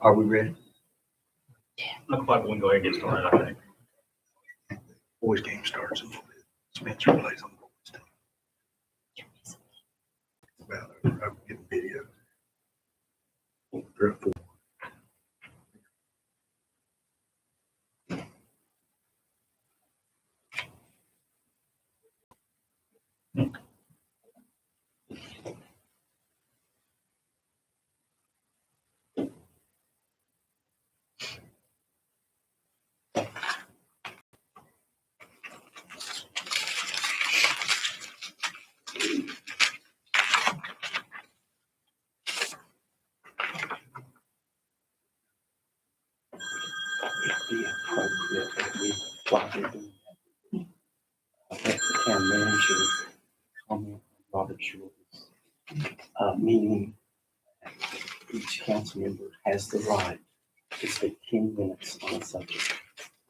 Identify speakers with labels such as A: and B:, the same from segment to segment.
A: Are we ready?
B: Looks like we can go ahead and get started, I think.
A: Boys game starts in Spencer plays on the boys team. Well, I'm getting video. They're up 4. It'd be appropriate that we, while we're doing that, let the town manager comment on Robert's rules. Meaning each council member has the right to speak 10 minutes on a subject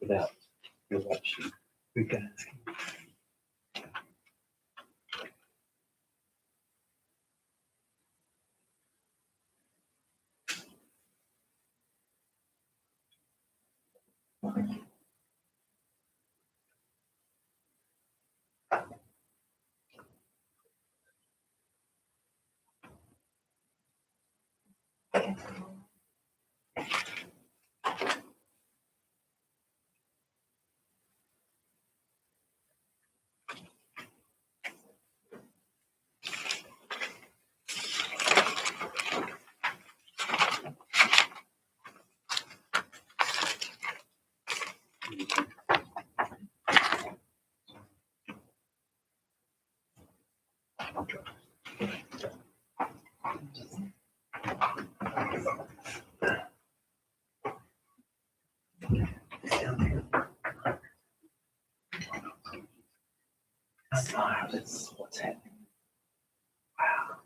A: without interruption. We can ask him. That's what's happening. Wow.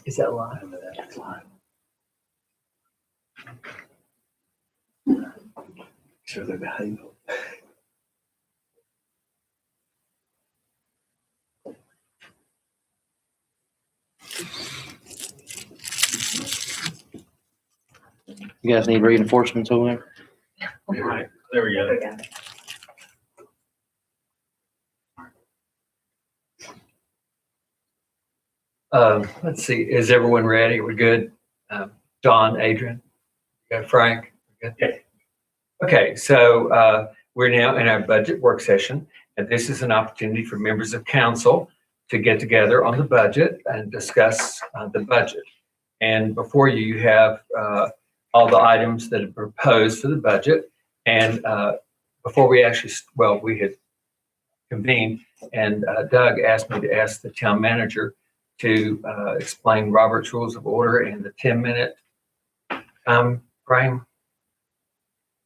A: Is that live? That's live. Sure they're behind them.
C: You guys need reinforcements over there?
B: All right, there we go.
D: Let's see, is everyone ready? We're good? John, Adrian, Frank? We're good?
B: Yes.
D: Okay, so we're now in our budget work session, and this is an opportunity for members of council to get together on the budget and discuss the budget. And before you, you have all the items that are proposed for the budget. And before we actually, well, we had convened, and Doug asked me to ask the town manager to explain Robert's Rules of Order and the 10-minute frame.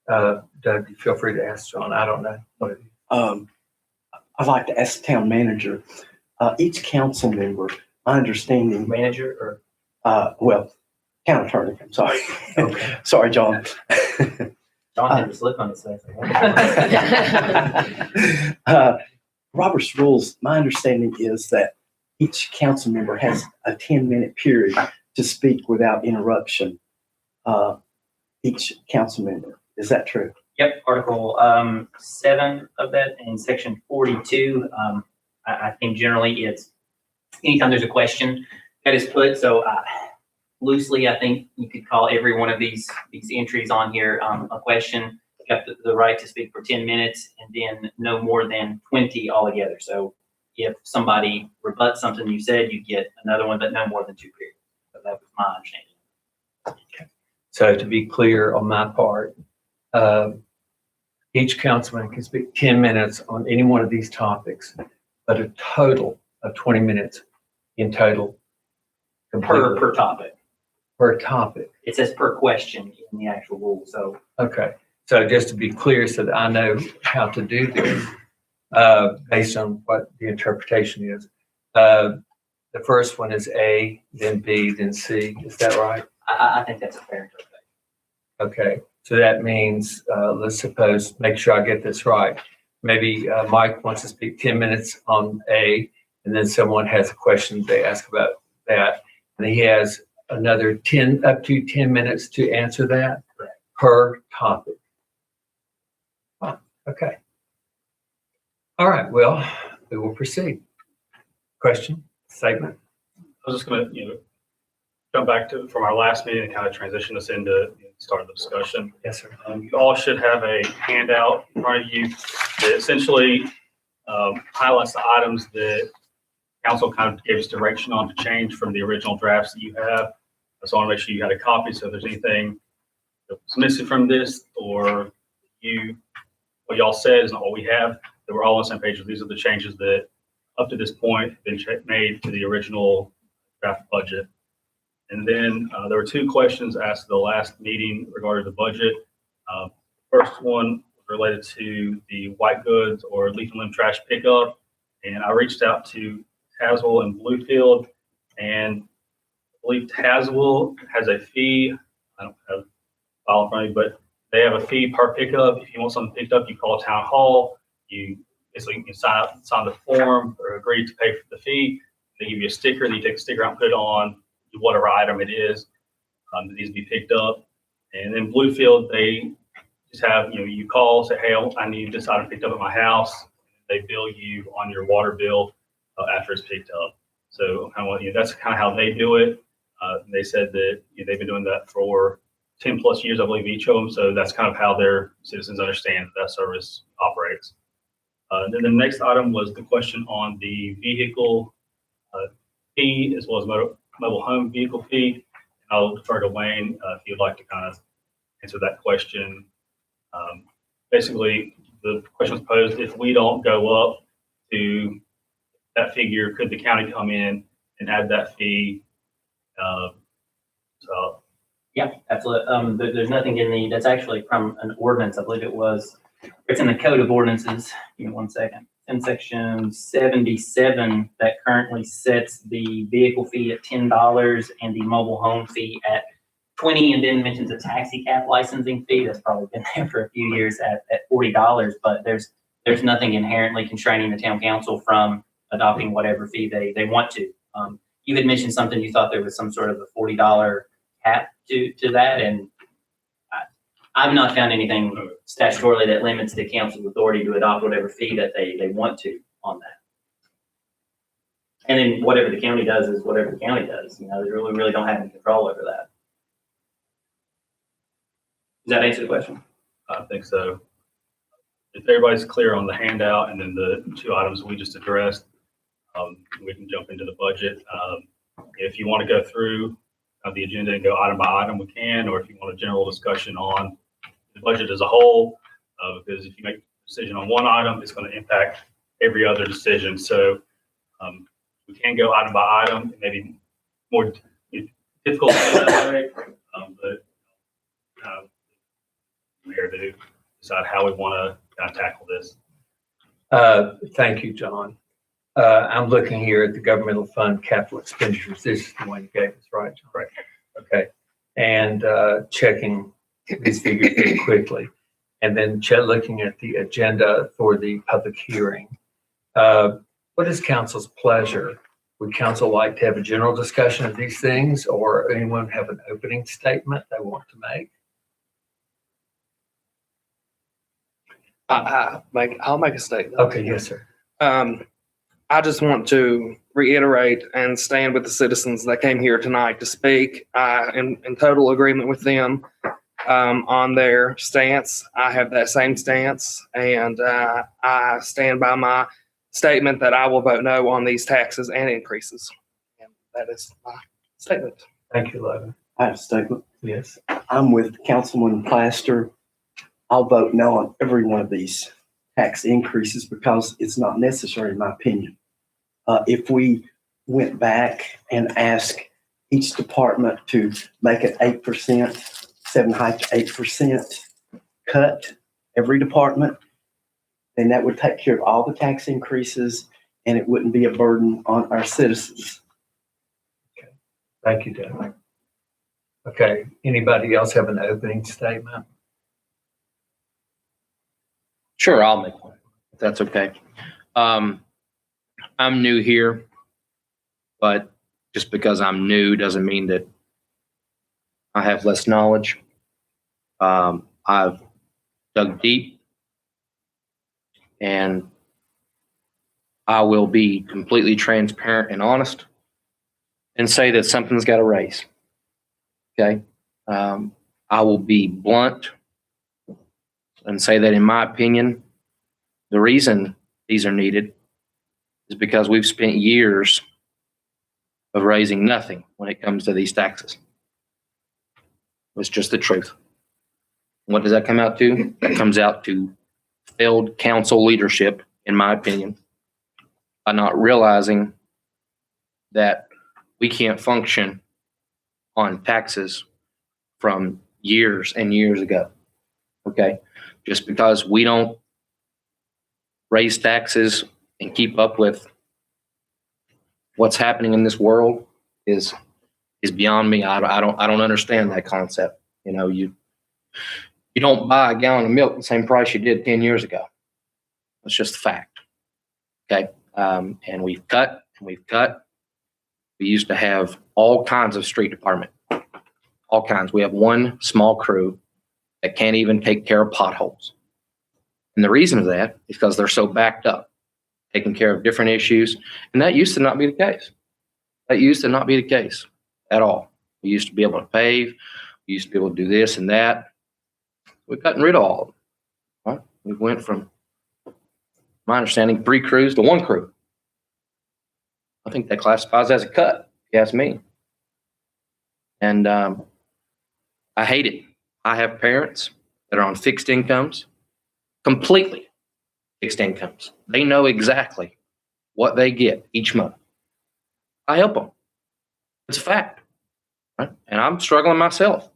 D: Doug, you feel free to ask John. I don't know what it is.
A: I'd like to ask the town manager, each council member, my understanding,
B: Manager
A: well, town attorney, I'm sorry.
D: Okay.
A: Sorry, John.
B: John had to slip on his face.
A: Robert's rules, my understanding is that each council member has a 10-minute period to speak without interruption. Each council member. Is that true?
E: Yep, Article 7 of that in Section 42. I think generally it's anytime there's a question that is put. So loosely, I think you could call every one of these entries on here a question. You have the right to speak for 10 minutes and then no more than 20 altogether. So if somebody rebuts something you said, you get another one, but no more than 2 periods. So that was my understanding.
D: Okay. So to be clear on my part, each councilman can speak 10 minutes on any one of these topics, but a total of 20 minutes in total.
E: Per topic.
D: Per topic.
E: It says per question in the actual rule, so
D: Okay. So just to be clear, so that I know how to do this, based on what the interpretation is. The first one is A, then B, then C. Is that right?
E: I think that's a fair interpretation.
D: Okay. So that means, let's suppose, make sure I get this right. Maybe Mike wants to speak 10 minutes on A, and then someone has a question they ask about that. And he has another 10, up to 10 minutes to answer that per topic. Oh, okay. All right. Well, we will proceed. Question, statement?
B: I was just gonna, jump back to, from our last meeting and kind of transition us into start the discussion.
D: Yes, sir.
B: You all should have a handout in front of you that essentially highlights the items that council kind of gave us direction on to change from the original drafts that you have. So I want to make sure you had a copy. So if there's anything that was missing from this, or what y'all said is not what we have, that we're all on the same page. These are the changes that up to this point have been made to the original draft budget. And then there were two questions asked at the last meeting regarding the budget. First one was related to the white goods or leaf and limb trash pickup. And I reached out to Tazewell and Bluefield, and I believe Tazewell has a fee. I don't have a file in front of me, but they have a fee per pickup. If you want something picked up, you call town hall. You basically can sign the form or agree to pay for the fee. They give you a sticker. You take the sticker out and put it on whatever item it is that needs to be picked up. And then Bluefield, they just have, you call, say, hey, I need this item picked up at my house. They bill you on your water bill after it's picked up. So that's kind of how they do it. They said that they've been doing that for 10 plus years, I believe, each of them. So that's kind of how their citizens understand that service operates. Then the next item was the question on the vehicle fee as well as mobile home vehicle fee. I'll defer to Wayne if you'd like to kind of answer that question. Basically, the question was posed, if we don't go up to that figure, could the county come in and add that fee?
E: Yeah, absolutely. There's nothing in that's actually from an ordinance. I believe it's in the code of ordinances. Give me 1 second. In section 77, that currently sets the vehicle fee at $10 and the mobile home fee at $20, and then mentions a taxi cab licensing fee that's probably been there for a few years at $40. But there's nothing inherently constraining the town council from adopting whatever fee they want to. You had mentioned something, you thought there was some sort of a $40 cap to that, and I've not found anything statutorily that limits the council's authority to adopt whatever fee that they want to on that. And then whatever the county does is whatever the county does. They really don't have any control over that. Does that answer the question?
B: I think so. If everybody's clear on the handout and then the two items we just addressed, we can jump into the budget. If you want to go through the agenda and go item by item, we can, or if you want a general discussion on the budget as a whole, because if you make a decision on one item, it's going to impact every other decision. So we can go item by item. It may be more difficult to do that way, but we're here to decide how we want to kind of tackle this.
D: Thank you, John. I'm looking here at the governmental fund capital expenditures. This is the one you gave us, right, John?
B: Right.
D: Okay. And checking these figures pretty quickly. And then looking at the agenda for the public hearing. What is council's pleasure? Would council like to have a general discussion of these things, or anyone have an opening statement they want to make?
F: I'll make a statement.
D: Okay, yes, sir.
F: I just want to reiterate and stand with the citizens that came here tonight to speak. In total agreement with them on their stance. I have that same stance, and I stand by my statement that I will vote no on these taxes and increases. And that is my statement.
D: Thank you, Logan.
A: I have a statement.
D: Yes.
A: I'm with Councilman Plaster. I'll vote no on every one of these tax increases because it's not necessary, in my opinion. If we went back and asked each department to make an 8%, 7.5 to 8% cut every department, then that would take care of all the tax increases and it wouldn't be a burden on our citizens.
D: Thank you, Doug. Okay, anybody else have an opening statement?
C: Sure, I'll make one, if that's okay. I'm new here, but just because I'm new doesn't mean that I have less knowledge. I've dug deep, and I will be completely transparent and honest and say that something's got to raise. Okay? I will be blunt and say that, in my opinion, the reason these are needed is because we've spent years of raising nothing when it comes to these taxes. It's just the truth. What does that come out to? That comes out to failed council leadership, in my opinion, by not realizing that we can't function on taxes from years and years ago. Okay? Just because we don't raise taxes and keep up with what's happening in this world is beyond me. I don't understand that concept. You know, you don't buy a gallon of milk the same price you did 10 years ago. It's just a fact. Okay. And we've cut and we've cut. We used to have all kinds of street department, all kinds. We have one small crew that can't even take care of potholes. And the reason for that is because they're so backed up, taking care of different issues. And that used to not be the case. That used to not be the case at all. We used to be able to pave. We used to be able to do this and that. We've gotten rid of all of them. Right? We went from, my understanding, 3 crews to 1 crew. I think that classifies as a cut, if you ask me. And I hate it. I have parents that are on fixed incomes, completely fixed incomes. They know exactly what they get each month. I help them. It's a fact. Right? And I'm struggling myself.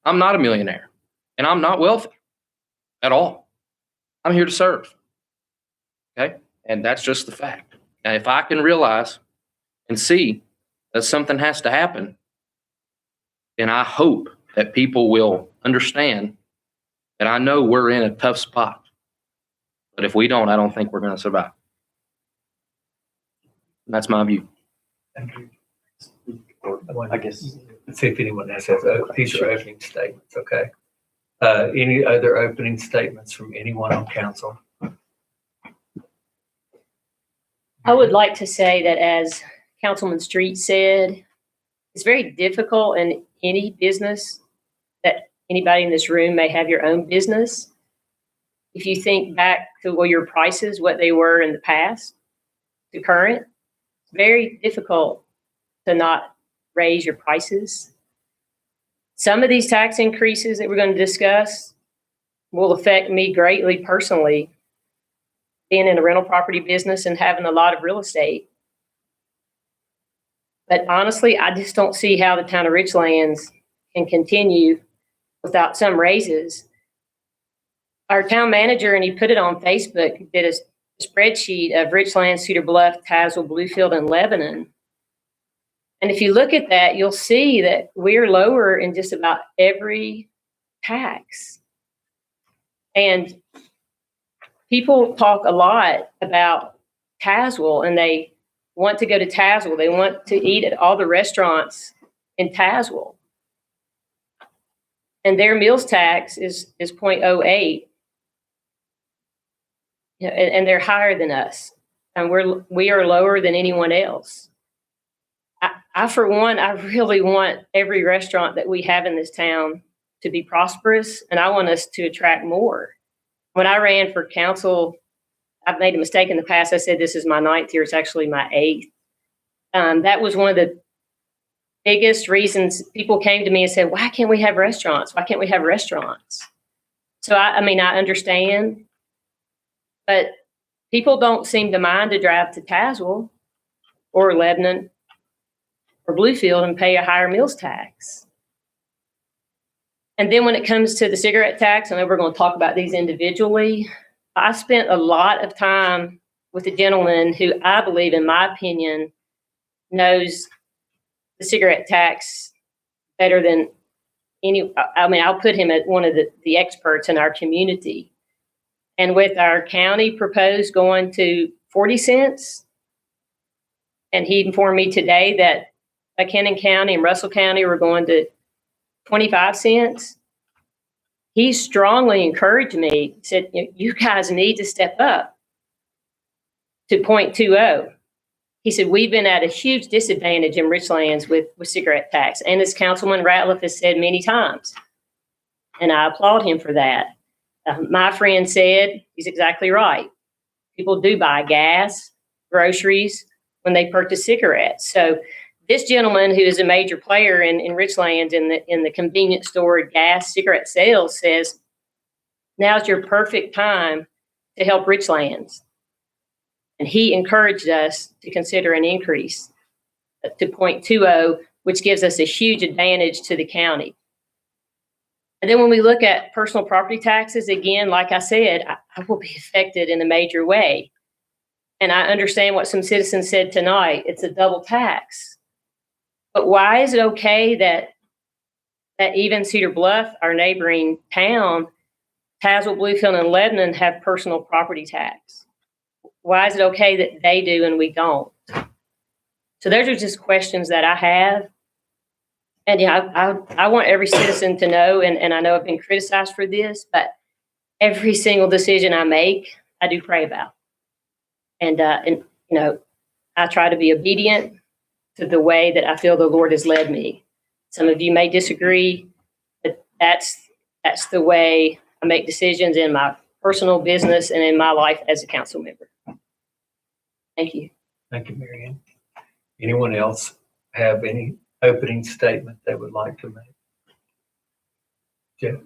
C: I'm not a millionaire, and I'm not wealthy at all. I'm here to serve. Okay? And that's just the fact. And if I can realize and see that something has to happen, then I hope that people will understand that I know we're in a tough spot. But if we don't, I don't think we're going to survive. And that's my view.
D: Thank you.
A: I guess.
D: Let's see if anyone else has these are opening statements. Okay. Any other opening statements from anyone on council?
G: I would like to say that, as Councilman Street said, it's very difficult in any business that anybody in this room may have your own business. If you think back to your prices, what they were in the past to current, it's very difficult to not raise your prices. Some of these tax increases that we're going to discuss will affect me greatly personally, being in the rental property business and having a lot of real estate. But honestly, I just don't see how the town of Richlands can continue without some raises. Our town manager, and he put it on Facebook, did a spreadsheet of Richlands, Cedar Bluff, Tazewell, Bluefield, and Lebanon. And if you look at that, you'll see that we're lower in just about every tax. And people talk a lot about Tazewell, and they want to go to Tazewell. They want to eat at all the restaurants in Tazewell. And their meals tax is 0.08. And they're higher than us. And we are lower than anyone else. I, for one, I really want every restaurant that we have in this town to be prosperous, and I want us to attract more. When I ran for council, I've made a mistake in the past. I said this is my 9th year. It's actually my 8th. That was one of the biggest reasons people came to me and said, why can't we have restaurants? Why can't we have restaurants? So, I mean, I understand, but people don't seem to mind to drive to Tazewell or Lebanon or Bluefield and pay a higher meals tax. And then when it comes to the cigarette tax, I know we're going to talk about these individually. I spent a lot of time with a gentleman who I believe, in my opinion, knows the cigarette tax better than any. I mean, I'll put him as one of the experts in our community. And with our county proposed going to 40 cents, and he informed me today that Buchanan County and Russell County were going to 25 cents. He strongly encouraged me, said, you guys need to step up to 0.20. He said, we've been at a huge disadvantage in Richlands with cigarette tax. And as Councilman Ratliff has said many times, and I applaud him for that. My friend said, he's exactly right. People do buy gas, groceries when they purchase cigarettes. So this gentleman, who is a major player in Richlands in the convenience store gas cigarette sales, says, now's your perfect time to help Richlands. And he encouraged us to consider an increase to 0.20, which gives us a huge advantage to the county. And then when we look at personal property taxes, again, like I said, I will be affected in a major way. And I understand what some citizens said tonight. It's a double tax. But why is it okay that even Cedar Bluff, our neighboring town, Tazewell, Bluefield, and Lebanon have personal property tax? Why is it okay that they do and we don't? So those are just questions that I have. And yeah, I want every citizen to know, and I know I've been criticized for this, but every single decision I make, I do pray about. And you know, I try to be obedient to the way that I feel the Lord has led me. Some of you may disagree, but that's the way I make decisions in my personal business and in my life as a council member. Thank you.
D: Thank you, Mary Ann. Anyone else have any opening statement they would like to make? Jeff?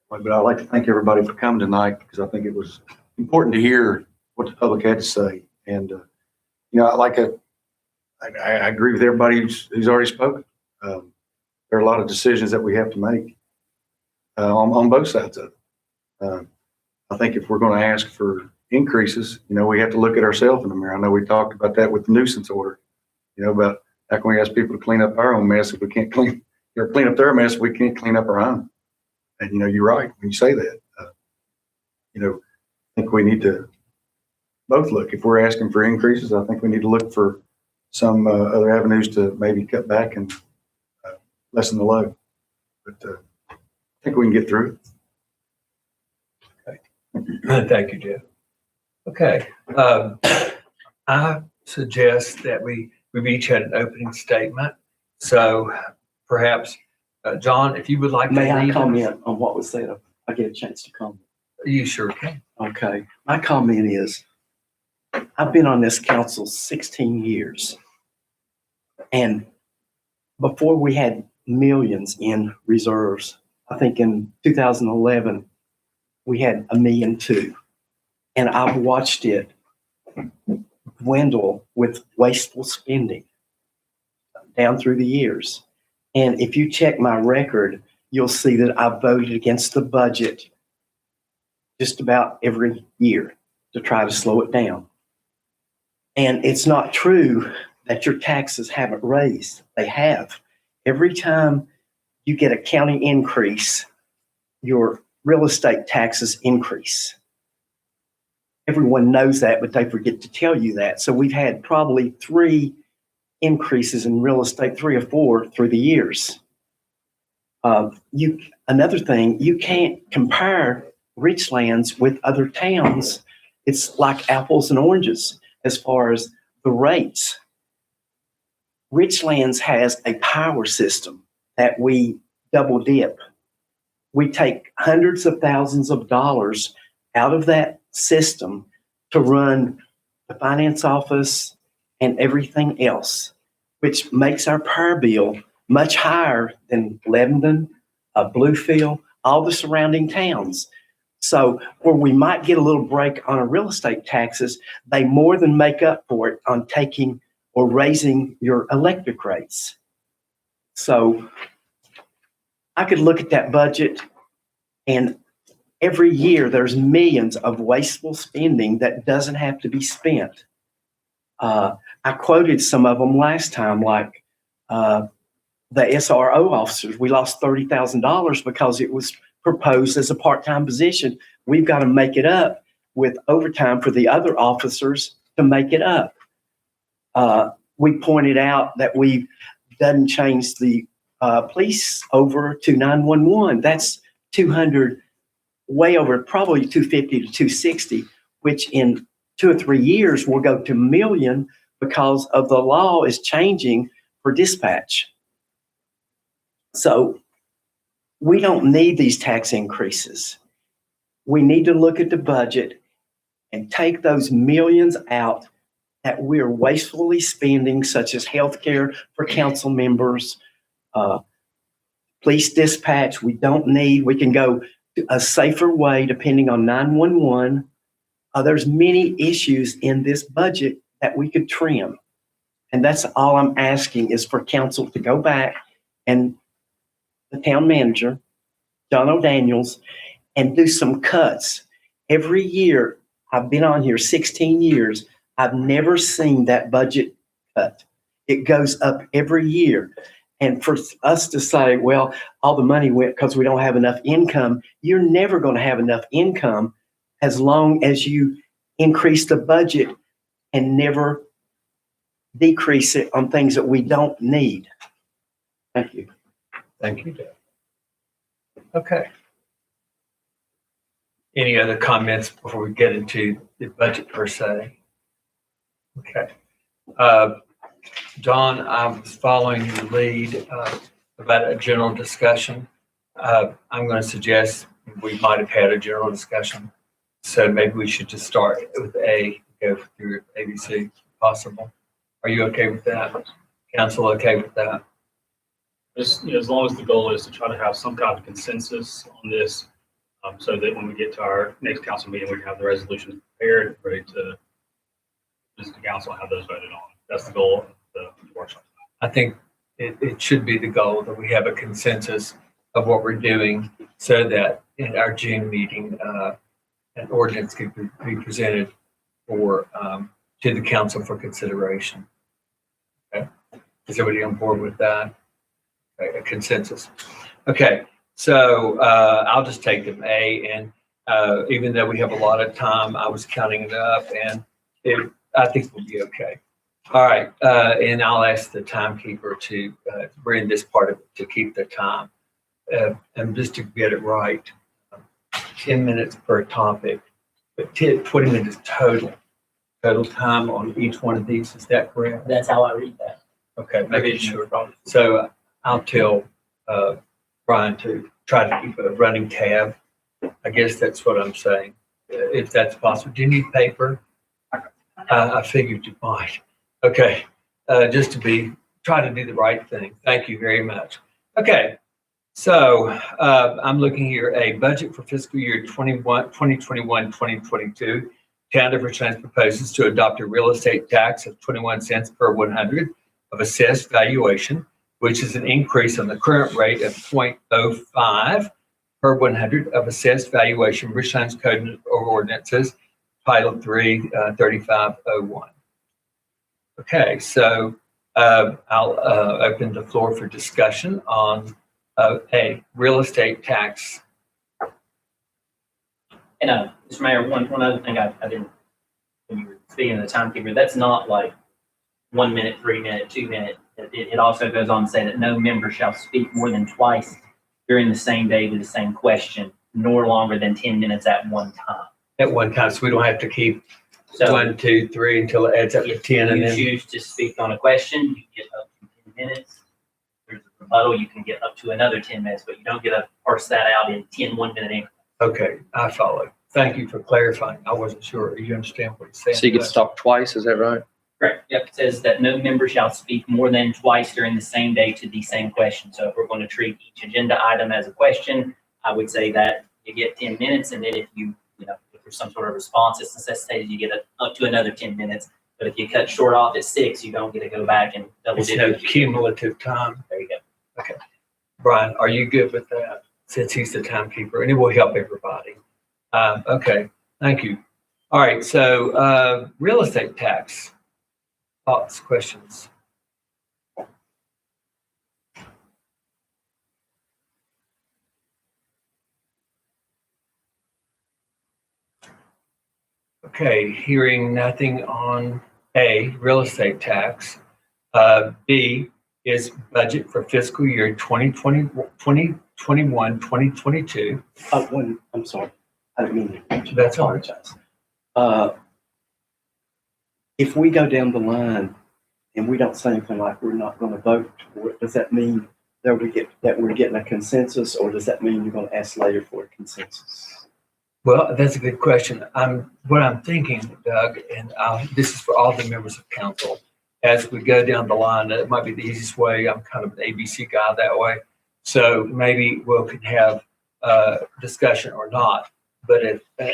H: But I'd like to thank everybody for coming tonight, because I think it was important to hear what the public had to say. And, you know, I agree with everybody who's already spoken. There are a lot of decisions that we have to make on both sides of it. I think if we're going to ask for increases, you know, we have to look at ourselves in the mirror. I know we talked about that with the nuisance order, you know, about how can we ask people to clean up our own mess if we can't clean up their mess, we can't clean up our own. And, you know, you're right when you say that. You know, I think we need to both look. If we're asking for increases, I think we need to look for some other avenues to maybe cut back and lessen the load. But I think we can get through it.
D: Okay. Thank you, Jeff. Okay. I suggest that we've each had an opening statement. So perhaps, John, if you would like to
A: May I
D: lead us.
A: comment on what was said? I get a chance to comment.
D: You sure can.
A: Okay. My comment is, I've been on this council 16 years. And before we had millions in reserves, I think in 2011, we had 1.2 million. And I've watched it dwindle with wasteful spending down through the years. And if you check my record, you'll see that I voted against the budget just about every year to try to slow it down. And it's not true that your taxes haven't raised. They have. Every time you get a county increase, your real estate taxes increase. Everyone knows that, but they forget to tell you that. So we've had probably 3 increases in real estate, 3 or 4 through the years. Another thing, you can't compare Richlands with other towns. It's like apples and oranges as far as the rates. Richlands has a power system that we double dip. We take hundreds of thousands of dollars out of that system to run the finance office and everything else, which makes our power bill much higher than Lebanon, Bluefield, all the surrounding towns. So where we might get a little break on our real estate taxes, they more than make up for it on taking or raising your electric rates. So I could look at that budget, and every year there's millions of wasteful spending that doesn't have to be spent. I quoted some of them last time, like the SRO officers. We lost $30,000 because it was proposed as a part-time position. We've got to make it up with overtime for the other officers to make it up. We pointed out that we done change the police over to 911. That's 200, way over, probably 250 to 260, which in 2 or 3 years will go to $1 million because of the law is changing for dispatch. So we don't need these tax increases. We need to look at the budget and take those millions out that we're wastefully spending, such as healthcare for council members, police dispatch. We don't need. We can go a safer way depending on 911. There's many issues in this budget that we could trim. And that's all I'm asking is for council to go back and the town manager, John O'Daniels, and do some cuts. Every year, I've been on here 16 years, I've never seen that budget cut. It goes up every year. And for us to say, well, all the money went because we don't have enough income, you're never going to have enough income as long as you increase the budget and never decrease it on things that we don't need. Thank you.
D: Thank you, Dave. Okay. Any other comments before we get into the budget per se? Okay. Don, I was following your lead about a general discussion. I'm going to suggest we might have had a general discussion. So maybe we should just start with A, go through ABC if possible. Are you okay with that? Council okay with that?
B: Just, as long as the goal is to try to have some kind of consensus on this, so that when we get to our next council meeting, we can have the resolutions prepared, ready to just the council have those voted on. That's the goal of the workshop.
D: I think it should be the goal that we have a consensus of what we're doing so that in our June meeting, an ordinance could be presented for to the council for consideration. Okay. Is everybody on board with that? Okay, a consensus. Okay. So I'll just take them A, and even though we have a lot of time, I was counting it up, and I think we'll be okay. All right, and I'll ask the timekeeper to bring this part of it to keep the time, and just to get it right, 10 minutes per topic, but 20 minutes total time on each one of these. Is that correct?
E: That's how I read that.
D: Okay, making sure. So I'll tell Brian to try to keep a running tab. I guess that's what I'm saying, if that's possible. Do you need paper? I figured you might. Okay, just to try to do the right thing. Thank you very much. Okay, so I'm looking here, a budget for fiscal year 2021-2022. Town of Richlands proposes to adopt a real estate tax of 21 cents per 100 of assessed valuation, which is an increase on the current rate of 0.05 per 100 of assessed valuation, Richlands Code of Ordinances, Title 3, 3501. Okay, so I'll open the floor for discussion on a real estate tax.
E: And Mr. Mayor, one other thing I didn't, when you were speaking of the timekeeper, that's not like 1 minute, 3 minute, 2 minute. It also goes on to say that no member shall speak more than twice during the same day to the same question, nor longer than 10 minutes at one time.
D: At one time, so we don't have to keep
E: So
D: 1, 2, 3 until it adds up to 10, and
E: you
D: then
E: choose to speak on a question, you get up to 10 minutes. There's a rebuttal, you can get up to another 10 minutes, but you don't get to parse that out in 10 1-minute increments.
D: okay, I follow. Thank you for clarifying. I wasn't sure. You understand what he's saying?
C: So you get to talk twice, is that right?
E: Correct. Yep, it says that no member shall speak more than twice during the same day to the same question. So if we're going to treat each agenda item as a question, I would say that you get 10 minutes, and then if if there's some sort of response that's necessitated, you get up to another 10 minutes. But if you cut short off at 6, you don't get to go back and double
D: It's no
E: dip.
D: cumulative time.
E: There you go.
D: Brian, are you good with that? Since he's the timekeeper, and it will help everybody. Okay, thank you. All right, so real estate tax. Thoughts, questions? Okay, hearing nothing on A, real estate tax. B is budget for fiscal year 2021, 2022.
A: I'm sorry. I didn't mean to.
D: That's all right.
A: Apologize. If we go down the line and we don't say anything like we're not going to vote for it, does that mean that we're getting a consensus, or does that mean you're going to ask later for a consensus?
D: Well, that's a good question. What I'm thinking, Doug, and this is for all the members of council, as we go down the line, it might be the easiest way. I'm kind of an ABC guy that way. So maybe we can have a discussion or not, but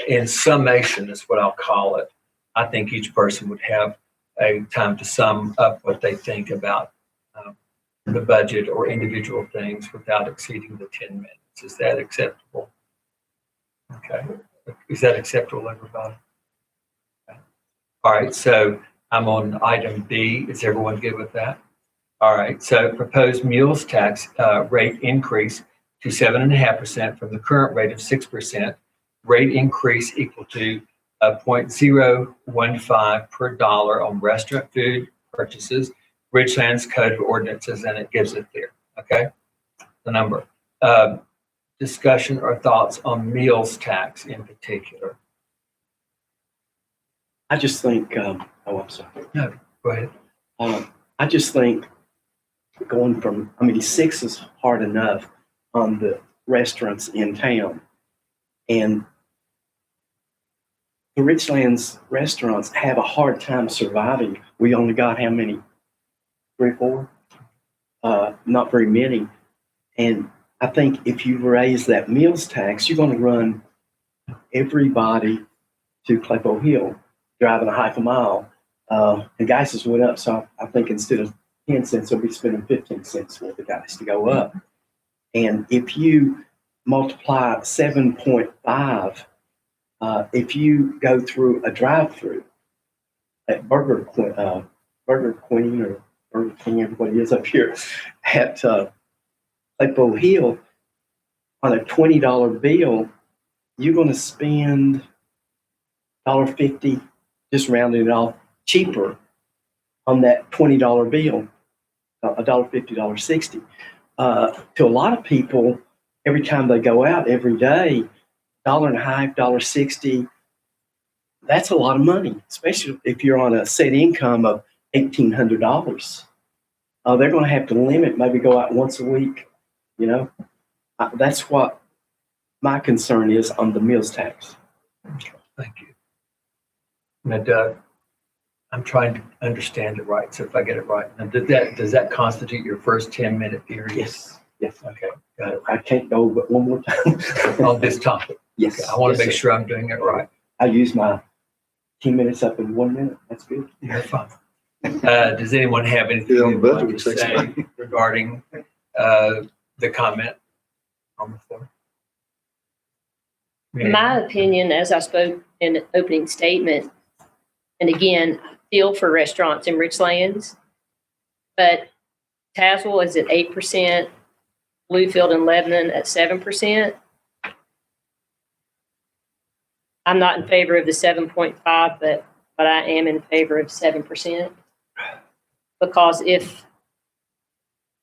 D: in summation is what I'll call it. I think each person would have a time to sum up what they think about the budget or individual things without exceeding the 10 minutes. Is that acceptable? Okay. Is that acceptable, everybody? Okay. All right. So I'm on item B. Is everyone good with that? All right. So proposed meals tax rate increase to 7.5% from the current rate of 6%. Rate increase equal to 0.015 per dollar on restaurant food purchases. Richlands Code of Ordinances, and it gives it there. Okay. The number. Discussion or thoughts on meals tax in particular?
A: I just think, I'm sorry.
D: No, go ahead.
A: I just think going from, 6 is hard enough on the restaurants in town. And the Richlands restaurants have a hard time surviving. We only got how many? 3, 4? Not very many. And I think if you raise that meals tax, you're going to run everybody to Claypole Hill, driving a half a mile. And gases went up, so I think instead of 10 cents, they'll be spending 15 cents for the gas to go up. And if you multiply 7.5, if you go through a drive-through at Burger Queen or Burger King, everybody is up here, at Claypole Hill, on a $20 bill, you're going to spend $1.50, just rounding it off, cheaper on that $20 bill, $1.50, $1.60. To a lot of people, every time they go out every day, $1.50, $1.60, that's a lot of money, especially if you're on a set income of $1,800. They're going to have to limit, maybe go out once a week. That's what my concern is on the meals tax.
D: Thank you. Now, Doug, I'm trying to understand it right. So if I get it right, now does that constitute your first 10-minute period?
A: Yes.
D: Okay, got it.
A: I can't go but one more time.
D: On this topic.
A: Yes.
D: Okay, I want to
A: Yes,
D: make
A: sir.
D: sure I'm doing it right.
A: I use my 10 minutes up in 1 minute. That's good.
D: You're fine. Does anyone have anything
H: Yeah,
D: they
H: on
D: would
H: budget,
D: like to
H: we take
D: say
H: some.
D: regarding the comment on the floor?
G: In my opinion, as I spoke in the opening statement, and again, I feel for restaurants in Richlands, but Tazewell is at 8%, Bluefield and Lebanon at 7%. I'm not in favor of the 7.5, but I am in favor of 7%. Because if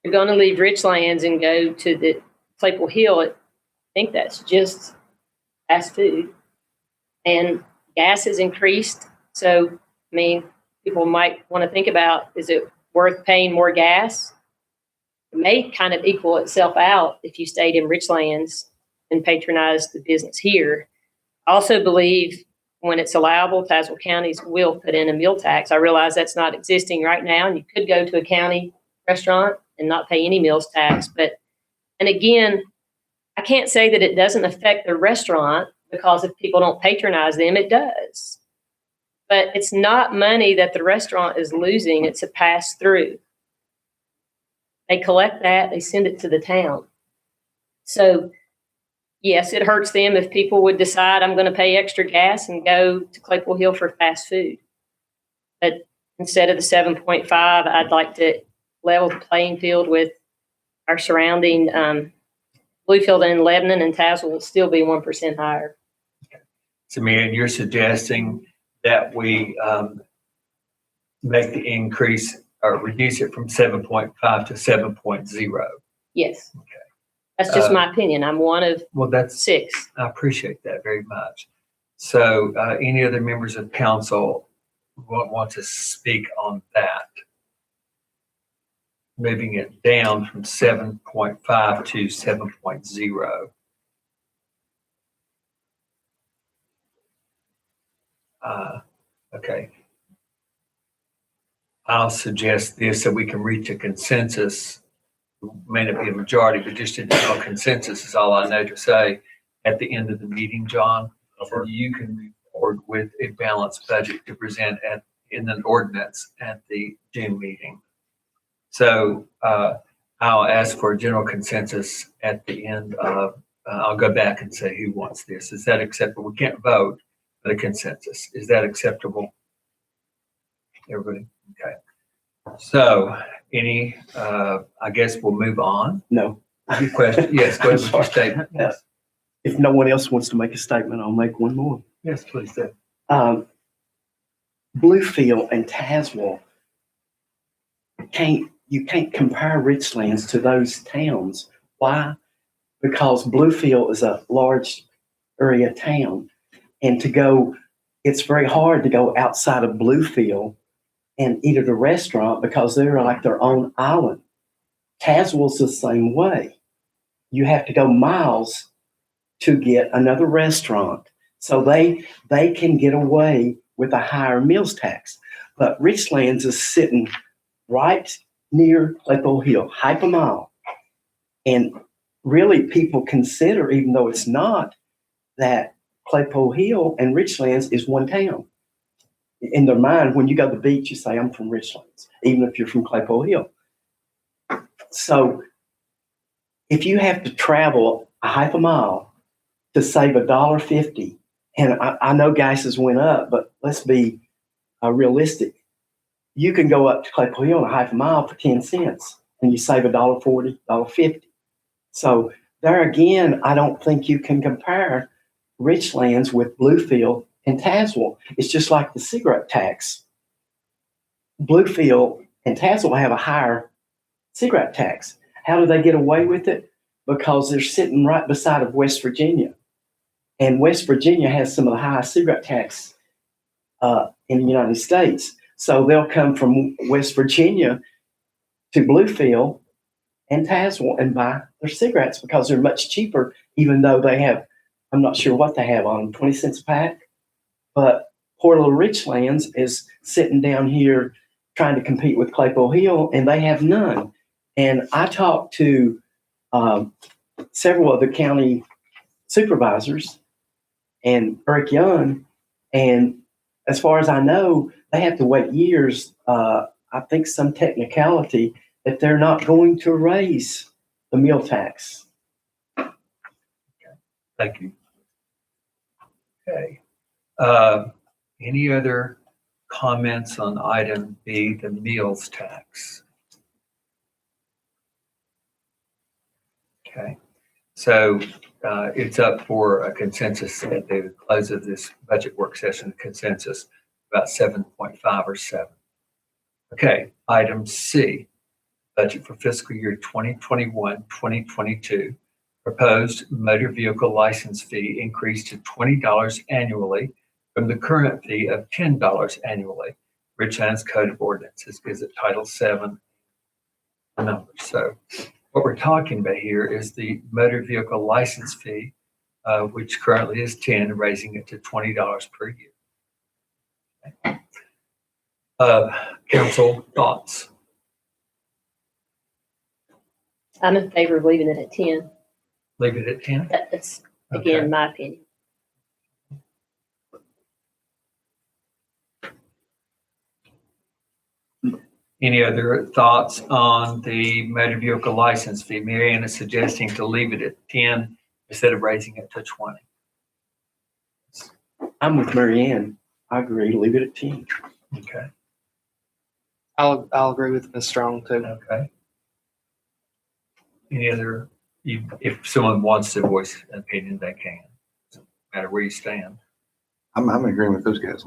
G: you're going to leave Richlands and go to the Claypole Hill, I think that's just fast food. And gas has increased. So, people might want to think about, is it worth paying more gas? It may kind of equal itself out if you stayed in Richlands and patronized the business here. I also believe when it's allowable, Tazewell counties will put in a meal tax. I realize that's not existing right now, and you could go to a county restaurant and not pay any meals tax. And again, I can't say that it doesn't affect the restaurant, because if people don't patronize them, it does. but it's not money that the restaurant is losing. It's a pass through. They collect that, they send it to the town. So yes, it hurts them if people would decide I'm going to pay extra gas and go to Claypool Hill for fast food. But instead of the 7.5, I'd like to level the playing field with our surrounding, Bluefield and Lebanon and Tazewell will still be 1% higher.
D: So Marion, you're suggesting that we make the increase or reduce it from 7.5 to 7.0.
G: Yes.
D: Okay.
G: That's just my opinion. I'm one of
D: Well, that's,
G: 6.
D: I appreciate that very much. So any other members of council want to speak on that? Moving it down from 7.5 to 7.0. Okay. I'll suggest this so we can reach a consensus. May not be a majority, but just a general consensus is all I know to say. At the end of the meeting, John, you can move forward with a balanced budget to present in an ordinance at the June meeting. So I'll ask for a general consensus at the end of, I'll go back and say who wants this. Is that acceptable? We can't vote, but a consensus. Is that acceptable? Everybody? Okay. So any, I guess we'll move on.
A: No.
D: Any question? Yes, go ahead with your statement. Yes,
A: If no one else wants to make a statement, I'll make one more.
D: yes, please do.
A: Bluefield and Tazewell, you can't compare Richlands to those towns. Why? Because Bluefield is a large area town, and it's very hard to go outside of Bluefield and eat at a restaurant because they're like their own island. Tazewell's the same way. You have to go miles to get another restaurant. So they can get away with a higher meals tax. But Richlands is sitting right near Claypool Hill, half a mile. And really people consider, even though it's not, that Claypool Hill and Richlands is one town. In their mind, when you go to the beach, you say, I'm from Richlands, even if you're from Claypool Hill. So if you have to travel a half a mile to save $1.50, and I know gases went up, but let's be realistic. You can go up to Claypool Hill in a half a mile for 10 cents, and you save $1.40, $1.50. So there again, I don't think you can compare Richlands with Bluefield and Tazewell. It's just like the cigarette tax. Bluefield and Tazewell have a higher cigarette tax. How do they get away with it? Because they're sitting right beside of West Virginia. And West Virginia has some of the highest cigarette tax in the United States. So they'll come from West Virginia to Bluefield and Tazewell and buy their cigarettes because they're much cheaper, even though they have, I'm not sure what they have on them, 20 cents a pack. But poor little Richlands is sitting down here trying to compete with Claypool Hill, and they have none. And I talked to several of the county supervisors and Eric Young, and as far as I know, they have to wait years. I think some technicality that they're not going to raise the meal tax.
D: Thank you. Okay. Any other comments on item B, the meals tax? Okay. So it's up for a consensus at the close of this budget work session, consensus about 7.5 or 7. Okay, item C, budget for fiscal year 2021-2022. Proposed motor vehicle license fee increased to $20 annually from the current fee of $10 annually. Richlands Code of Ordinances is at Title 7 numbers. So what we're talking about here is the motor vehicle license fee, which currently is $10, raising it to $20 per year. Okay. Council thoughts?
G: I'm in favor of leaving it at 10.
D: Leave it at 10?
G: That's,
D: Okay.
G: again, my opinion.
D: Any other thoughts on the motor vehicle license fee? Mary Ann is suggesting to leave it at 10 instead of raising it to 20.
A: I'm with Mary Ann. I agree, leave it at 10.
D: Okay,
F: I'll agree with Ms. Strong too.
D: okay. Any other, if someone wants to voice an opinion, they can. Doesn't matter where you stand.
H: I'm in agreement with those guys.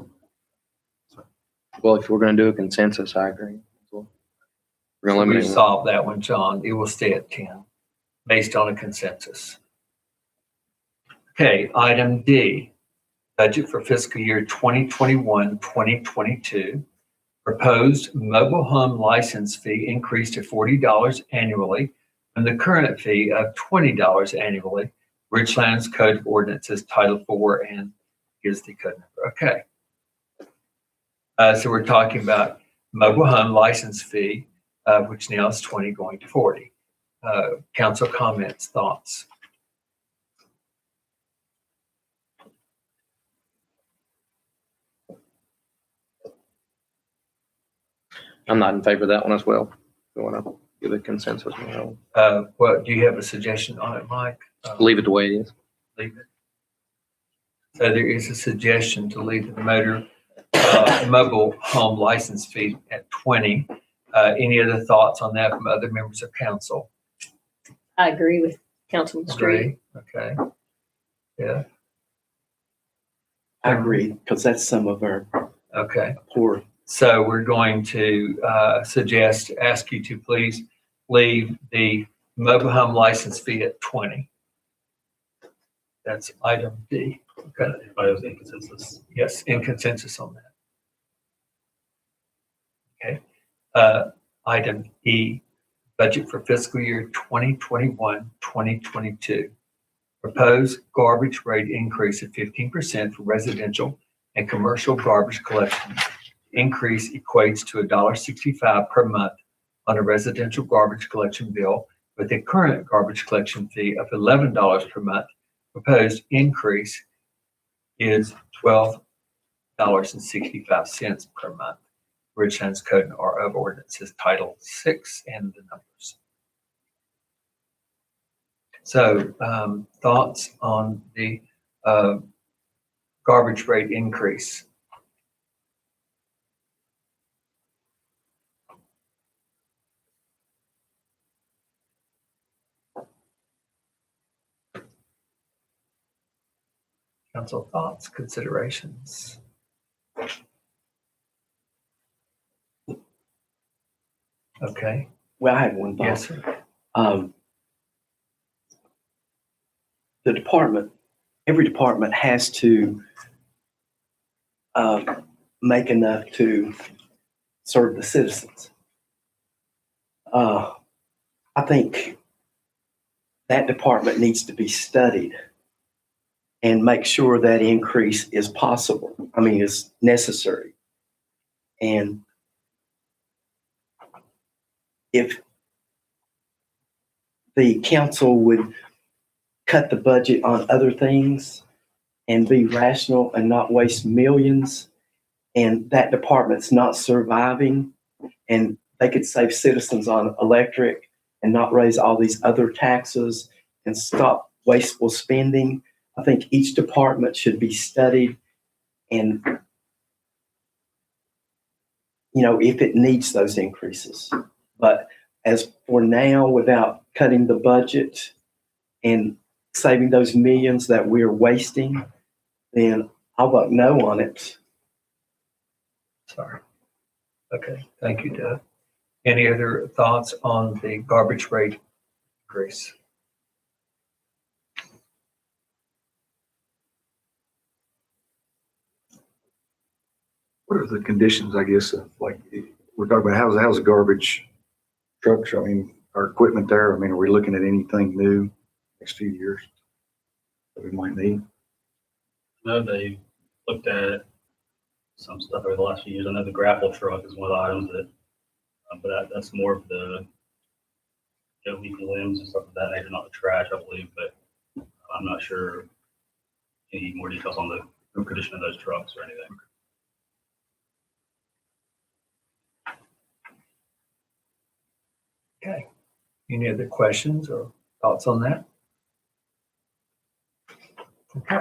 C: Well, if we're gonna do a consensus, I agree. We're gonna
D: We
C: eliminate one.
D: solved that one, John. It will stay at 10 based on a consensus. Okay, item D, budget for fiscal year 2021, 2022. Proposed mobile home license fee increased to $40 annually from the current fee of $20 annually. Richlands Code of Ordinances Title IV and here's the code number. Okay. So we're talking about mobile home license fee, which now is 20 going to 40. Council comments, thoughts?
C: I'm not in favor of that one as well. We want to give a consensus on that one.
D: What, do you have a suggestion on it, Mike?
C: Leave it the way it is.
D: Leave it. So there is a suggestion to leave the mobile home license fee at 20. Any other thoughts on that from other members of council?
G: I agree with Councilman Street.
D: Agree? Okay. Yeah,
A: I agree, because that's some of our
D: okay.
A: poor.
D: So we're going to ask you to please leave the mobile home license fee at 20. That's item D. Okay.
B: Everybody was in consensus.
D: Yes, in consensus on that. Okay. Item E, budget for fiscal year 2021, 2022. Proposed garbage rate increase of 15% for residential and commercial garbage collection. Increase equates to $1.65 per month on a residential garbage collection bill with a current garbage collection fee of $11 per month. Proposed increase is $12.65 per month. Richlands Code of Ordinances Title VI and the numbers. So thoughts on the garbage rate increase? Council thoughts, considerations? Okay,
A: Well, I have one thought.
D: yes, sir.
A: The department, every department has to make enough to serve the citizens. I think that department needs to be studied and make sure that increase is possible. I mean, is necessary. And if the council would cut the budget on other things and be rational and not waste millions, and that department's not surviving, and they could save citizens on electric and not raise all these other taxes and stop wasteful spending. I think each department should be studied and, if it needs those increases. But as for now, without cutting the budget and saving those millions that we're wasting, then I'll vote no on it.
D: Sorry. Okay, thank you, Doug. Any other thoughts on the garbage rate increase?
H: What are the conditions, I guess, of like, we're talking about how's the garbage trucks, I mean, our equipment there, I mean, are we looking at anything new next few years that we might need?
B: No, they looked at some stuff over the last few years. I know the grapple truck is one of the items that, but that's more of the leafy limbs and stuff of that nature, not the trash, I believe, but I'm not sure any more details on the condition of those trucks or anything.
D: Okay. Any other questions or thoughts on that? Okay.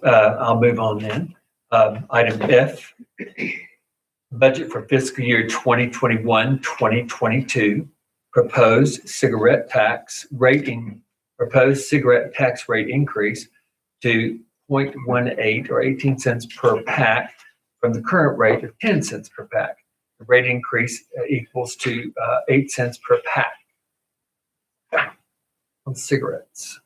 D: I'll move on then. Item F, budget for fiscal year 2021, 2022, proposed cigarette tax rate increase to 0.18 or 18 cents per pack from the current rate of 10 cents per pack. The rate increase equals to 8 cents per pack on cigarettes.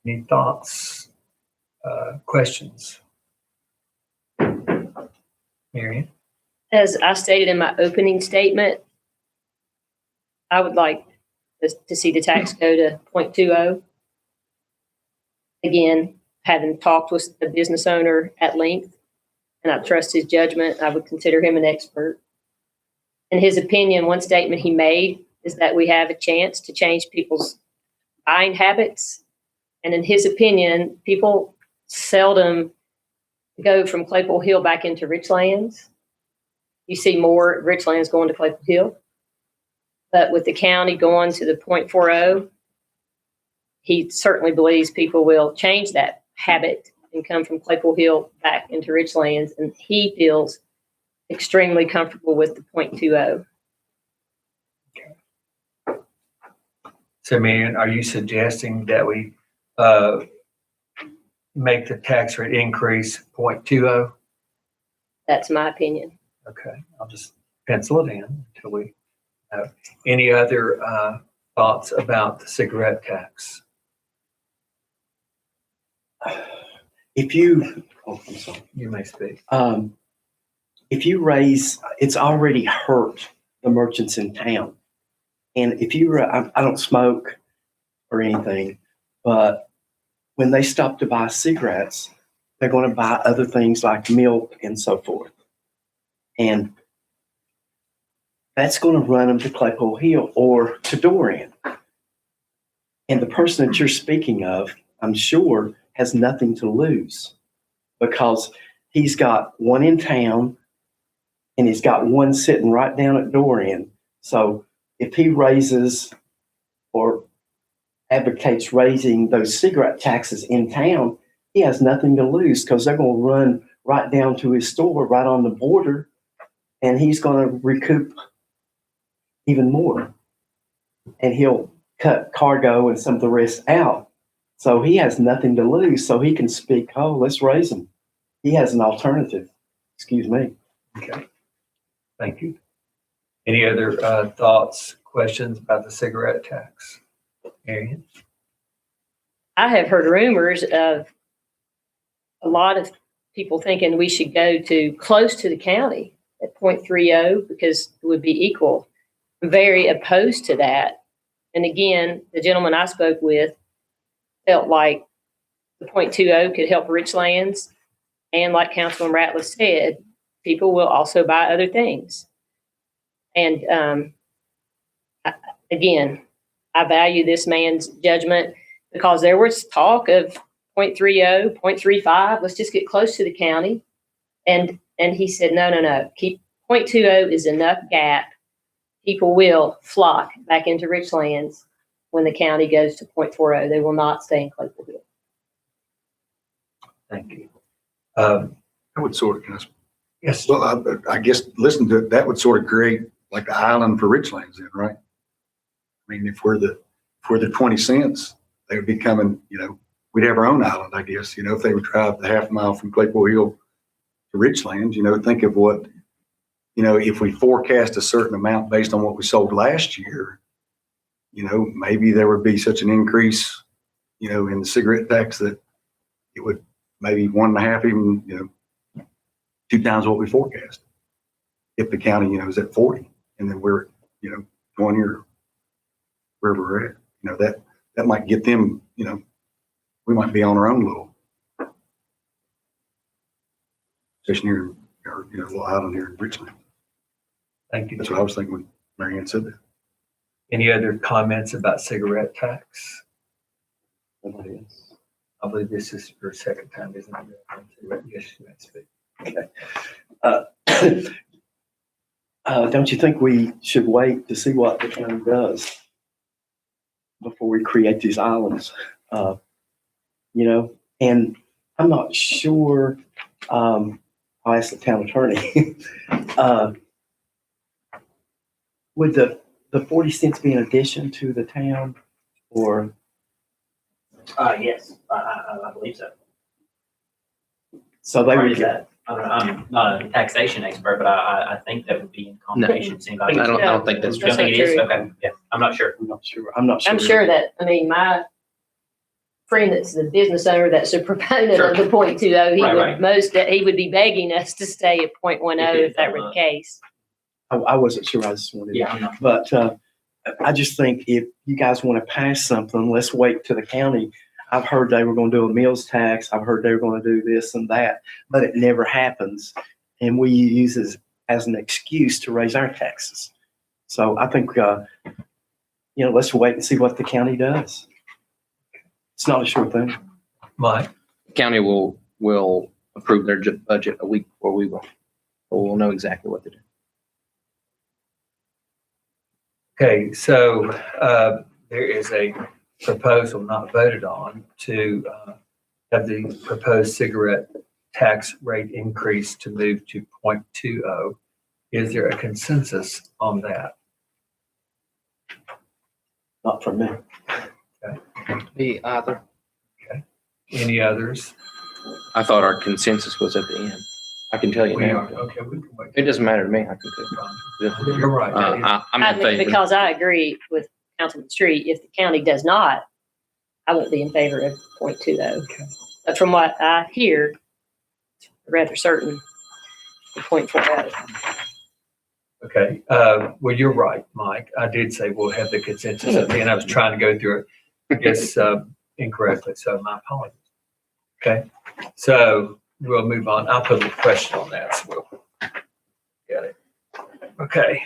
D: Any thoughts, questions? Marion?
G: As I stated in my opening statement, I would like to see the tax go to 0.20. Again, having talked with the business owner at length, and I trust his judgment, I would consider him an expert. In his opinion, one statement he made is that we have a chance to change people's buying habits. And in his opinion, people seldom go from Claypool Hill back into Richlands. You see more Richlands going to Claypool Hill. But with the county going to the 0.40, he certainly believes people will change that habit and come from Claypool Hill back into Richlands. And he feels extremely comfortable with the 0.20.
D: So, Marion, are you suggesting that we make the tax rate increase 0.20?
G: That's my opinion.
D: Okay, I'll just pencil it in until we have any other thoughts about the cigarette tax.
A: If you, oh, I'm sorry.
D: You may speak.
A: If you raise, it's already hurt the merchants in town. And if you, I don't smoke or anything, but when they stop to buy cigarettes, they're going to buy other things like milk and so forth. And that's going to run them to Claypool Hill or to Dorian. And the person that you're speaking of, I'm sure, has nothing to lose because he's got one in town and he's got one sitting right down at Dorian. So if he raises or advocates raising those cigarette taxes in town, he has nothing to lose because they're going to run right down to his store right on the border, and he's going to recoup even more. And he'll cut cargo and some of the rest out. So he has nothing to lose. So he can speak, oh, let's raise them. He has an alternative. Excuse me.
D: Okay, thank you. Any other thoughts, questions about the cigarette tax? Marion?
G: I have heard rumors of a lot of people thinking we should go to close to the county at 0.30 because it would be equal. I'm very opposed to that. And again, the gentleman I spoke with felt like the 0.20 could help Richlands. And like Councilman Ratliff said, people will also buy other things. And again, I value this man's judgment because there was talk of 0.30, 0.35. Let's just get close to the county. And he said, no. Keep 0.20 is enough gap. People will flock back into Richlands when the county goes to 0.40. They will not stay in Claypool Hill.
D: Thank you.
H: I would sort of, can I
D: Yes.
H: well, I guess listen to it, that would sort of create like the island for Richlands then, right? I mean, if we're the 20 cents, they would be coming, we'd have our own island, I guess, if they would drive the half mile from Claypool Hill to Richlands, think of what, if we forecast a certain amount based on what we sold last year, maybe there would be such an increase, in the cigarette tax that it would maybe 1.5, even, 2 times what we forecast. If the county, is at 40 and then we're, 20 or wherever we're at, that might get them, we might be on our own little station here, or, little island here in Richland.
D: Thank you.
H: That's what I was thinking when Marianne said that.
D: Any other comments about cigarette tax?
A: Nobody else.
D: I believe this is your second time, isn't it? Yes, you may speak.
A: Okay. Don't you think we should wait to see what the county does before we create these islands? And I'm not sure, I'll ask the town attorney. Would the 40 cents be in addition to the town or?
E: Yes, I believe so.
A: So they
E: Or
A: would
E: is that, I'm not a taxation expert, but I think that would be in combination.
C: I don't think that's
E: You don't think it is?
G: true.
E: Okay, yeah, I'm not sure.
A: I'm not sure. I'm not sure.
G: I'm sure that, my friend that's the business owner that's a proponent
E: Sure.
G: of the 0.20, he
E: Right.
G: he would be begging us to stay at 0.10 if that were the case.
A: I wasn't sure. I just wanted.
E: Yeah, I'm not.
A: But I just think if you guys want to pass something, let's wait to the county. I've heard they were going to do a meals tax. I've heard they were going to do this and that, but it never happens. And we use it as an excuse to raise our taxes. So I think, let's wait and see what the county does. It's not a sure thing.
D: Mike?
C: County will approve their budget a week before we will. We'll know exactly what to do.
D: Okay, so there is a proposal not voted on to have the proposed cigarette tax rate increase to move to 0.20. Is there a consensus on that?
A: Not for me.
F: Me either.
D: Any others?
C: I thought our consensus was at the end. I can tell you
D: We
C: now.
D: are, okay, we can wait.
C: It doesn't matter to me. I can tell you.
D: You're right. that is-
C: I'm in favor.
G: Because I agree with Councilman Street, if the county does not, I won't be in favor of 0.20.
D: Okay.
G: But from what I hear, rather certain, the 0.40.
D: Okay, well, you're right, Mike. I did say we'll have the consensus at the end. I was trying to go through it, I guess, incorrectly, so my apologies. Okay, so we'll move on. I'll put a question on that, so we'll get it. Okay.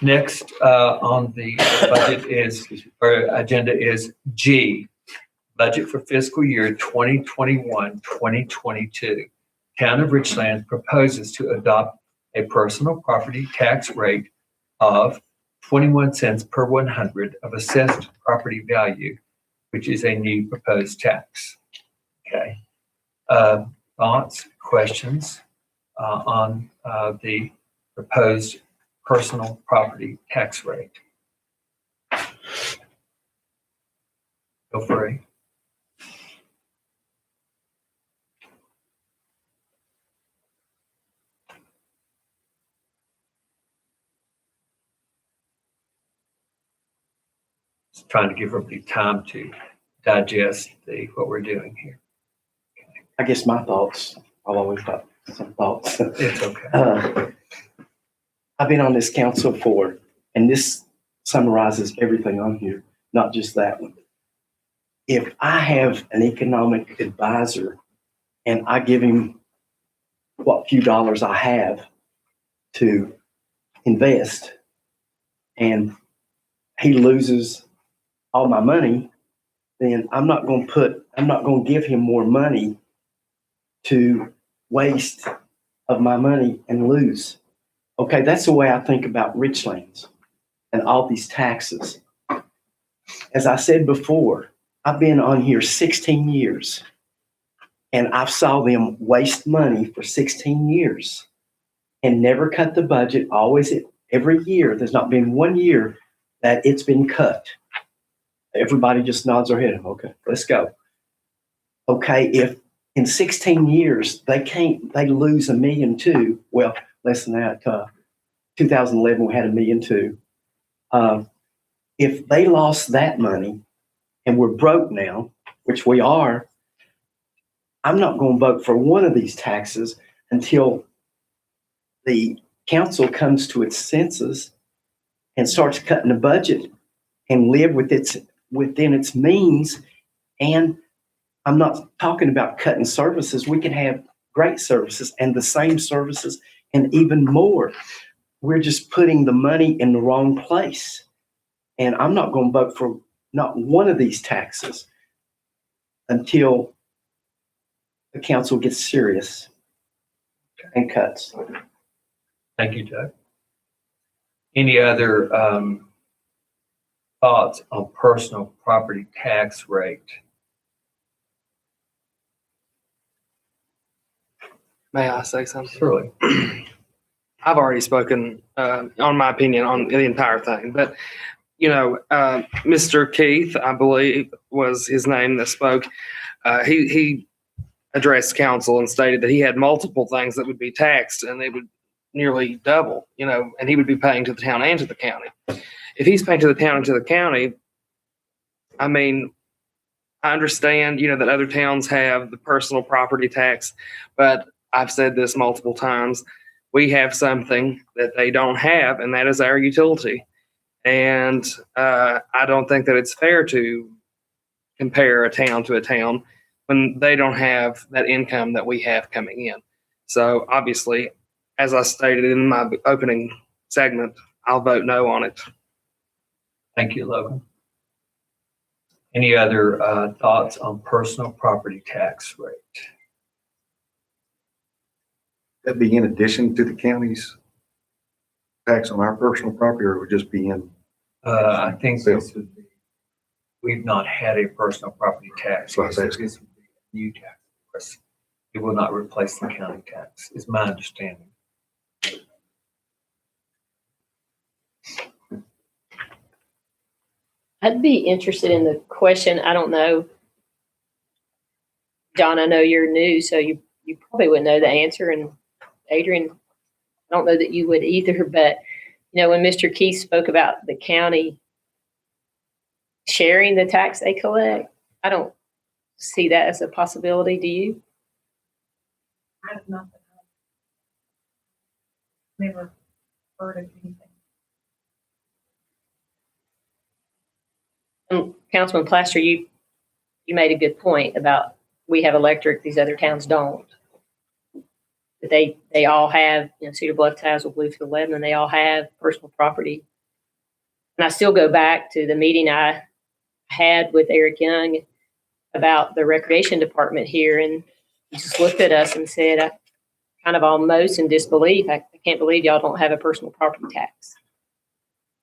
D: Next, on the budget or agenda is G, budget for fiscal year 2021-2022. Town of Richlands proposes to adopt a personal property tax rate of 21 cents per 100 of assessed property value, which is a new proposed tax. Okay. Thoughts, questions on the proposed personal property tax rate? Go for it. Just trying to give everybody time to digest what we're doing here.
A: I guess my thoughts, I've always got some thoughts.
D: It's okay.
A: I've been on this council and this summarizes everything on here, not just that one. If I have an economic advisor and I give him what few dollars I have to invest and he loses all my money, then I'm not going to give him more money to waste of my money and lose. Okay, that's the way I think about Richlands and all these taxes. As I said before, I've been on here 16 years and I've saw them waste money for 16 years and never cut the budget. Always, every year, there's not been one year that it's been cut. Everybody just nods their head. Okay, let's go. Okay, if in 16 years they lose $1.2 million. Well, less than that. 2011 we had $1.2 million. If they lost that money and we're broke now, which we are, I'm not going to vote for one of these taxes until the council comes to its senses and starts cutting the budget and live within its means. And I'm not talking about cutting services. We can have great services and the same services and even more. We're just putting the money in the wrong place. And I'm not going to vote for not one of these taxes until the council gets serious and cuts.
D: Thank you, Doug. Any other thoughts on personal property tax rate?
F: May I say something?
D: Surely.
F: I've already spoken on my opinion on the entire thing, but Mr. Keith, I believe was his name that spoke. He addressed council and stated that he had multiple things that would be taxed and they would nearly double, and he would be paying to the town and to the county. If he's paying to the town and to the county, I mean, I understand, that other towns have the personal property tax, but I've said this multiple times. We have something that they don't have, and that is our utility. And I don't think that it's fair to compare a town to a town when they don't have that income that we have coming in. So obviously, as I stated in my opening segment, I'll vote no on it.
D: Thank you, Logan. Any other thoughts on personal property tax rate?
H: That be in addition to the county's tax on our personal property, or it would just be in?
D: I think this would be, we've not had a personal property tax.
H: So I say
D: This would be a new tax for us. It will not replace the county tax, is my understanding.
G: I'd be interested in the question. I don't know. John, I know you're new, so you probably wouldn't know the answer. And Adrian, I don't know that you would either. But, when Mr. Keith spoke about the county sharing the tax they collect, I don't see that as a possibility. Do you?
I: I have not. Never heard of anything.
G: Councilman Plaster, you made a good point about we have electric, these other towns don't. But they all have, Cedar Bluff, Tazewell, Bluefield, Lebanon, they all have personal property. And I still go back to the meeting I had with Eric Young about the recreation department here, and he just looked at us and said, kind of almost in disbelief, I can't believe y'all don't have a personal property tax.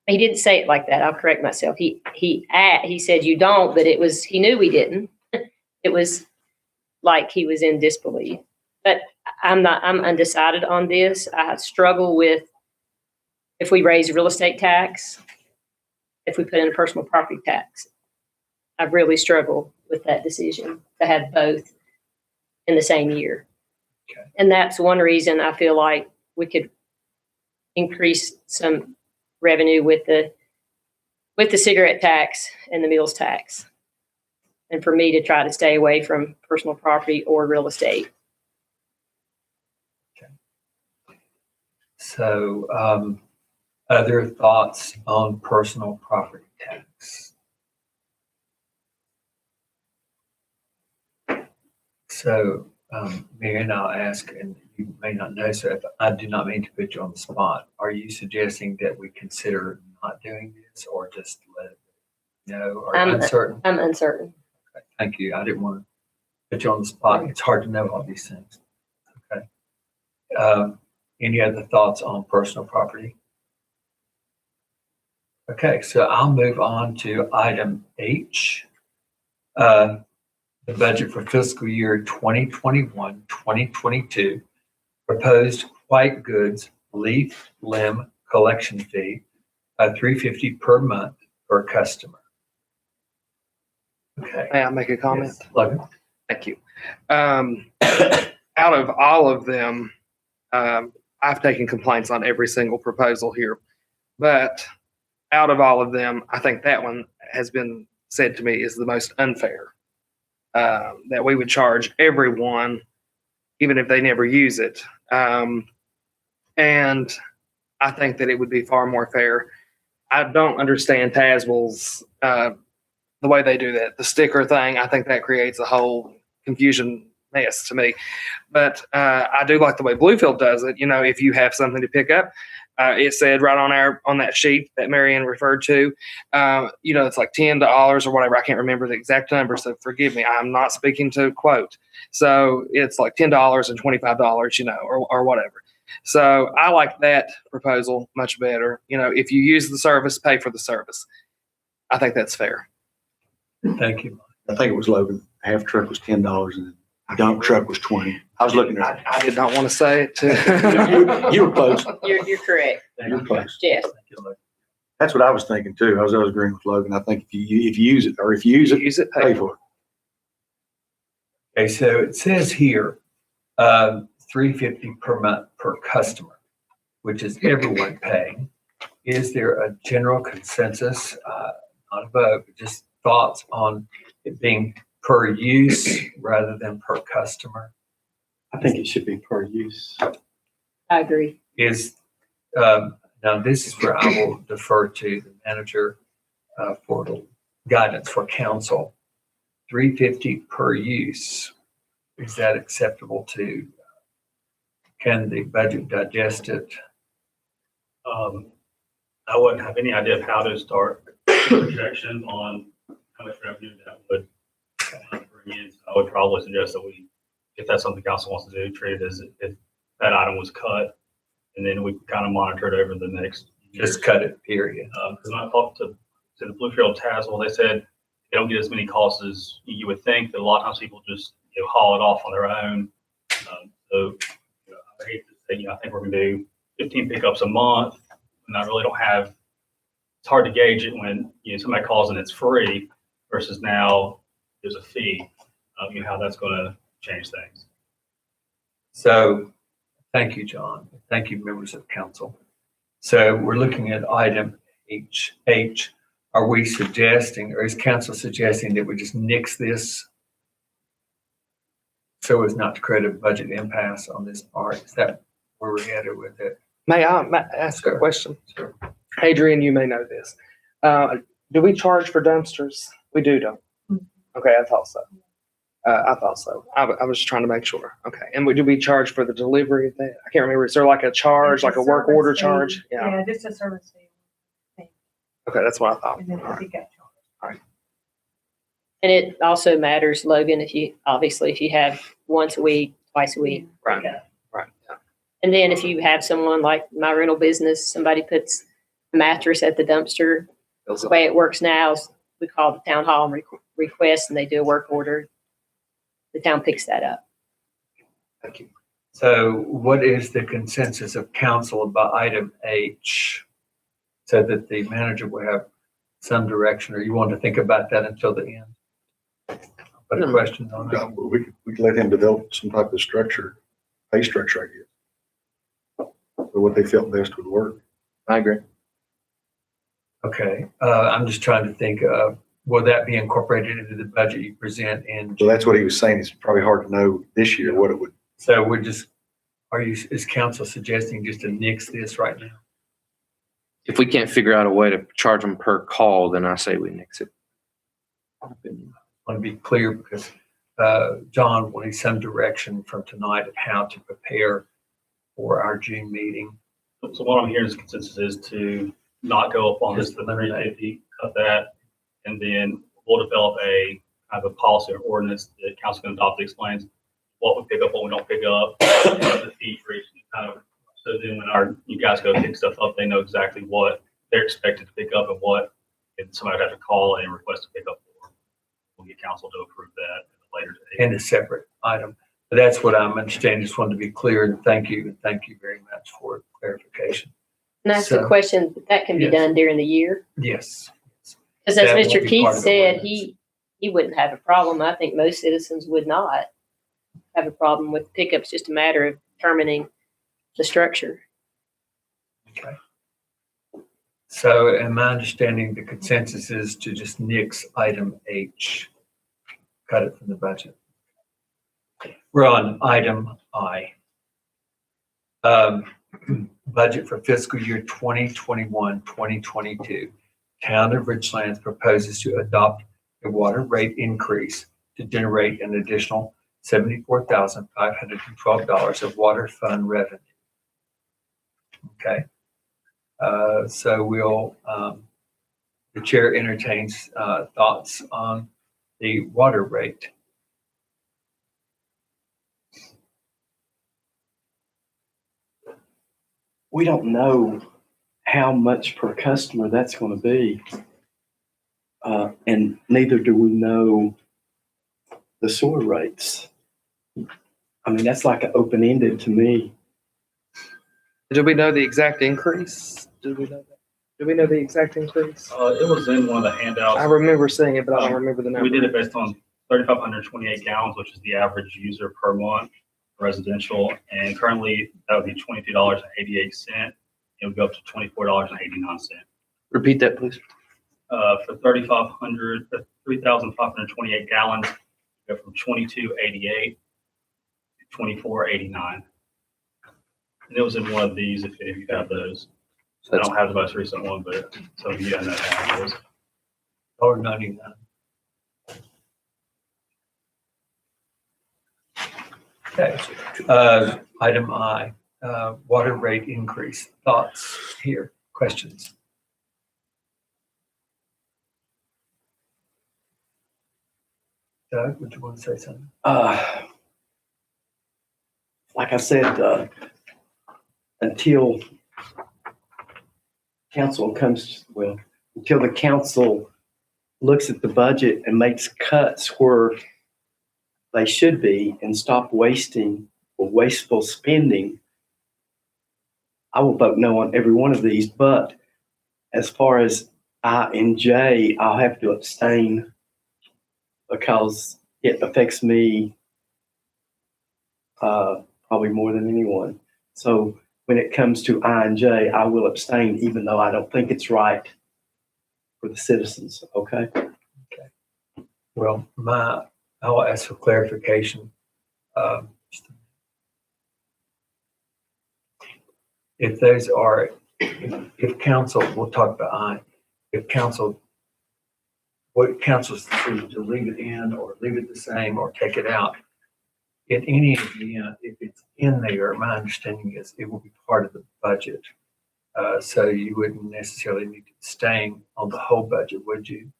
G: He didn't say it like that. I'll correct myself. He said you don't, but he knew we didn't. It was like he was in disbelief. But I'm undecided on this. I struggle with if we raise real estate tax, if we put in a personal property tax. I really struggle with that decision to have both in the same year.
D: Okay.
G: And that's one reason I feel like we could increase some revenue with the cigarette tax and the meals tax. And for me to try to stay away from personal property or real estate.
D: Okay. So, other thoughts on personal property tax? So, Marion, I'll ask, and you may not know, so if I do not mean to put you on the spot, are you suggesting that we consider not doing this or just let it know or uncertain?
G: I'm uncertain.
D: Okay, thank you. I didn't want to put you on the spot. It's hard to know all these things. Okay. Any other thoughts on personal property? Okay, so I'll move on to item H. The budget for fiscal year 2021-2022, proposed white goods leaf limb collection fee of $350 per month per customer. Okay.
F: May I make a comment?
D: Yes, Logan.
F: Thank you. Out of all of them, I've taken complaints on every single proposal here, but out of all of them, I think that one has been said to me is the most unfair. That we would charge everyone, even if they never use it. And I think that it would be far more fair. I don't understand Tazewell's, the way they do that, the sticker thing. I think that creates a whole confusion mess to me. But I do like the way Bluefield does it. If you have something to pick up, it said right on that sheet that Marianne referred to, it's like $10 or whatever. I can't remember the exact number, so forgive me. I'm not speaking to quote. So it's like $10 and $25, or whatever. So I like that proposal much better. You know, if you use the service, pay for the service. I think that's fair.
D: Thank you.
H: I think it was Logan. Half truck was $10 and the dump truck was 20. I was looking at
F: I did not want to say it too.
H: it. You were close.
G: You're correct,
H: You were close.
G: Jeff.
D: Thank you, Lou.
H: That's what I was thinking too. I was agreeing with Logan. I think if you use it, or if you use it,
F: Use it,
H: pay for it.
D: Okay, so it says here, $350 per month per customer, which is everyone paying. Is there a general consensus, not a vote, but just thoughts on it being per use rather than per customer?
A: I think it should be per use.
G: I agree.
D: Is, now this is where I will defer to the manager for guidance for council. $350 per use, is that acceptable to, can the budget digest it?
B: I wouldn't have any idea of how to start projection on how much revenue that would bring in. I would probably suggest that we, if that's something council wants to do, treat it as if that item was cut, and then we can kind of monitor it over the next year.
D: Just cut it, period.
B: Because when I talked to the Bluefield Tazewell, they said they don't get as many calls as you would think. That a lot of times people just haul it off on their own. I hate to say, I think we're going to do 15 pickups a month, and I really don't have. It's hard to gauge it when somebody calls and it's free versus now there's a fee. How that's going to change things.
D: So, thank you, John. Thank you, members of council. So we're looking at item H. Are we suggesting, or is council suggesting that we just nix this so as not to create a budget impasse on this part? Is that where we're headed with it?
F: May I ask a
D: Sure.
F: question?
D: Sure.
F: Adrian, you may know this. Do we charge for dumpsters? We do, don't we? Okay, I thought so. I was just trying to make sure. Okay. And do we charge for the delivery of that? I can't remember. Is there like a charge, like a work
I: Service
F: order
I: fee.
F: charge? Yeah.
I: Yeah, just a service fee.
F: Okay, that's what I thought.
I: And then the pickup charge.
G: And it also matters, Logan, if you have once a week, twice a week.
F: Right.
G: Yeah.
F: Right. Yeah.
G: And then if you have someone like my rental business, somebody puts a mattress at the dumpster, the way it works now is we call the town hall and request, and they do a work order. The town picks that up.
F: Thank you.
D: So what is the consensus of council about item H? So that the manager will have some direction, or you want to think about that until the end? But a question on that?
H: We could let him develop some type of structure, pay structure, I guess. For what they felt best would work.
C: I agree.
D: Okay, I'm just trying to think, will that be incorporated into the budget you present in?
H: So that's what he was saying. It's probably hard to know this year what it would.
D: So we're just, is council suggesting just to nix this right now?
C: If we can't figure out a way to charge them per call, then I say we nix it.
D: Want to be clear because John wanted some direction from tonight of how to prepare for our June meeting.
B: So what I'm hearing is consensus is to not go up on this, the 350, cut that, and then we'll develop a kind of a policy or ordinance that council can adopt that explains what we pick up, what we don't pick up, the fee for each kind of. So then when you guys go pick stuff up, they know exactly what they're expected to pick up and what, and somebody would have to call and request to pick up for. We'll get council to approve that at a later date.
D: In a separate item. But that's what I'm understanding. Just wanted to be clear, and thank you very much for clarification.
G: And that's the
D: So-
G: question, that can be
D: Yes.
G: done during the year.
D: Yes.
G: Because as
D: That will
G: Mr.
D: be
G: Keith
D: part of the
G: said,
D: ordinance.
G: he wouldn't have a problem. I think most citizens would not have a problem with pickups, just a matter of determining the structure.
D: Okay. So am I understanding the consensus is to just nix item H? Cut it from the budget. We're on item I. Budget for fiscal year 2021, 2022. Town of Richlands proposes to adopt a water rate increase to generate an additional $74,512 of water fund revenue. Okay. So we'll, the chair entertains thoughts on the water rate.
A: we don't know how much per customer that's gonna be. And neither do we know the sewer rates. I mean, that's like an open-ended to me.
F: Do we know the exact increase? Do we know that? Do we know the exact increase?
B: It was in one of the
F: I
B: handouts.
F: remember seeing it, but I don't remember the number.
B: We did it based on 3,528 gallons, which is the average user per month residential. And currently that would be $22.88. It would go up to $24.89.
C: Repeat that, please.
B: For 3,528 gallons, go from 22.88 to 24.89. And it was in one of these, if you have those. I don't have the most recent one, but some of you guys know how it is.
D: $1.99. Okay, item I, water rate increase. Thoughts here, questions? Doug, would you want to say something?
A: Like I said, until council comes, well, until the council looks at the budget and makes cuts where they should be and stop wasting or wasteful spending, I will vote no on every one of these. But as far as I and J, I'll have to abstain because it affects me probably more than anyone. So when it comes to I and J, I will abstain, even though I don't think it's right for the citizens. Okay.
D: Well, I'll ask for clarification. If those are, if council, we'll talk about I, if council, what council's decision to leave it in or leave it the same or take it out. In any event, if it's in there, my understanding is it will be part of the budget. So you wouldn't necessarily need to abstain on the whole budget, would you?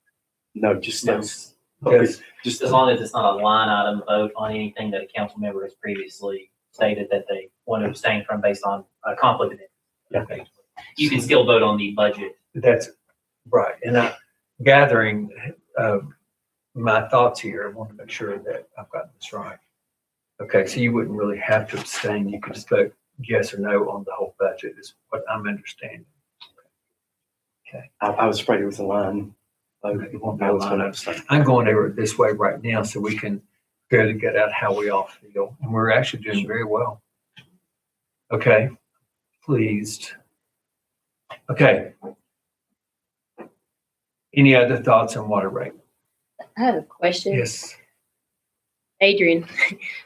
A: No, just those.
D: Yes.
A: Just
E: As long as it's not a line item vote on anything that a council member has previously stated that they want to abstain from based on a conflict of interest.
D: Okay.
E: You can still vote on the budget.
D: That's right. And I'm gathering my thoughts here. I want to make sure that I've got this right. Okay, so you wouldn't really have to abstain. You could just vote yes or no on the whole budget is what I'm understanding.
A: I was afraid it was a line. I was going to abstain.
D: I'm going over it this way right now so we can clearly get out how we all feel. And we're actually doing very well. Okay, pleased. Okay. Any other thoughts on water rate?
G: I have a question.
D: Yes.
G: Adrian,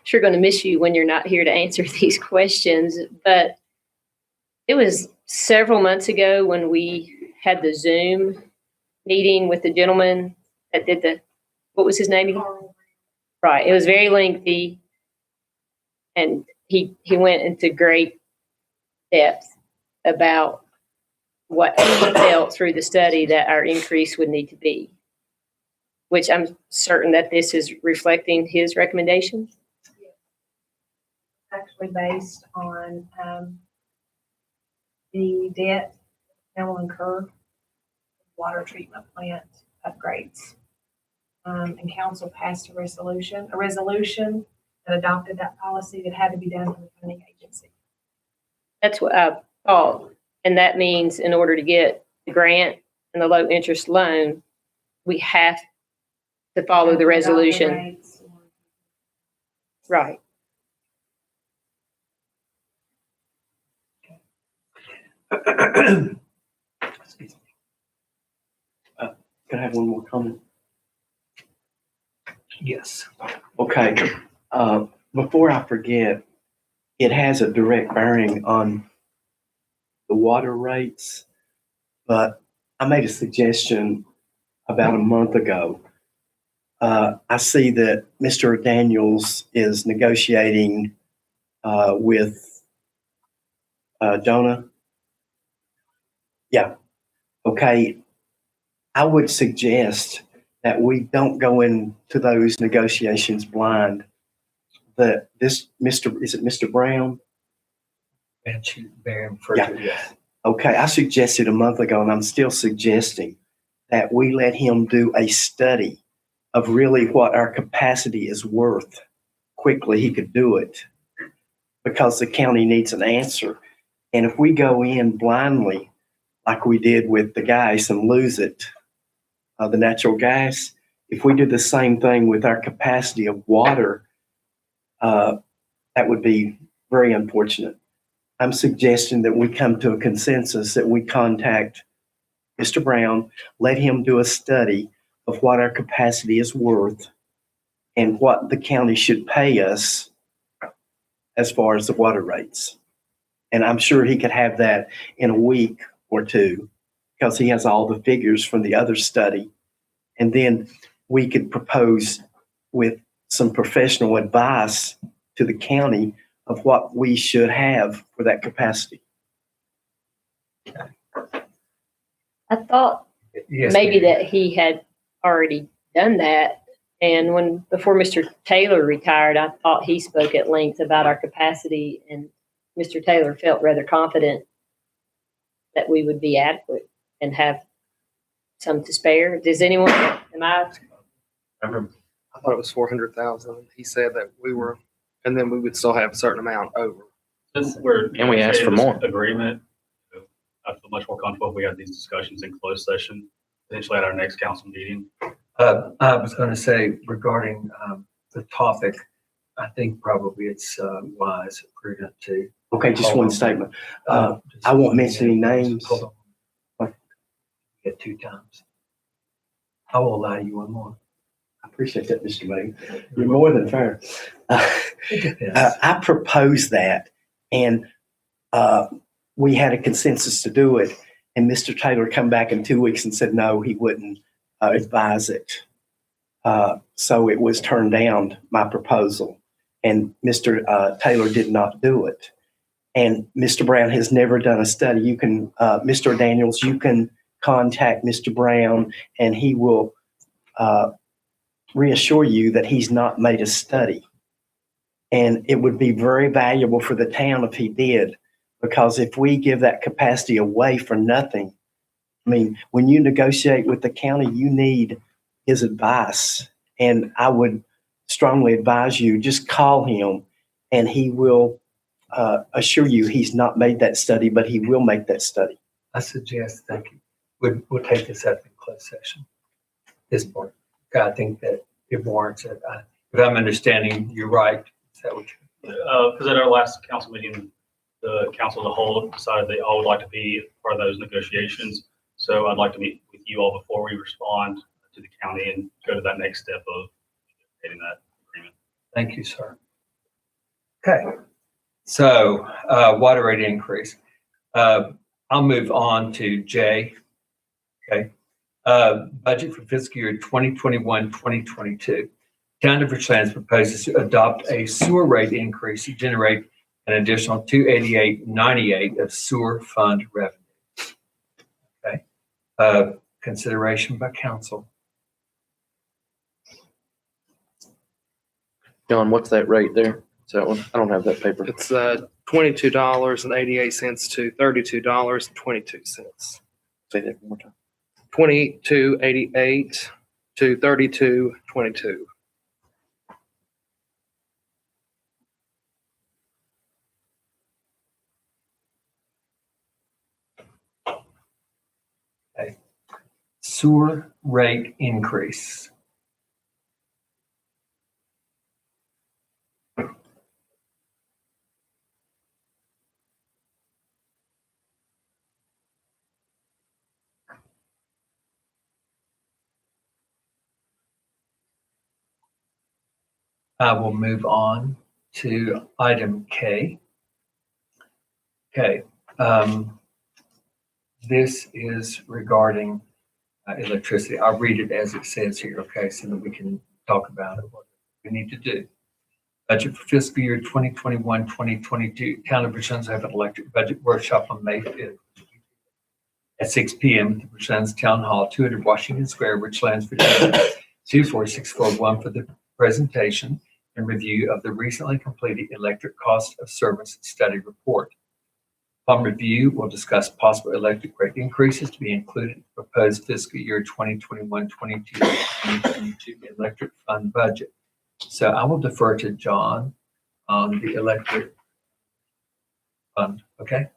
G: sure going to miss you when you're not here to answer these questions, but it was several months ago when we had the Zoom meeting with the gentleman that did what was his name again? Right. It was very lengthy. And he went into great depth about what he felt through the study that our increase would need to be, which I'm certain that this is reflecting his recommendations.
I: Actually based on the debt that will incur water treatment plant upgrades. And council passed a resolution that adopted that policy that had to be done for the funding agency.
G: That's what I thought. And that means in order to get the grant and the low interest loan, we have to follow the resolution.
I: Rates.
G: Right.
D: Excuse me.
A: Can I have one more comment?
D: Yes.
A: Okay. Before I forget, it has a direct bearing on the water rates, but I made a suggestion about a month ago. I see that Mr. Daniels is negotiating with Jonah. Yeah. Okay. I would suggest that we don't go into those negotiations blind. That this Mr. Is it Mr. Brown?
D: Bear further, yes.
A: Okay, I suggested a month ago, and I'm still suggesting that we let him do a study of really what our capacity is worth. Quickly, he could do it because the county needs an answer. And if we go in blindly, like we did with the gas and lose it, the natural gas, if we do the same thing with our capacity of water, that would be very unfortunate. I'm suggesting that we come to a consensus that we contact Mr. Brown, let him do a study of what our capacity is worth and what the county should pay us as far as the water rates. And I'm sure he could have that in a week or two because he has all the figures from the other study. And then we could propose with some professional advice to the county of what we should have for that capacity.
G: I thought
D: Yes,
G: maybe
D: ma'am.
G: that he had already done that. And before Mr. Taylor retired, I thought he spoke at length about our capacity, and Mr. Taylor felt rather confident that we would be adequate and have some to spare. Does anyone, am I?
F: I thought it was 400,000. He said that we were, and then we would still have a certain amount over.
B: Since we're.
C: And we asked for
B: negotiating this
C: more.
B: Agreement, I feel much more comfortable if we have these discussions in closed session, potentially at our next council meeting.
D: I was going to say regarding the topic, I think probably it's wise, prudent to.
A: Okay, just
D: Hold
A: one
D: on.
A: statement.
D: Just-
A: I won't mention any names.
D: Hold on. Get 2 times. I will allow you one more.
A: I appreciate that, Mr. May. You're more than fair.
D: It depends.
A: I proposed that, and we had a consensus to do it. And Mr. Taylor come back in 2 weeks and said, no, he wouldn't advise it. So it was turned down, my proposal. And Mr. Taylor did not do it. And Mr. Brown has never done a study. You can, Mr. Daniels, you can contact Mr. Brown and he will reassure you that he's not made a study. And it would be very valuable for the town if he did, because if we give that capacity away for nothing, I mean, when you negotiate with the county, you need his advice. And I would strongly advise you, just call him and he will assure you he's not made that study, but he will make that study.
D: I suggest, thank you, we'll take this up in closed session. This part. I think that it warrants it. If I'm understanding you right, is that what you?
B: Because at our last council meeting, the council as a whole decided they all would like to be part of those negotiations. So I'd like to meet with you all before we respond to the county and go to that next step of getting that agreement.
D: Thank you, sir. Okay, so water rate increase. I'll move on to J. Okay, budget for fiscal year 2021-2022. Town of Richlands proposes to adopt a sewer rate increase to generate an additional $288.98 of sewer fund revenue. Okay, consideration by council.
C: John, what's that rate there? Is that one? I don't have that paper.
F: It's $22.88 to $32.22.
C: Say that one more time.
F: $22.88 to $32.22.
D: Sewer rate increase. I will move on to item K. Okay, this is regarding electricity. I'll read it as it says here, okay, so that we can talk about it, what we need to do. Budget for fiscal year 2021-2022. Town of Richlands have an electric budget workshop on May 5th at 6 p.m. at the Richlands Town Hall, 200 Washington Square, Richlands, Virginia, 24641 for the presentation and review of the recently completed electric cost of service study report. Upon review, we'll discuss possible electric rate increases to be included in the proposed fiscal year 2022 electric fund budget. So I will defer to John on the electric fund, okay?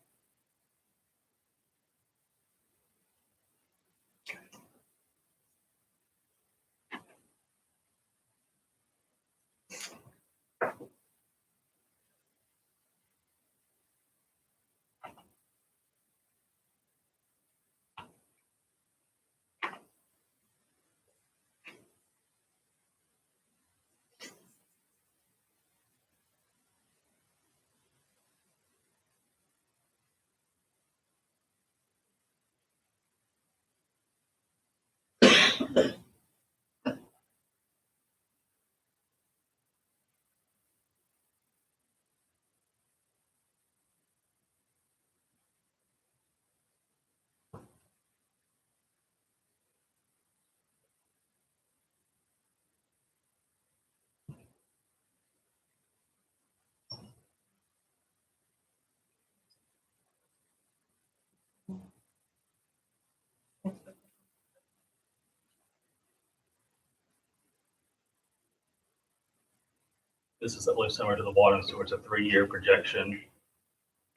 B: This is really similar to the water and sewer. It's a 3-year projection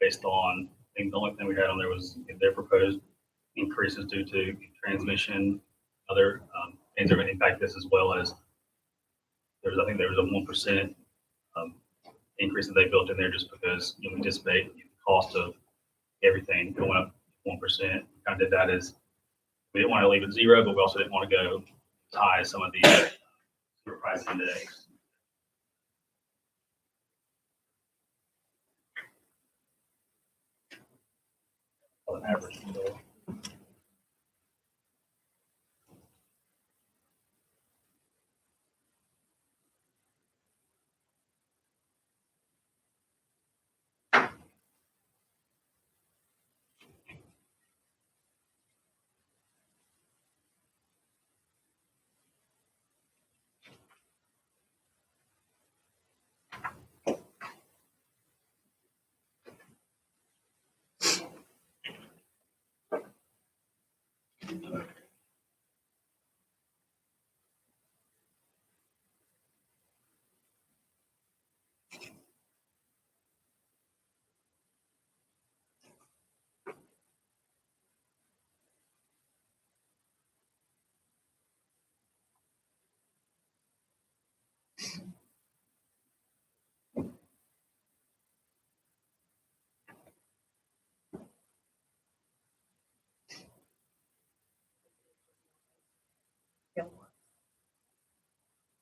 B: based on, I think the only thing we had on there was their proposed increases due to transmission, other things that are going to impact this, as well as I think there was a 1% increase that they built in there just because we anticipate the cost of everything going up 1%. We kind of did that as, we didn't want to leave it zero, but we also didn't want to go as high as some of the sewer price index. On average.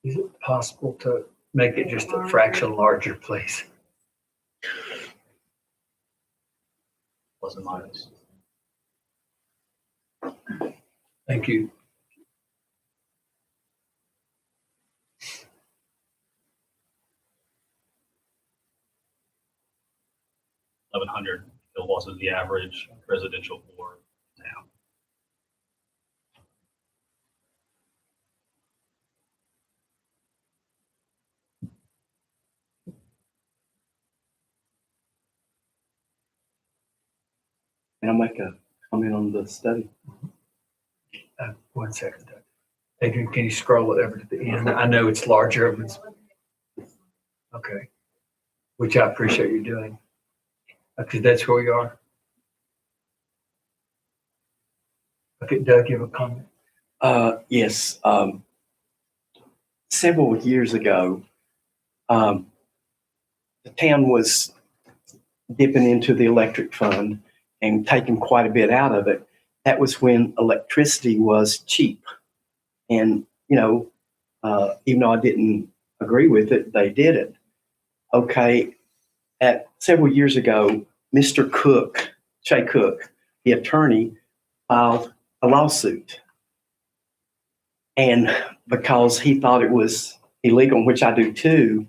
D: Is it possible to make it just a fraction larger, please?
B: Plus and minus.
D: Thank you.
B: $1,100 kilowatts is the average residential for town.
A: Can I make a comment on the study?
D: 1 second, Doug. Adrian, can you scroll it over to the end? I know it's larger. But okay. Which I appreciate you doing. Okay, that's where we are. Okay, Doug, you have a comment?
A: Yes. Several years ago, the town was dipping into the electric fund and taking quite a bit out of it. That was when electricity was cheap. And, even though I didn't agree with it, they did it. Okay. Several years ago, Mr. Cook, Shay Cook, the attorney, filed a lawsuit. And because he thought it was illegal, which I do too,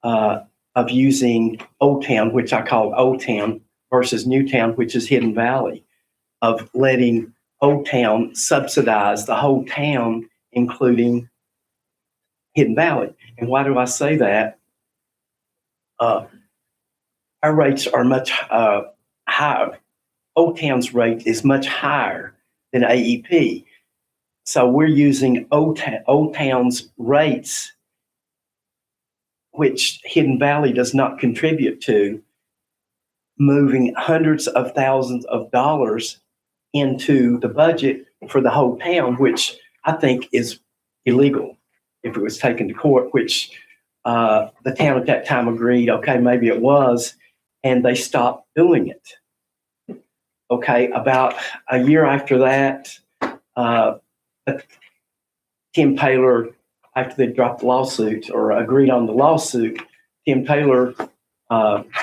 A: of using Old Town, which I call Old Town, versus New Town, which is Hidden Valley, of letting Old Town subsidize the whole town, including Hidden Valley. And why do I say that? Our rates are much high, Old Town's rate is much higher than AEP. So we're using Old Town's rates, which Hidden Valley does not contribute to, moving hundreds of thousands of dollars into the budget for the whole town, which I think is illegal if it was taken to court, which the town at that time agreed, okay, maybe it was, and they stopped doing it. Okay, about a year after that, Tim Taylor, after they dropped the lawsuit or agreed on the lawsuit, Tim Taylor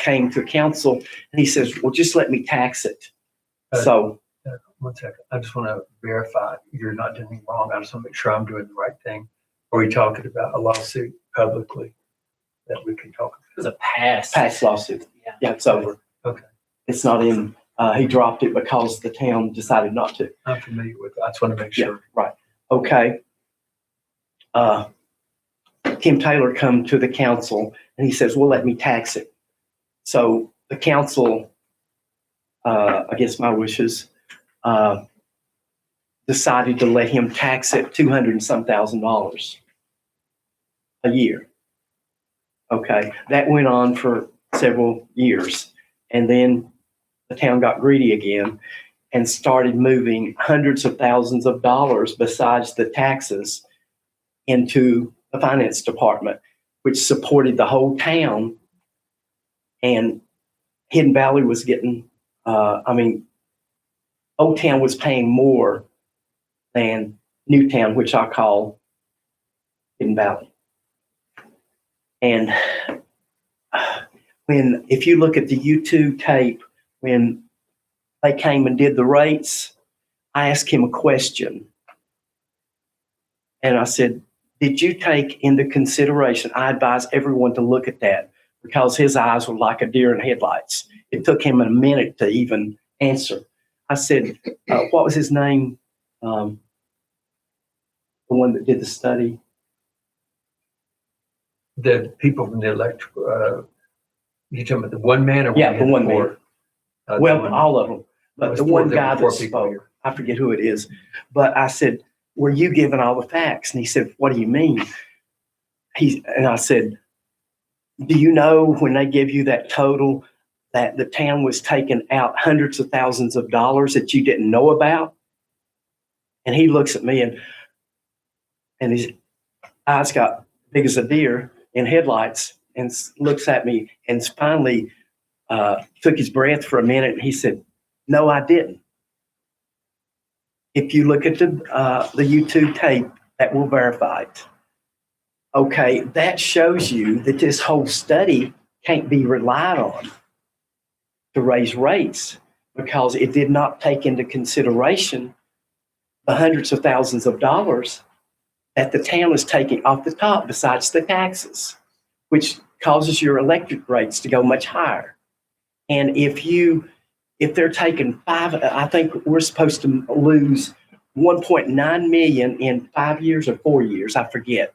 A: came to council and he says, well, just let me tax it. So,
D: 1 second. I just want to verify you're not doing anything wrong. I just want to make sure I'm doing the right thing. Are we talking about a lawsuit publicly that we can talk
E: It was a pass.
A: past lawsuit.
E: Yeah.
A: Yeah, it's over.
D: Okay.
A: It's not in, he dropped it because the town decided not to.
D: I'm familiar with it. I just want to make
A: Yeah,
D: sure.
A: right. Okay. Tim Taylor come to the council and he says, well, let me tax it. So the council, against my wishes, decided to let him tax it $200 and some thousand a year. Okay, that went on for several years. And then the town got greedy again and started moving hundreds of thousands of dollars besides the taxes into the finance department, which supported the whole town. And Hidden Valley was getting, Old Town was paying more than Newtown, which I call Hidden Valley. And if you look at the YouTube tape, when they came and did the rates, I asked him a question. And I said, did you take into consideration, I advise everyone to look at that because his eyes were like a deer in headlights. It took him a minute to even answer. I said, what was his name? The one that did the study?
D: The people from the electrical, you talking about the one man or?
A: Yeah, the one man. Well, all of them.
D: There
A: But
D: was
A: the
D: four-
A: one
D: there were
A: guy
D: four
A: that
D: people
A: spoke,
D: here.
A: I forget who it is. But I said, were you given all the facts? And he said, what do you mean? And I said, do you know when they give you that total that the town was taking out hundreds of thousands of dollars that you didn't know about? And he looks at me and his eyes got big as a deer in headlights and looks at me and finally took his breath for a minute. And he said, no, I didn't. If you look at the YouTube tape, that will verify it. Okay, that shows you that this whole study can't be relied on to raise rates because it did not take into consideration the hundreds of thousands of dollars that the town is taking off the top besides the taxes, which causes your electric rates to go much higher. And if they're taking I think we're supposed to lose 1.9 million in 5 years or 4 years, I forget.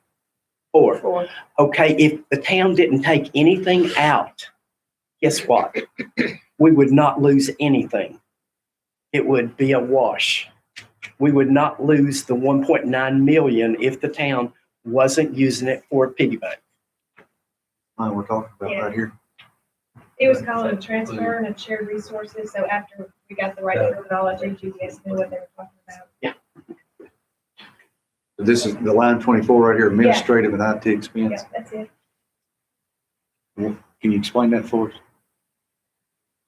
A: 4. Okay, if the town didn't take anything out, guess what? We would not lose anything. It would be a wash. We would not lose the 1.9 million if the town wasn't using it for a piggy bank.
H: We're talking about right here.
I: It was called a transfer and a shared resources, so after we got the right terminology, GPS knew what they were talking about.
H: This is the line 24 right here, administrative and IT expense.
I: Yeah, that's it.
H: Can you explain that for us?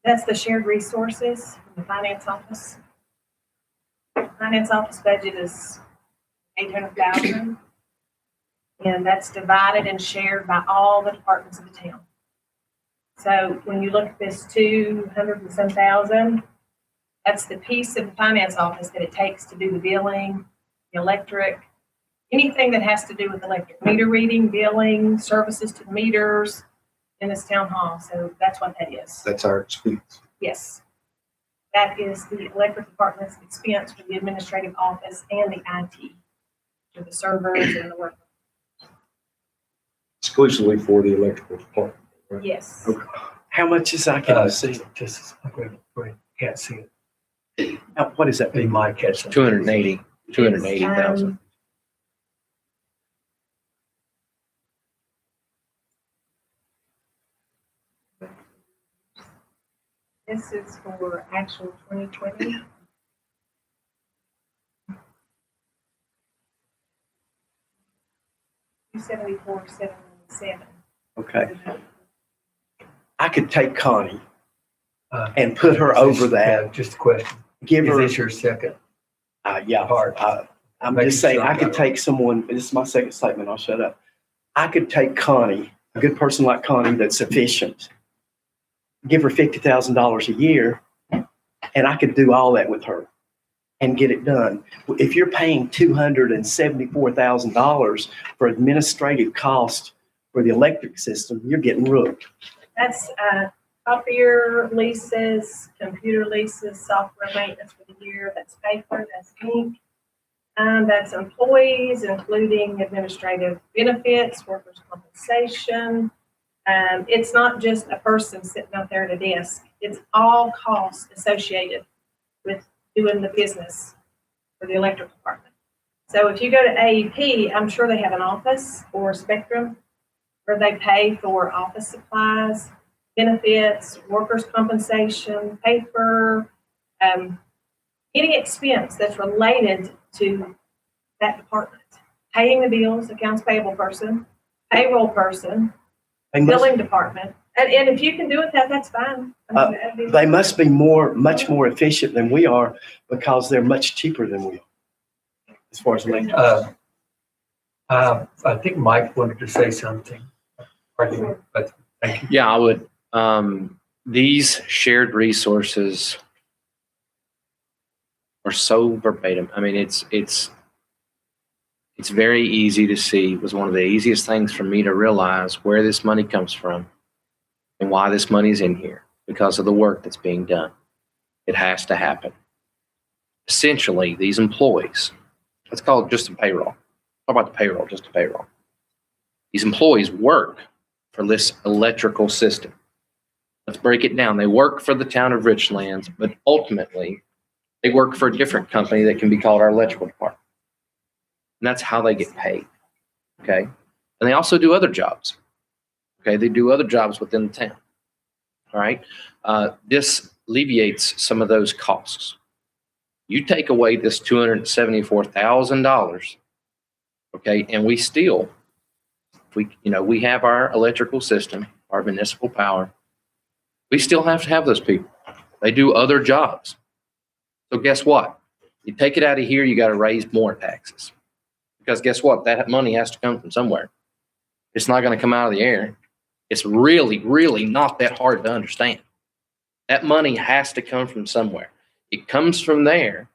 I: That's the shared resources from the finance office. Finance office budget is 800,000. And that's divided and shared by all the departments of the town. So when you look at this 200 and some thousand, that's the piece of the finance office that it takes to do the billing, the electric, anything that has to do with electric meter reading, billing, services to the meters in this town hall. So that's what that is.
H: That's our expense.
I: Yes. That is the electric department's expense for the administrative office and the IT, for the servers and the work.
H: Exclusively for the electrical department. Right.
I: Yes.
H: Okay.
A: How much is I can see?
D: Just, okay, Can't see it.
A: Now, what does that
D: Be
A: mean?
D: my catch.
C: 280,000.
I: This is for actual 2020. $274,797.
A: Okay. I could take Connie
D: Uh,
A: and put her over that,
D: Just a question.
A: give
D: Is
A: her,
D: this your second
A: yeah,
D: part?
A: I'm
D: Making
A: just saying,
D: sure
A: I
D: I
A: could
D: got it.
A: take someone, this is my second statement, I'll shut up. I could take Connie, a good person like Connie that's efficient, give her $50,000 a year, and I could do all that with her and get it done. If you're paying $274,000 for administrative cost for the electric system, you're getting rooked.
I: That's copier leases, computer leases, software maintenance for the year. That's paper, that's ink. That's employees, including administrative benefits, workers' compensation. It's not just a person sitting out there at a desk. It's all costs associated with doing the business for the electric department. So if you go to AEP, I'm sure they have an office or Spectrum where they pay for office supplies, benefits, workers' compensation, paper, any expense that's related to that department. Paying the bills, accounts payable person, payroll person, billing department. And if you can do it, that's fine. I mean, that'd be-
A: They must be much more efficient than we are because they're much cheaper than we are as far as electric.
D: I think Mike wanted to say something. Pardon me, but thank you.
C: Yeah, I would. These shared resources are so verbatim. I mean, it's very easy to see. It was one of the easiest things for me to realize where this money comes from and why this money is in here, because of the work that's being done. It has to happen. Essentially, these employees, let's call it just a payroll. Talk about the payroll, just a payroll. These employees work for this electrical system. Let's break it down. They work for the town of Richlands, but ultimately, they work for a different company that can be called our electrical department. And that's how they get paid. Okay. And they also do other jobs. Okay. They do other jobs within the town. All right. This alleviates some of those costs. You take away this $274,000. Okay. And we still, we have our electrical system, our municipal power. We still have to have those people. They do other jobs. So guess what? You take it out of here, you got to raise more taxes. Because guess what? That money has to come from somewhere. It's not going to come out of the air. It's really, really not that hard to understand. That money has to come from somewhere. It comes from there,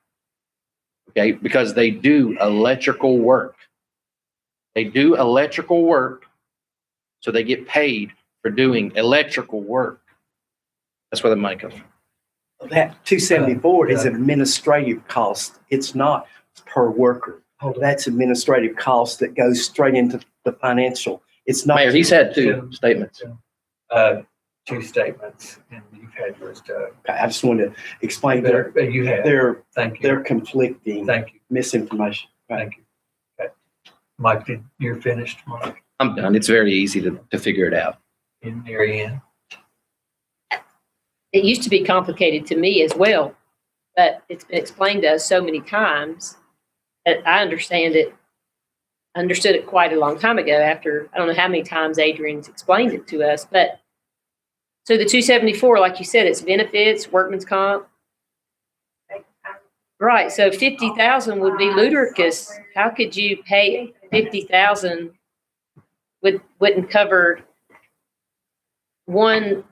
C: okay, because they do electrical work. They do electrical work, so they get paid for doing electrical work. That's where the money comes from.
A: That 274 is administrative cost. It's not per worker. That's administrative cost that goes straight into the financial. It's not.
C: Mayor, he's had two statements.
D: Two statements, and you've had yours, Doug.
A: Okay, I just wanted to explain
D: You have. Thank you.
A: they're conflicting
D: Thank you.
A: misinformation. Right.
D: Thank you. Okay. Mike, you're finished, Mike?
C: I'm done. It's very easy to figure it out.
D: And Mary Ann?
G: It used to be complicated to me as well, but it's been explained to us so many times that I understood it quite a long time ago after, I don't know how many times Adrian's explained it to us, but so the 274, like you said, it's benefits, workman's comp. Right, so 50,000 would be ludicrous. How could you pay 50,000 wouldn't cover one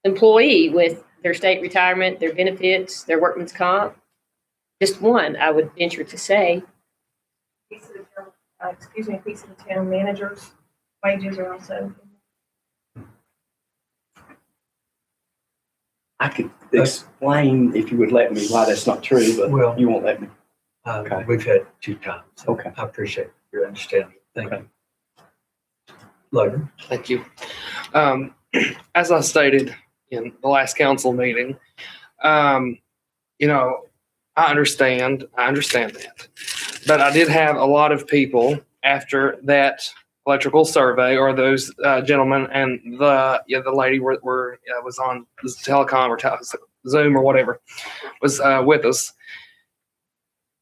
G: employee with their state retirement, their benefits, their workman's comp? Just one, I would venture to say.
I: Piece of the town manager's wages are also.
A: I could explain, if you would let me, why that's not true, but
D: Well-
A: you won't let me. Okay.
D: We've had two times.
A: Okay.
D: I appreciate your understanding. Thank
A: Okay.
D: you. Logan?
F: Thank you. As I stated in the last council meeting, You know, I understand that. But I did have a lot of people after that electrical survey, or those gentlemen and the lady was on telecom or Zoom or whatever, was with us.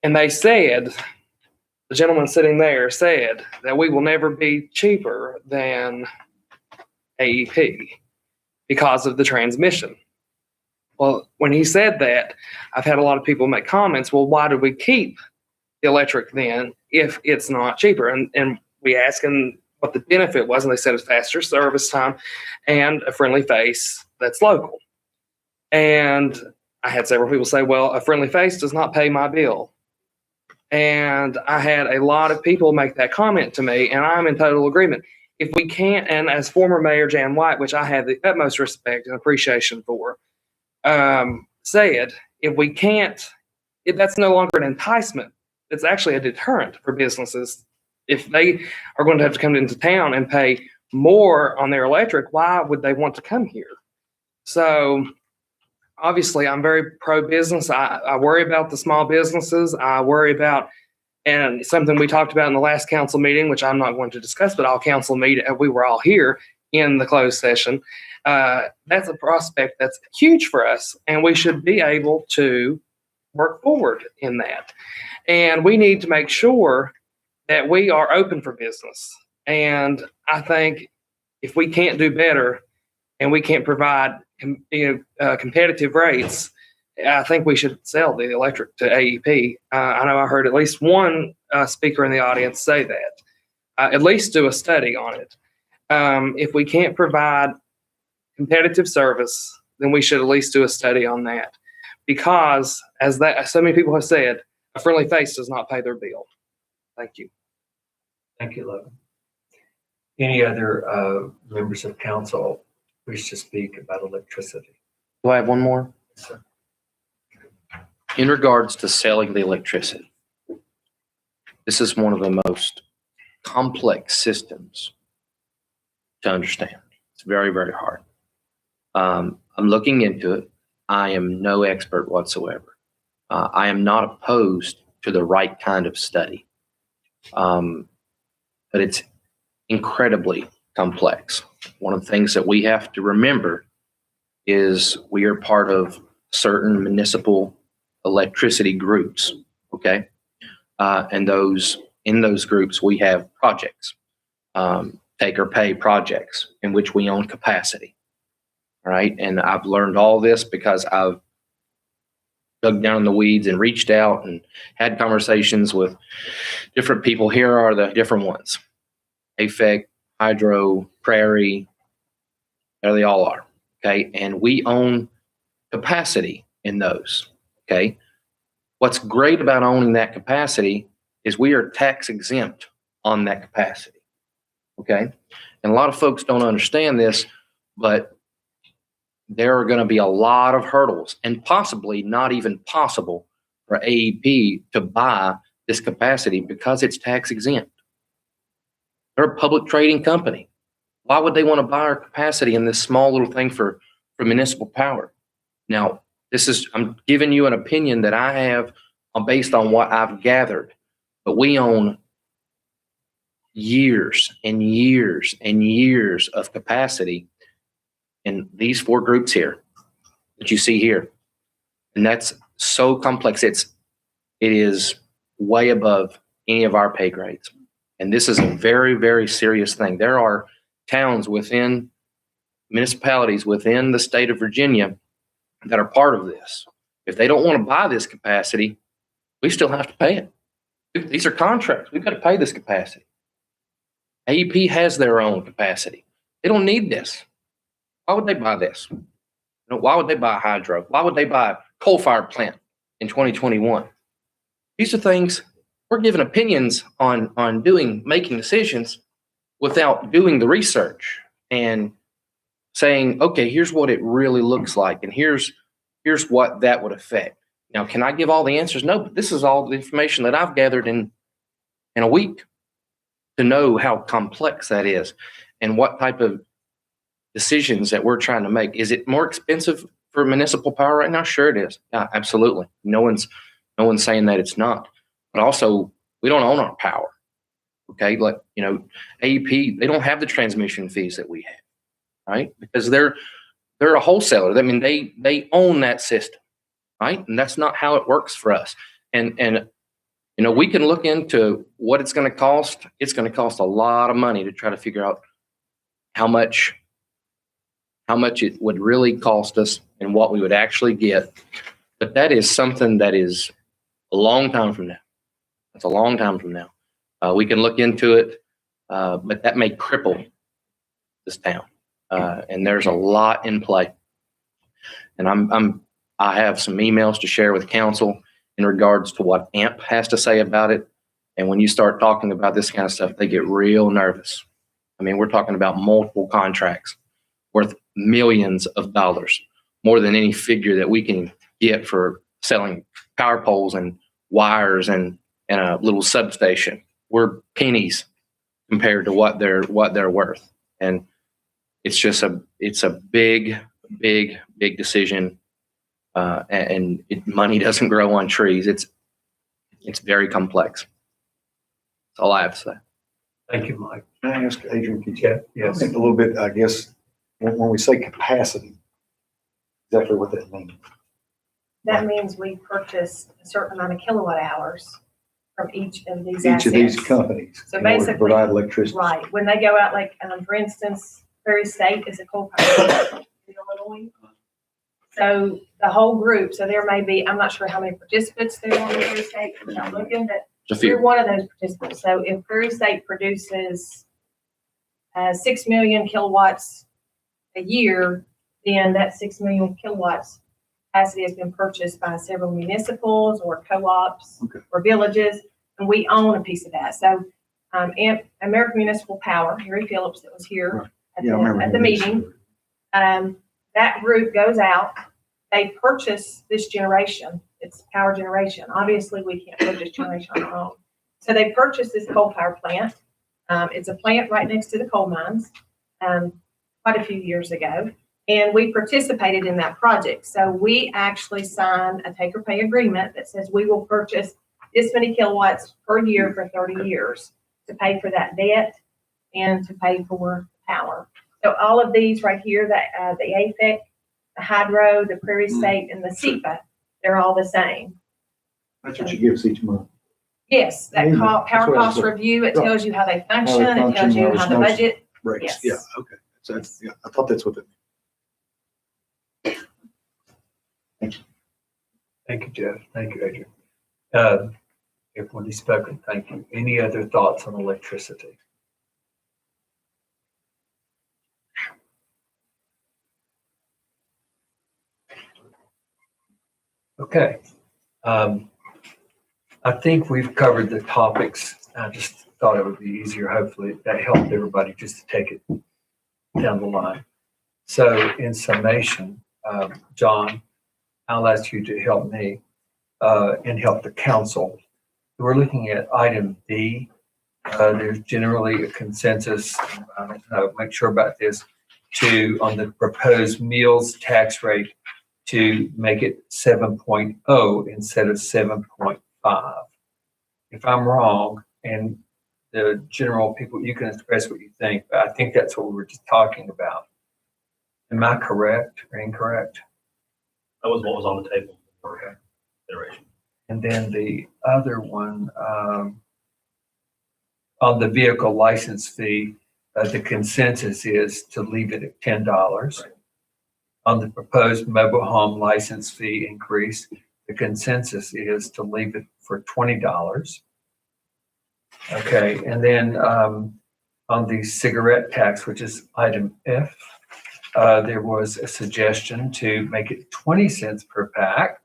F: And they said, the gentleman sitting there said that we will never be cheaper than AEP because of the transmission. Well, when he said that, I've had a lot of people make comments, well, why do we keep the electric then if it's not cheaper? And we asked them what the benefit was, and they said it's faster service time and a friendly face that's local. And I had several people say, well, a friendly face does not pay my bill. And I had a lot of people make that comment to me, and I'm in total agreement. If we can't, and as former Mayor Jan White, which I have the utmost respect and appreciation for, said, if we can't, if that's no longer an enticement, it's actually a deterrent for businesses. If they are going to have to come into town and pay more on their electric, why would they want to come here? So obviously, I'm very pro-business. I worry about the small businesses. I worry about, and something we talked about in the last council meeting, which I'm not going to discuss, but we were all here in the closed session. That's a prospect that's huge for us, and we should be able to work forward in that. And we need to make sure that we are open for business. And I think if we can't do better and we can't provide competitive rates, I think we should sell the electric to AEP. I know I heard at least one speaker in the audience say that. At least do a study on it. If we can't provide competitive service, then we should at least do a study on that. Because, as so many people have said, a friendly face does not pay their bill. Thank you.
D: Thank you, Logan. Any other members of council wish to speak about electricity?
C: Do I have one more?
D: Yes, sir.
C: In regards to selling the electricity, this is one of the most complex systems to understand. It's very, very hard. I'm looking into it. I am no expert whatsoever. I am not opposed to the right kind of study, but it's incredibly complex. One of the things that we have to remember is we are part of certain municipal electricity groups, okay? And in those groups, we have projects, take or pay projects in which we own capacity, all right? And I've learned all this because I've dug down in the weeds and reached out and had conversations with different people. Here are the different ones: AFEC, Hydro, Prairie, there they all are, okay? And we own capacity in those, okay? What's great about owning that capacity is we are tax exempt on that capacity, okay? And a lot of folks don't understand this, but there are going to be a lot of hurdles, and possibly not even possible for AEP to buy this capacity because it's tax exempt. They're a public trading company. Why would they want to buy our capacity in this small little thing for municipal power? Now, I'm giving you an opinion that I have based on what I've gathered, but we own years and years and years of capacity in these four groups here that you see here. And that's so complex. It is way above any of our pay grades. And this is a very, very serious thing. There are towns within municipalities within the state of Virginia that are part of this. If they don't want to buy this capacity, we still have to pay it. These are contracts. We've got to pay this capacity. AEP has their own capacity. They don't need this. Why would they buy this? Why would they buy hydro? Why would they buy a coal-fired plant in 2021? These are things we're giving opinions on making decisions without doing the research and saying, okay, here's what it really looks like, and here's what that would affect. Now, can I give all the answers? No, but this is all the information that I've gathered in a week to know how complex that is and what type of decisions that we're trying to make. Is it more expensive for municipal power right now? Sure it is. Yeah, absolutely. No one's saying that it's not. But also, we don't own our power. Okay, like, AEP, they don't have the transmission fees that we have, right? Because they're a wholesaler. I mean, they own that system, right? And that's not how it works for us. And we can look into what it's going to cost. It's going to cost a lot of money to try to figure out how much it would really cost us and what we would actually get. But that is something that is a long time from now. That's a long time from now. We can look into it, but that may cripple this town. And there's a lot in play. And I have some emails to share with council in regards to what AMP has to say about it. And when you start talking about this kind of stuff, they get real nervous. I mean, we're talking about multiple contracts worth millions of dollars, more than any figure that we can get for selling power poles and wires and a little substation. We're pennies compared to what they're worth. And it's a big decision. And money doesn't grow on trees. It's very complex. That's all I have to say.
D: Thank you, Mike.
H: Can I ask Adrian, could you
D: Yes.
H: think a little bit, I guess, when we say capacity, exactly what that means?
I: That means we purchased a certain amount of kilowatt hours from each of these
H: Each
I: assets.
H: of these companies
I: So
H: in order to
I: basically-
H: provide electricity.
I: Right, when they go out, like, for instance, Prairie State is a coal power plant in Illinois. So the whole group, so there may be, I'm not sure how many participants there are in Prairie State, I'm looking, but
C: Just a few.
I: we're one of those participants. So if Prairie State produces 6 million kilowatts a year, then that 6 million kilowatts capacity has been purchased by several municipals or co-ops
H: Okay.
I: or villages, and we own a piece of that. So American Municipal Power, Harry Phillips that was here at
H: Yeah, I remember
I: the meeting, that group goes out, they purchase this generation, it's power generation. Obviously, we can't purchase generation on our own. So they purchased this coal power plant. It's a plant right next to the coal mines, quite a few years ago. And we participated in that project. So we actually signed a take or pay agreement that says we will purchase this many kilowatts per year for 30 years to pay for that debt and to pay for power. So all of these right here, the AFEC, the Hydro, the Prairie State, and the SEPA, they're all the same.
H: That's what you give us each month.
I: Yes, that
H: Yeah,
I: power
H: that's what I
I: cost
H: was-
I: review, it
H: right.
I: tells you how they function, it
H: function,
I: tells you
H: how
I: how the
H: it's
I: budget.
H: Rates.
I: Yes.
H: Yeah, okay. So that's, yeah, I thought that's what that
D: Thank you, Jeff. Thank you, Adrian. Everyone has spoken. Thank you. Any other thoughts on electricity? Okay. I think we've covered the topics. I just thought it would be easier. Hopefully that helped everybody just to take it down the line. So in summation, John, I'll ask you to help me and help the council. We're looking at item D. There's generally a consensus, I don't know, make sure about this, on the proposed meals tax rate to make it 7.0 instead of 7.5. If I'm wrong, and the general people, you can express what you think, but I think that's what we were just talking about. Am I correct or incorrect?
B: That was what was on the table for
D: Okay.
B: consideration.
D: And then the other one, on the vehicle license fee, the consensus is to leave it at $10. On the proposed mobile home license fee increase, the consensus is to leave it for $20. Okay, and then on the cigarette tax, which is item F, there was a suggestion to make it 20 cents per pack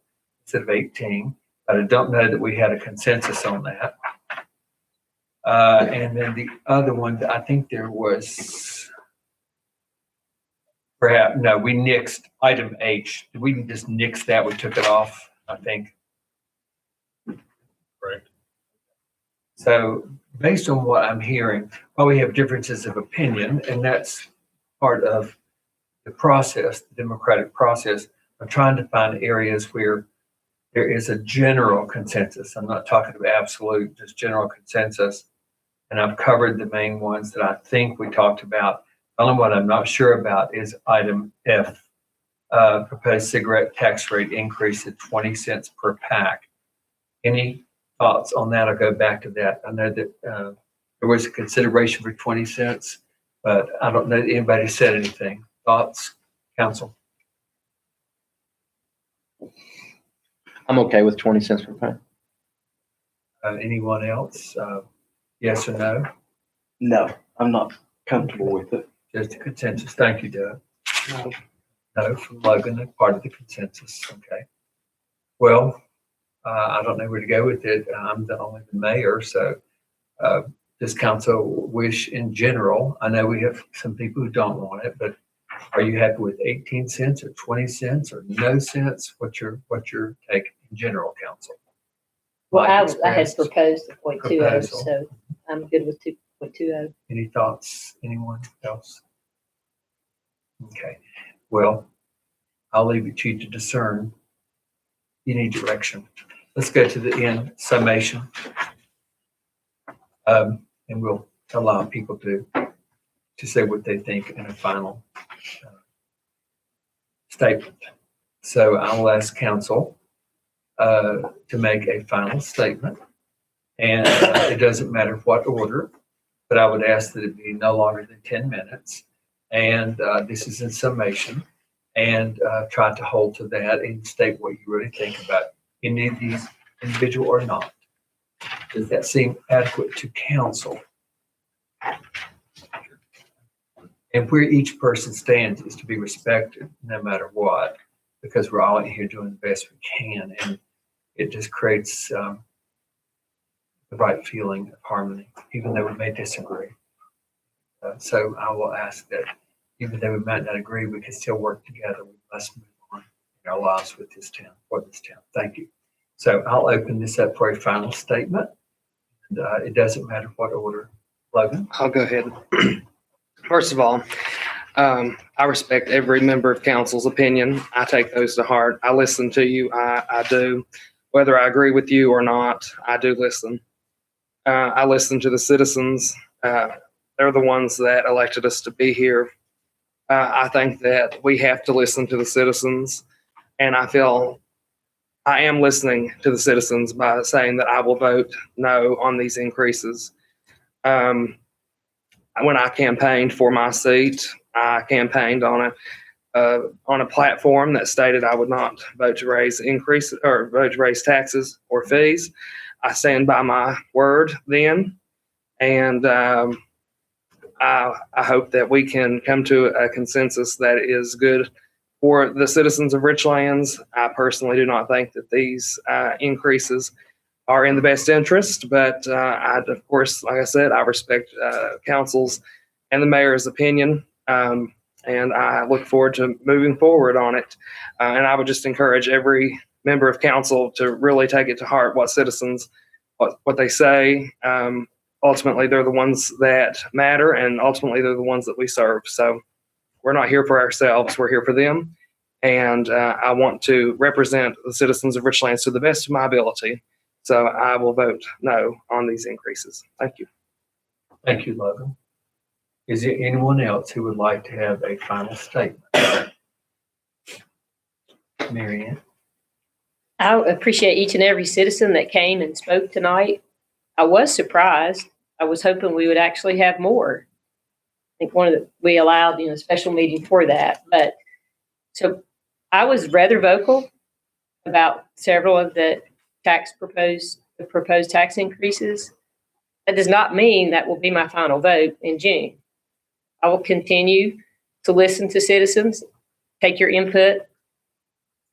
D: instead of 18, but I don't know that we had a consensus on that. And then the other one, I think there was, perhaps, no, we nixed item H. We didn't just nix that, we took it off, I think.
B: Correct.
D: So based on what I'm hearing, while we have differences of opinion, and that's part of the process, the democratic process, I'm trying to find areas where there is a general consensus. I'm not talking about absolute, just general consensus. And I've covered the main ones that I think we talked about. The only one I'm not sure about is item F, proposed cigarette tax rate increase at 20 cents per pack. Any thoughts on that? I'll go back to that. I know that there was a consideration for 20 cents, but I don't know that anybody said anything. Thoughts, council?
C: I'm okay with 20 cents per pound.
D: Anyone else? Yes or no?
A: No, I'm not comfortable with it.
D: Just a consensus. Thank you, Doug.
A: No.
D: No, from Logan, and part of the consensus. Okay. Well, I don't know where to go with it. I'm only the mayor, so does council wish in general? I know we have some people who don't want it, but are you happy with 18 cents or 20 cents or no cents? What's your take in general, council?
G: Well, I had
D: Expressed
G: proposed the 0.20,
D: proposal.
G: so I'm good with 2.20.
D: Any thoughts? Anyone else? Okay. Well, I'll leave it to you to discern. You need direction. Let's go to the end summation. And we'll allow people to say what they think in a final statement. So I'll ask council to make a final statement. And it doesn't matter what order, but I would ask that it be no longer than 10 minutes. And this is in summation. And try to hold to that and state what you really think about any of these, individual or not. Does that seem adequate to council? And where each person stands is to be respected no matter what, because we're all in here doing the best we can. And it just creates the right feeling of harmony, even though we may disagree. So I will ask that even though we might not agree, we can still work together. We must move on in our lives with this town, for this town. Thank you. So I'll open this up for a final statement. And, it doesn't matter what order. Logan?
F: I'll go ahead. First of all, I respect every member of council's opinion. I take those to heart. I listen to you. I do. Whether I agree with you or not, I do listen. I listen to the citizens. They're the ones that elected us to be here. I think that we have to listen to the citizens, and I feel I am listening to the citizens by saying that I will vote no on these increases. When I campaigned for my seat, I campaigned on a platform that stated I would not vote to raise taxes or fees. I stand by my word then, and I hope that we can come to a consensus that is good for the citizens of Richlands. I personally do not think that these increases are in the best interest, but of course, like I said, I respect council's and the mayor's opinion, and I look forward to moving forward on it. And I would just encourage every member of council to really take it to heart what citizens, what they say. Ultimately, they're the ones that matter, and ultimately, they're the ones that we serve. So we're not here for ourselves. We're here for them. And I want to represent the citizens of Richlands to the best of my ability. So I will vote no on these increases. Thank you.
D: Thank you, Logan. Is there anyone else who would like to have a final statement? Mary Ann?
G: I appreciate each and every citizen that came and spoke tonight. I was surprised. I was hoping we would actually have more. I think we allowed, a special meeting for that. But so I was rather vocal about several of the proposed tax increases. That does not mean that will be my final vote in June. I will continue to listen to citizens, take your input,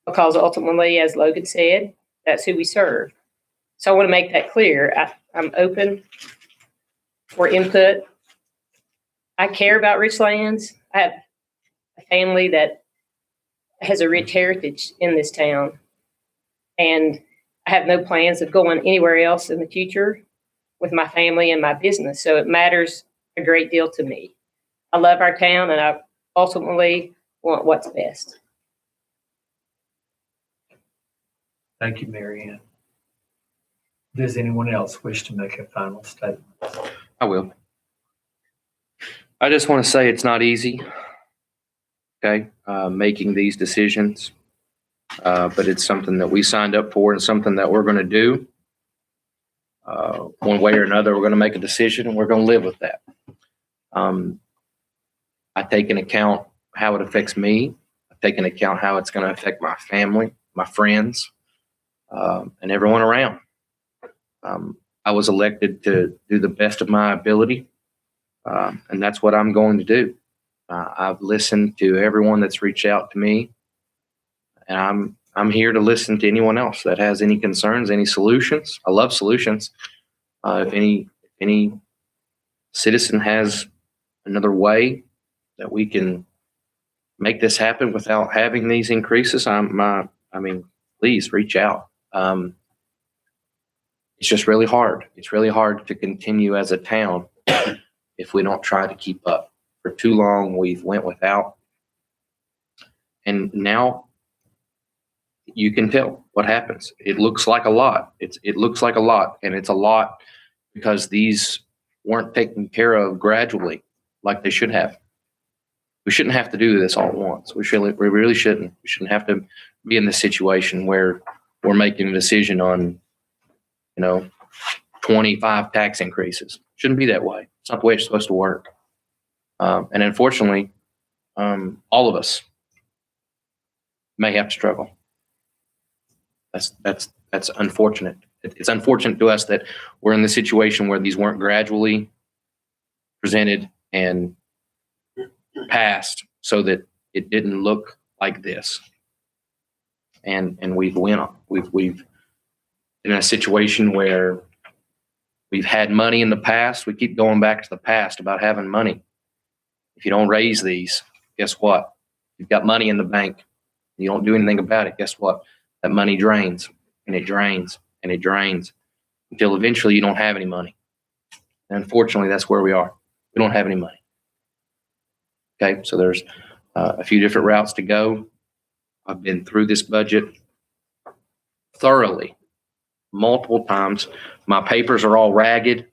G: because ultimately, as Logan said, that's who we serve. So I want to make that clear. I'm open for input. I care about Richlands. I have a family that has a rich heritage in this town, and I have no plans of going anywhere else in the future with my family and my business. So it matters a great deal to me. I love our town, and I ultimately want what's best.
D: Thank you, Mary Ann. Does anyone else wish to make a final statement?
C: I will. I just want to say it's not easy, okay, making these decisions. But it's something that we signed up for and something that we're going to do. One way or another, we're going to make a decision and we're going to live with that. I take into account how it affects me. I take into account how it's going to affect my family, my friends, and everyone around. I was elected to do the best of my ability, and that's what I'm going to do. I've listened to everyone that's reached out to me, and I'm here to listen to anyone else that has any concerns, any solutions. I love solutions. If any citizen has another way that we can make this happen without having these increases, please reach out. It's just really hard. It's really hard to continue as a town if we don't try to keep up. For too long, we've went without. And now you can tell what happens. It looks like a lot. It looks like a lot, and it's a lot because these weren't taken care of gradually like they should have. We shouldn't have to do this all at once. We really shouldn't. We shouldn't have to be in this situation where we're making a decision on, 25 tax increases. Shouldn't be that way. It's not the way it's supposed to work. And unfortunately, all of us may have to struggle. That's unfortunate. It's unfortunate to us that we're in the situation where these weren't gradually presented and passed so that it didn't look like this. And we've in a situation where we've had money in the past. We keep going back to the past about having money. If you don't raise these, guess what? You've got money in the bank. You don't do anything about it. Guess what? That money drains and it drains and it drains until eventually you don't have any money. And unfortunately, that's where we are. We don't have any money. Okay, so there's a few different routes to go. I've been through this budget thoroughly, multiple times. My papers are all ragged.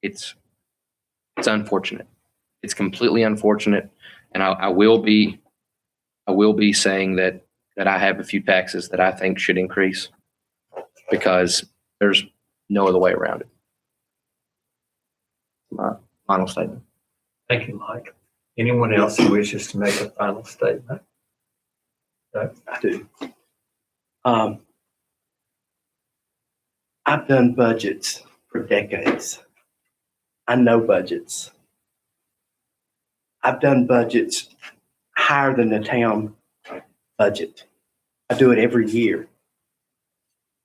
C: It's unfortunate. It's completely unfortunate, and I will be saying that I have a few taxes that I think should increase because there's no other way around it. My final statement.
D: Thank you, Mike. Anyone else who wishes to make a final statement?
A: I do. I've done budgets for decades. I know budgets. I've done budgets higher than the town budget. I do it every year.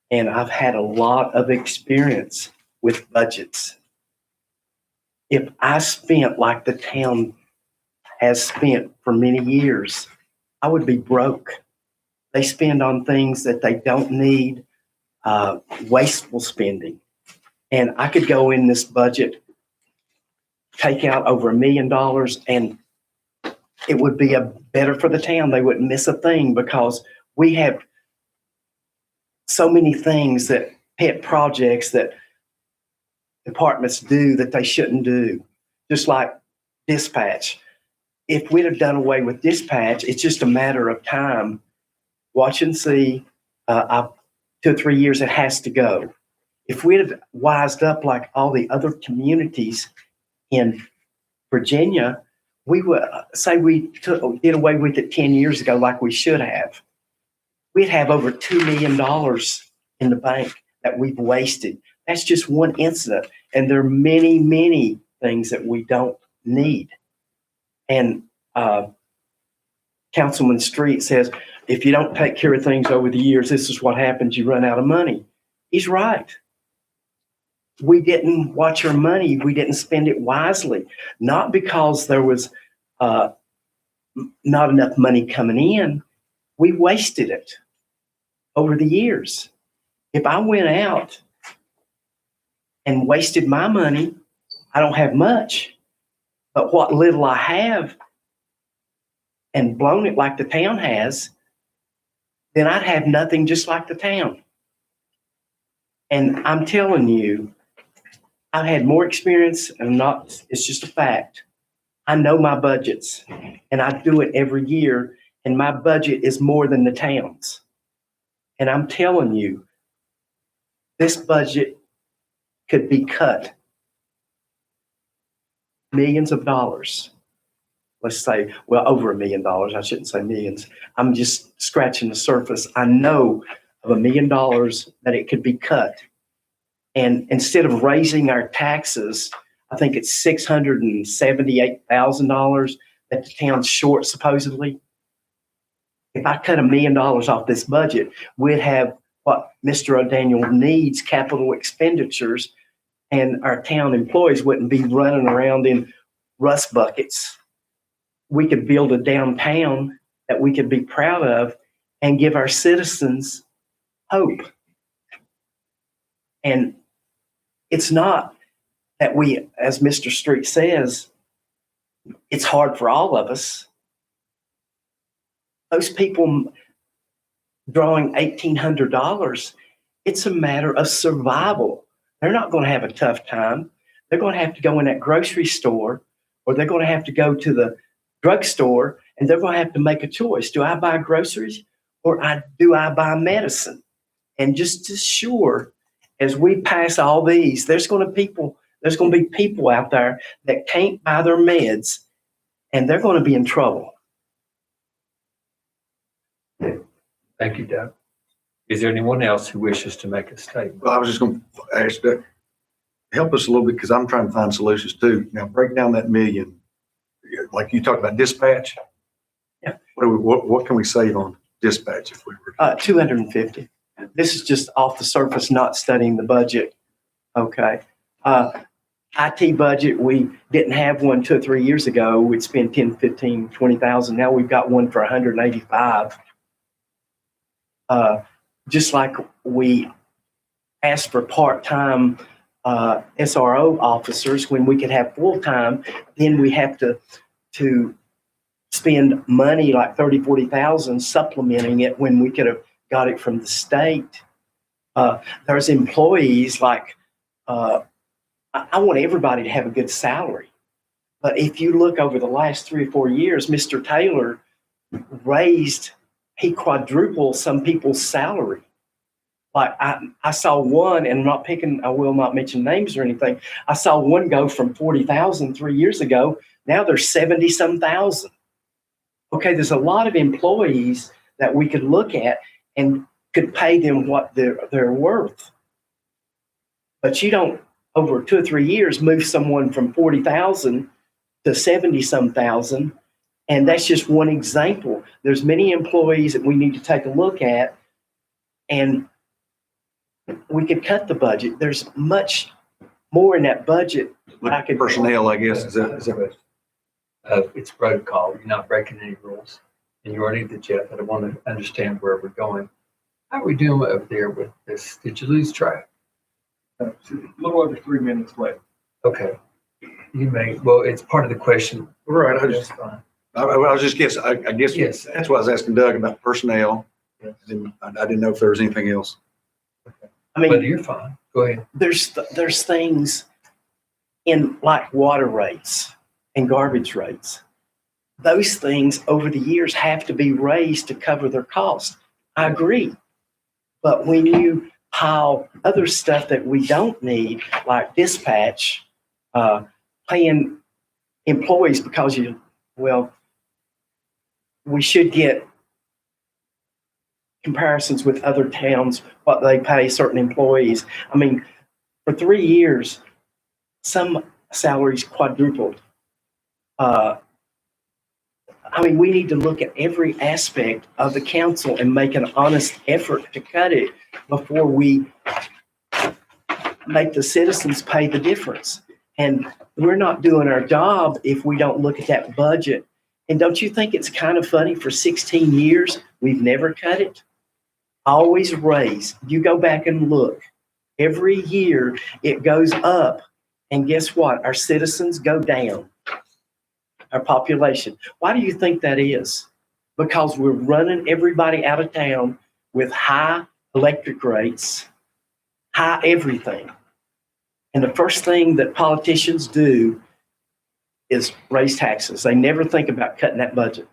A: And I've had a lot of experience with budgets. If I spent like the town has spent for many years, I would be broke. They spend on things that they don't need, wasteful spending. And I could go in this budget, take out over $1 million, and it would be better for the town. They wouldn't miss a thing because we have so many things that pet projects that departments do that they shouldn't do, just like dispatch. If we'd have done away with dispatch, it's just a matter of time. Watch and see. 2 or 3 years, it has to go. If we'd have wised up like all the other communities in Virginia, we would say we did away with it 10 years ago like we should have. We'd have over $2 million in the bank that we've wasted. That's just one incident. And there are many, many things that we don't need. And Councilman Street says, if you don't take care of things over the years, this is what happens. You run out of money. He's right. We didn't watch our money. We didn't spend it wisely, not because there was not enough money coming in. We wasted it over the years. If I went out and wasted my money, I don't have much, but what little I have and blown it like the town has, then I'd have nothing just like the town. And I'm telling you, I've had more experience and it's just a fact. I know my budgets and I do it every year, and my budget is more than the town's. And I'm telling you, this budget could be cut millions of dollars. Let's say, well, over $1 million. I shouldn't say millions. I'm just scratching the surface. I know of $1 million that it could be cut. And instead of raising our taxes, I think it's $678,000 that the town's short supposedly. If I cut $1 million off this budget, we'd have what Mr. O'Daniel needs, capital expenditures, and our town employees wouldn't be running around in rust buckets. We could build a downtown that we could be proud of and give our citizens hope. And it's not that we, as Mr. Street says, it's hard for all of us. Those people drawing $1,800, it's a matter of survival. They're not going to have a tough time. They're going to have to go in that grocery store, or they're going to have to go to the drugstore, and they're going to have to make a choice. Do I buy groceries or do I buy medicine? And just as sure as we pass all these, there's going to be people out there that can't buy their meds, and they're going to be in trouble.
D: Thank you, Doug. Is there anyone else who wishes to make a statement?
H: Well, I was just going to ask Doug, help us a little bit, because I'm trying to find solutions too. Now, break down that million. Like you talked about dispatch.
A: Yeah.
H: What can we save on dispatch if we were?
A: 250. This is just off the surface, not studying the budget. Okay. IT budget, we didn't have one 2 or 3 years ago. We'd spend 10, 15, 20,000. Now we've got one for 185. Just like we asked for part-time SRO officers when we could have full-time, then we have to spend money like 30, 40,000 supplementing it when we could have got it from the state. There's employees like, I want everybody to have a good salary. But if you look over the last 3 or 4 years, Mr. Taylor he quadrupled some people's salary. Like I saw one, and I will not mention names or anything. I saw one go from 40,000 3 years ago. Now they're 70-some thousand. Okay, there's a lot of employees that we could look at and could pay them what they're worth. But you don't, over 2 or 3 years, move someone from 40,000 to 70-some thousand. And that's just one example. There's many employees that we need to take a look at, and we could cut the budget. There's much more in that budget.
H: Like personnel, I guess. Is that
D: It's protocol. You're not breaking any rules. And you already did, Jeff, but I want to understand where we're going. How are we doing over there with this? Did you lose track?
J: A little over 3 minutes left.
D: Okay. Well, it's part of the question.
H: right?
D: That's fine.
H: I was just guessing. I guess
D: Yes.
H: that's why I was asking Doug about personnel.
D: Yes.
H: And I didn't know if there was anything else.
A: I mean,
D: But you're fine. Go ahead.
A: there's things in like water rates and garbage rates. Those things over the years have to be raised to cover their cost. I agree. But when you pile other stuff that we don't need, like dispatch, paying employees because we should get comparisons with other towns, what they pay certain employees. I mean, for 3 years, some salaries quadrupled. We need to look at every aspect of the council and make an honest effort to cut it before we make the citizens pay the difference. And we're not doing our job if we don't look at that budget. And don't you think it's kind of funny, for 16 years, we've never cut it? Always raised. You go back and look. Every year it goes up. And guess what? Our citizens go down. Our population. Why do you think that is? Because we're running everybody out of town with high electric rates, high everything. And the first thing that politicians do is raise taxes. They never think about cutting that budget.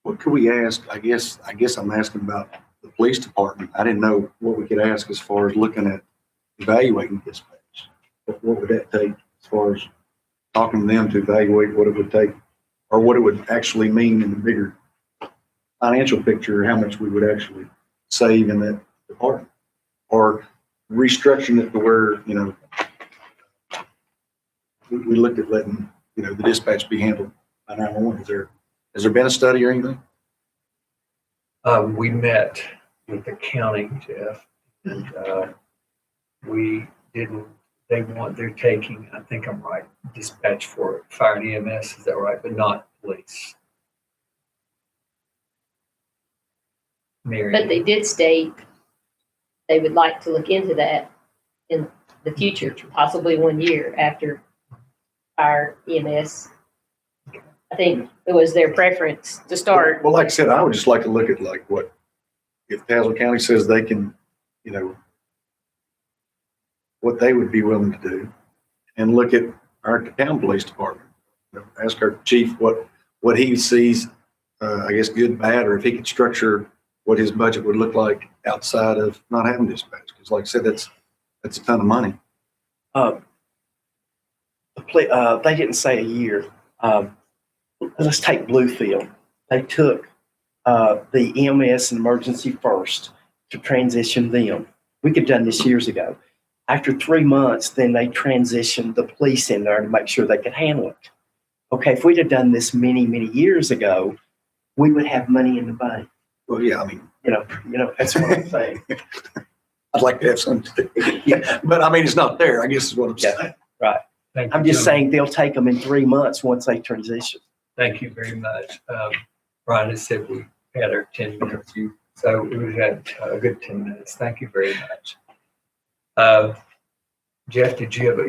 H: What could we ask? I guess I'm asking about the police department. I didn't know what we could ask as far as looking at evaluating dispatch. What would that take as far as talking to them to evaluate what it would take or what it would actually mean in the bigger financial picture, how much we would actually save in that department or restructuring it to where, we looked at letting, the dispatch be handled by 911. Has there been a study or anything?
D: We met with the county, Jeff, and they're taking, I think I'm right, dispatch for fire and EMS, is that right? But not police. Mary.
G: But they did state they would like to look into that in the future, possibly 1 year after our EMS. I think it was their preference to start.
H: Well, like I said, I would just like to look at like what, if Tazewell County says they can, what they would be willing to do and look at our town police department. Ask our chief what he sees, I guess good, bad, or if he could structure what his budget would look like outside of not having dispatch. Because like I said, that's a ton of money.
A: They didn't say a year. Let's take Bluefield. They took the EMS and emergency first to transition them. We could have done this years ago. After 3 months, then they transitioned the police in there to make sure they could handle it. Okay, if we'd have done this many, many years ago, we would have money in the bank.
H: Well, yeah, I mean,
A: That's what I'm saying.
H: I'd like to have something. Yeah, but I mean, it's not there, I guess is what I'm saying.
A: Right.
D: Thank you,
A: I'm just
D: gentlemen.
A: saying they'll take them in 3 months once they transition.
D: Thank you very much. Brian has said we had our 10 minutes, so we had a good 10 minutes. Thank you very much. Jeff, you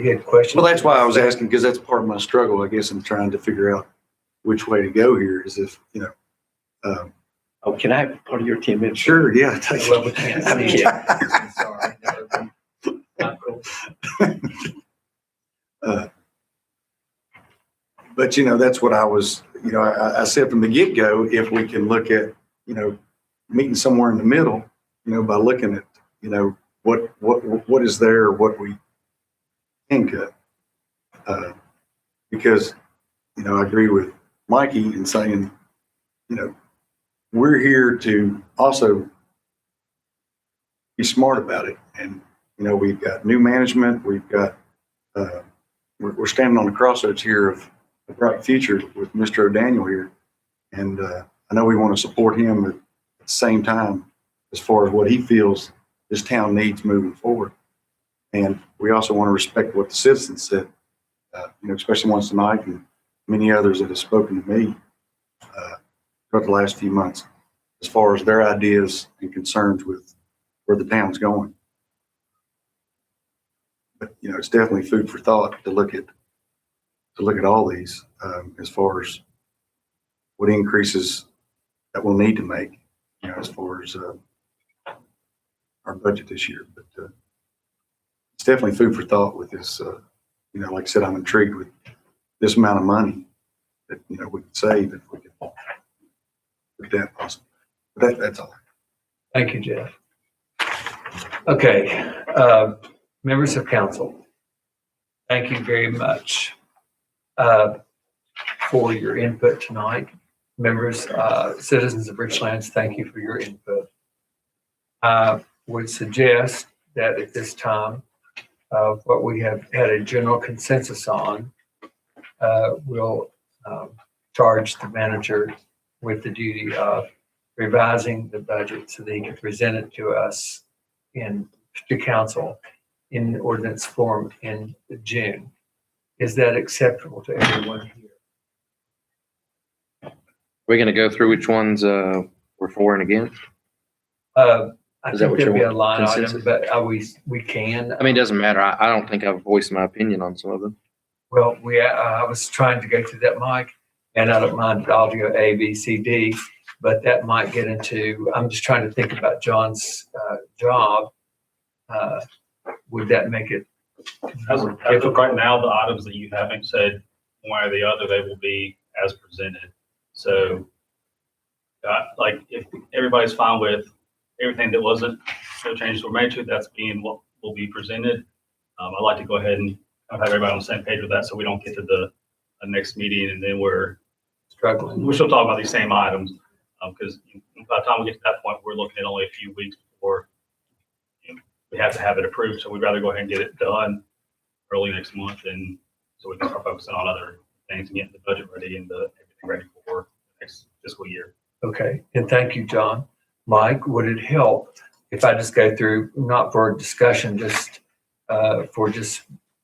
D: had questions?
H: Well, that's why I was asking, because that's part of my struggle, I guess. I'm trying to figure out which way to go here is if,
A: Can I have part of your 10 minutes?
H: sure, yeah. Take
D: Well, we can't see it. I'm sorry. Not cool.
H: But, that's what I was, I said from the get-go, if we can look at, meeting somewhere in the middle, by looking at, what is there, what we can cut. Because, I agree with Mikey in saying, we're here to also be smart about it. And, we've got new management, we've got, we're standing on the crossroads here of a bright future with Mr. O'Daniel here. And I know we want to support him at the same time as far as what he feels this town needs moving forward. And we also want to respect what the citizens said, especially ones tonight and many others that have spoken to me throughout the last few months as far as their ideas and concerns with where the town's going. But, it's definitely food for thought to look at all these as far as what increases that we'll need to make, as far as our budget this year. But it's definitely food for thought with this. Like I said, I'm intrigued with this amount of money that, we could save if we could look at that possible. But that's all.
D: Thank you, Jeff. Okay, members of council, thank you very much for your input tonight. Members, citizens of Richlands, thank you for your input. Would suggest that at this time, what we have had a general consensus on, we'll charge the manager with the duty of revising the budget so that he can present it to us to council in ordinance form in June. Is that acceptable to everyone here?
C: We're going to go through which ones we're for and against.
D: I
C: Is that
D: think
C: what
D: there'll be
C: your
D: a line item,
C: consensus?
D: but we can.
C: I mean, it doesn't matter. I don't think I've voiced my opinion on some of them.
D: Well, I was trying to go through that, Mike, and I don't mind. I'll go A, B, C, D. but that might get into, I'm just trying to think about John's job. Would that make it
B: As
D: more
B: of
D: difficult?
B: right now, the items that you haven't said one way or the other, they will be as presented. So, like, if everybody's fine with everything that wasn't, no changes were made to, that's being what will be presented. I'd like to go ahead and have everybody on the same page with that, so we don't get to the next meeting and then we're
D: Struggling.
B: still talking about these same items. Because by the time we get to that point, we're looking at only a few weeks before we have to have it approved. So we'd rather go ahead and get it done early next month, and so we can start focusing on other things and getting the budget ready and everything ready for next fiscal year.
D: Okay, and thank you, John. Mike, would it help if I just go through, not for discussion, just for just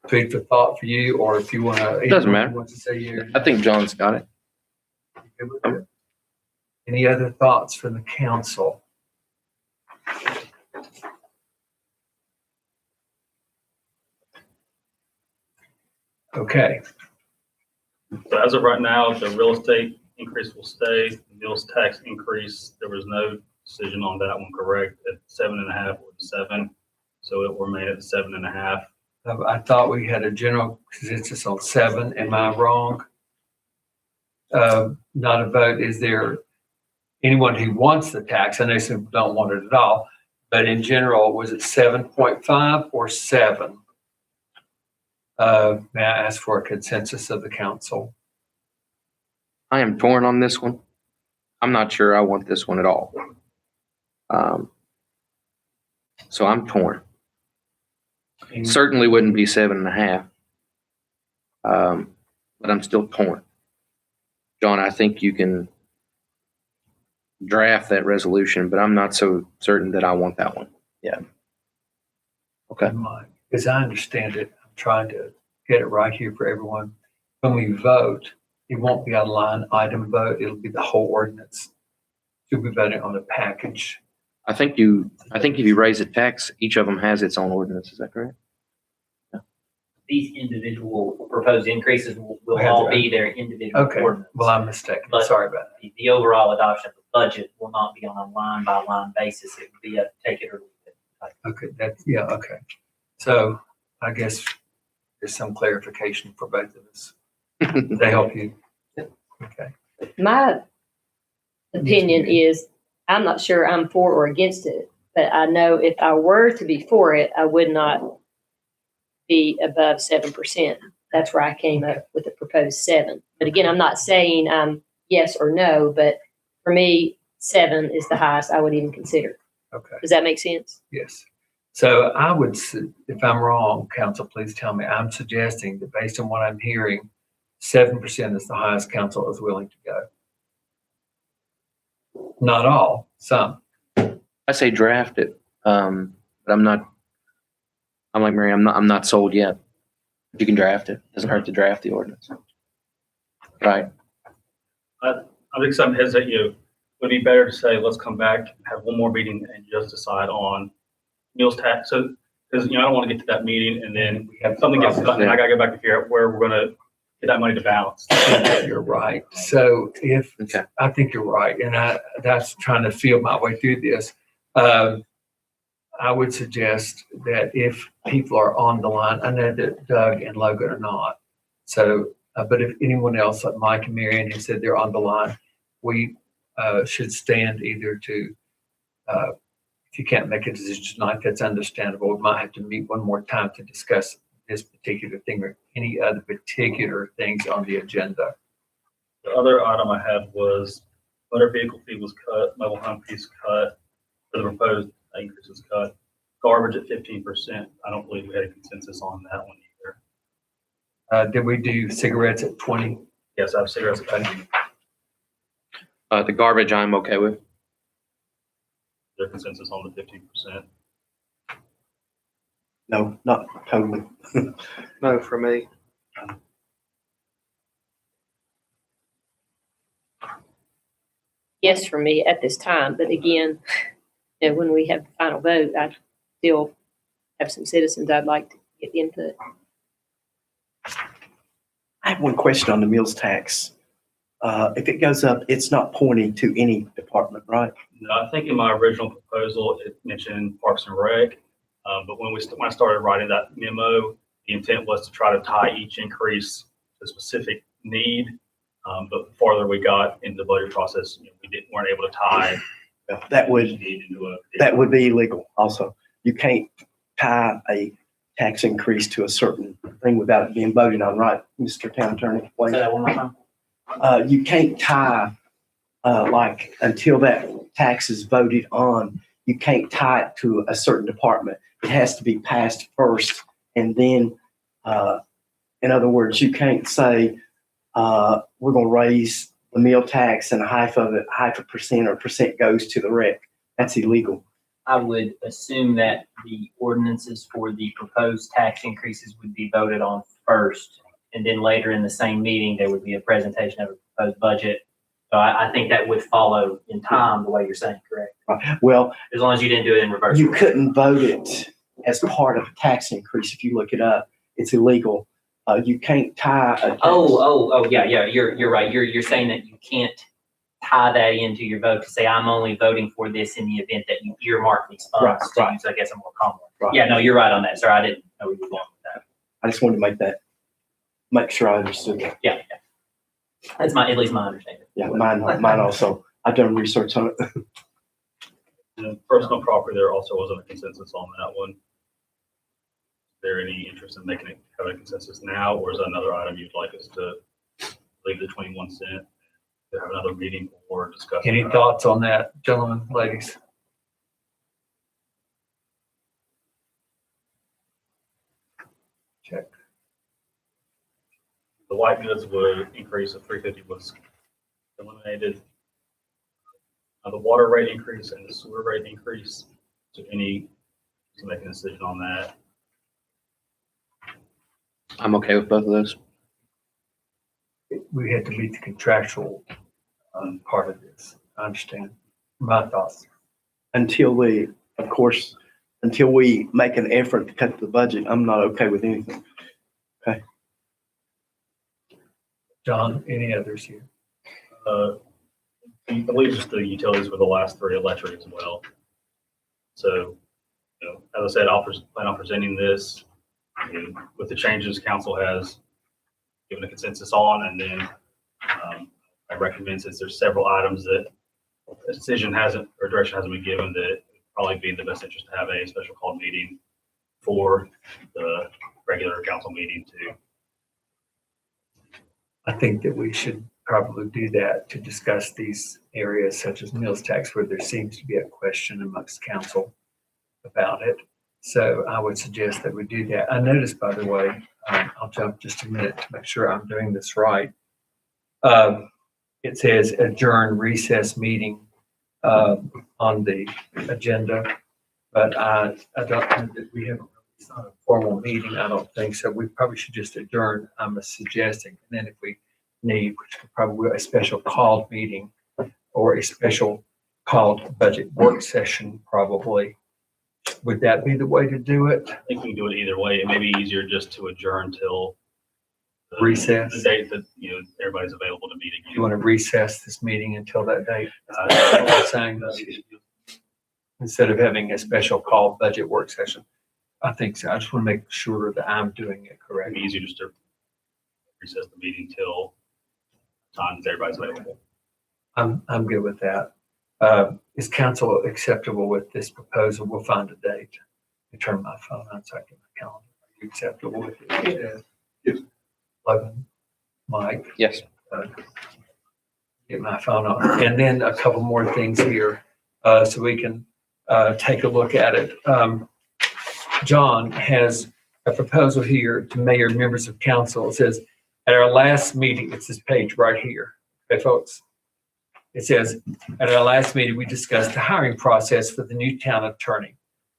D: food for thought for you, or if you want to?
C: Doesn't matter.
D: Want to say here?
C: I think John's got it.
D: Any other thoughts from the council? Okay,
B: So as of right now, the real estate increase will stay, the meals tax increase, there was no decision on that one, correct, at 7.5 or 7. So it will remain at 7.5.
D: I thought we had a general consensus on 7. Am I wrong? Not a vote. Is there anyone who wants the tax? I know some don't want it at all, but in general, was it 7.5 or 7? May I ask for a consensus of the council?
C: I am torn on this one. I'm not sure I want this one at all. So I'm torn. Certainly wouldn't be 7.5. But I'm still torn. John, I think you can draft that resolution, but I'm not so certain that I want that one. Yeah. Okay.
D: As I understand it, I'm trying to get it right here for everyone. When we vote, it won't be a line item vote. It'll be the whole ordinance. You'll be voting on a package.
C: I think if you raise the tax, each of them has its own ordinance. Is that correct?
E: These individual proposed increases will
D: Have
E: all
D: their
E: be their individual
D: Okay,
E: ordinance.
D: well, I'm mistaken.
E: But-
D: Sorry about that.
E: The overall adoption of the budget will not be on a line by line basis. It will be a take it or leave it.
D: Okay, yeah, okay. So I guess there's some clarification for both of us. They help you? Okay.
G: My opinion is, I'm not sure I'm for or against it, but I know if I were to be for it, I would not be above 7%. That's where I came up with the proposed 7. But again, I'm not saying I'm yes or no, but for me, 7 is the highest I would even consider.
D: Okay,
G: Does that make sense?
D: yes. So I would, if I'm wrong, council, please tell me. I'm suggesting that based on what I'm hearing, 7% is the highest council is willing to go. Not all, some.
C: I say draft it, but I'm like Mary. I'm not sold yet. You can draft it. Doesn't hurt to draft the ordinance. Right.
B: I think some hesitate you. Would it be better to say, let's come back, have one more meeting and just decide on meals tax. So, because, I don't want to get to that meeting and then we have something gets done and I gotta go back to figure out where we're going to get that money to balance.
D: You're right. So
C: Okay.
D: I think you're right. And that's trying to feel my way through this. I would suggest that if people are on the line, I know that Doug and Logan are not. So, but if anyone else, like Mike and Marion, who said they're on the line, we should stand either to, if you can't make a decision tonight, that's understandable. We might have to meet one more time to discuss this particular thing or any other particular things on the agenda.
B: The other item I had was motor vehicle fee was cut, mobile home fees cut, the proposed increase was cut, garbage at 15%. I don't believe we had a consensus on that one either.
D: Did we do cigarettes at 20?
B: Yes, I have cigarettes at 20.
C: The garbage I'm okay with.
B: Their consensus on the 15%.
A: No, not totally.
F: No, for me.
G: Yes, for me at this time. But again, when we have the final vote, I still have some citizens I'd like to get input.
A: I have one question on the meals tax. if it goes up, it's not pointing to any department, right?
B: No, I think in my original proposal, it mentioned Parks and Rec. But when I started writing that memo, the intent was to try to tie each increase to a specific need. But the farther we got into the budget process, we weren't able to tie
A: That
B: each
A: would,
B: need into a.
A: that would be illegal also. You can't tie a tax increase to a certain thing without it being voted on, right, Mr. Town Attorney?
E: Say
A: Please.
E: that one more time.
A: You can't tie, like, until that tax is voted on, you can't tie it to a certain department. It has to be passed first, and then, in other words, you can't say, we're gonna raise the meal tax and half a percent or percent goes to the rec. That's illegal.
E: I would assume that the ordinances for the proposed tax increases would be voted on first, and then later in the same meeting, there would be a presentation of a proposed budget. So I think that would follow in time, the way you're saying, correct?
A: Well,
E: As long as you didn't do it in reverse.
A: you couldn't vote it as part of a tax increase. If you look it up, it's illegal. You can't tie a tax.
E: Yeah, you're right. You're saying that you can't tie that into your vote to say, I'm only voting for this in the event that you earmark these funds to
A: Right.
E: use, I guess, a more common.
A: Right.
E: Yeah, no, you're right on that, sir. I didn't know we were going with that.
A: I just wanted to make sure I understood that.
E: Yeah. That's at least my understanding.
A: Yeah, mine also. I've done research on it.
B: Personal property, there also wasn't a consensus on that one. Is there any interest in having a consensus now, or is that another item you'd like us to leave the 21 cent, to have another meeting or discuss?
D: Any thoughts on that, gentlemen, ladies? Check.
B: The white goods would increase of 350 was eliminated. The water rate increase and the sewer rate increase, to make a decision on that.
C: I'm okay with both of those.
D: We had to meet the contractual part of this. I understand. My thoughts.
A: Until we make an effort to cut the budget, I'm not okay with anything.
D: John, any others here?
B: I believe just the utilities were the last three, electric as well. So, as I said, plan on presenting this with the changes council has given a consensus on, and then I recommend, since there's several items that a decision hasn't, or direction hasn't been given, that it would probably be in the best interest to have a special called meeting for the regular council meeting too.
D: I think that we should probably do that to discuss these areas such as meals tax, where there seems to be a question amongst council about it. So I would suggest that we do that. I noticed, by the way, I'll jump just a minute to make sure I'm doing this right. It says adjourn recess meeting on the agenda, but I don't know that we haven't. It's not a formal meeting, I don't think so. We probably should just adjourn, I'm suggesting. And then if we need, which could probably be a special called meeting or a special called budget work session, probably. Would that be the way to do it?
B: I think we can do it either way. It may be easier just to adjourn till
D: Recess?
B: the date that, everybody's available to meet
D: Do you
B: again.
D: want to recess this meeting until that date? I'm saying instead of having a special called budget work session. I think so. I just want to make sure that I'm doing it
B: It'd
D: correct.
B: be easier just to recess the meeting till times everybody's available.
D: I'm good with that. Is council acceptable with this proposal? We'll find a date. I turn my phone on so I can my calendar. Are you acceptable with it?
J: Yes.
D: Logan, Mike,
C: Yes.
D: get my phone on. And then a couple more things here, so we can, take a look at it. John has a proposal here to mayor and members of council. It says, at our last meeting, it's this page right here. Okay, folks. It says, at our last meeting, we discussed the hiring process for the new town attorney.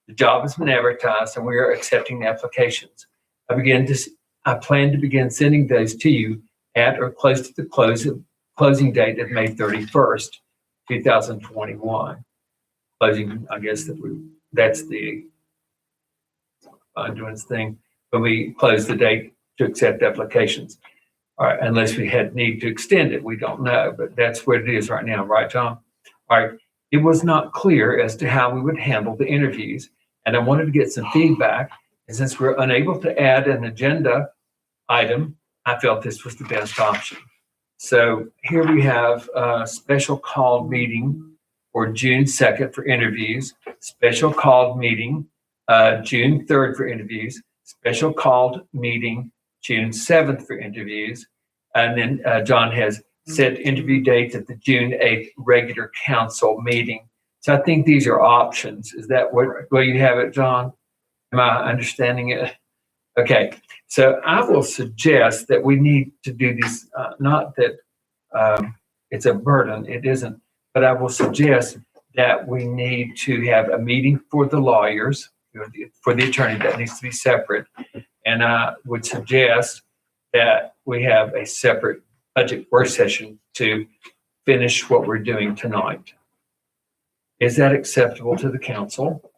D: The job has been advertised and we are accepting applications. I plan to begin sending those to you at or close to the closing date of May 31st, 2021. Closing, I guess that's the doing its thing when we close the date to accept applications. All right, unless we had need to extend it, we don't know, but that's what it is right now, right, John? All right, it was not clear as to how we would handle the interviews, and I wanted to get some feedback. And since we're unable to add an agenda item, I felt this was the best option. So here we have a special called meeting for June 2nd for interviews, special called meeting June 3rd for interviews, special called meeting June 7th for interviews. And then John has set interview dates at the June 8th regular council meeting. So I think these are options. Is that where you have it, John? Am I understanding it? Okay, so I will suggest that we need to do this, not that it's a burden, it isn't, but I will suggest that we need to have a meeting for the lawyers, for the attorney, that needs to be separate. And I would suggest that we have a separate budget work session to finish what we're doing tonight. Is that acceptable to the council?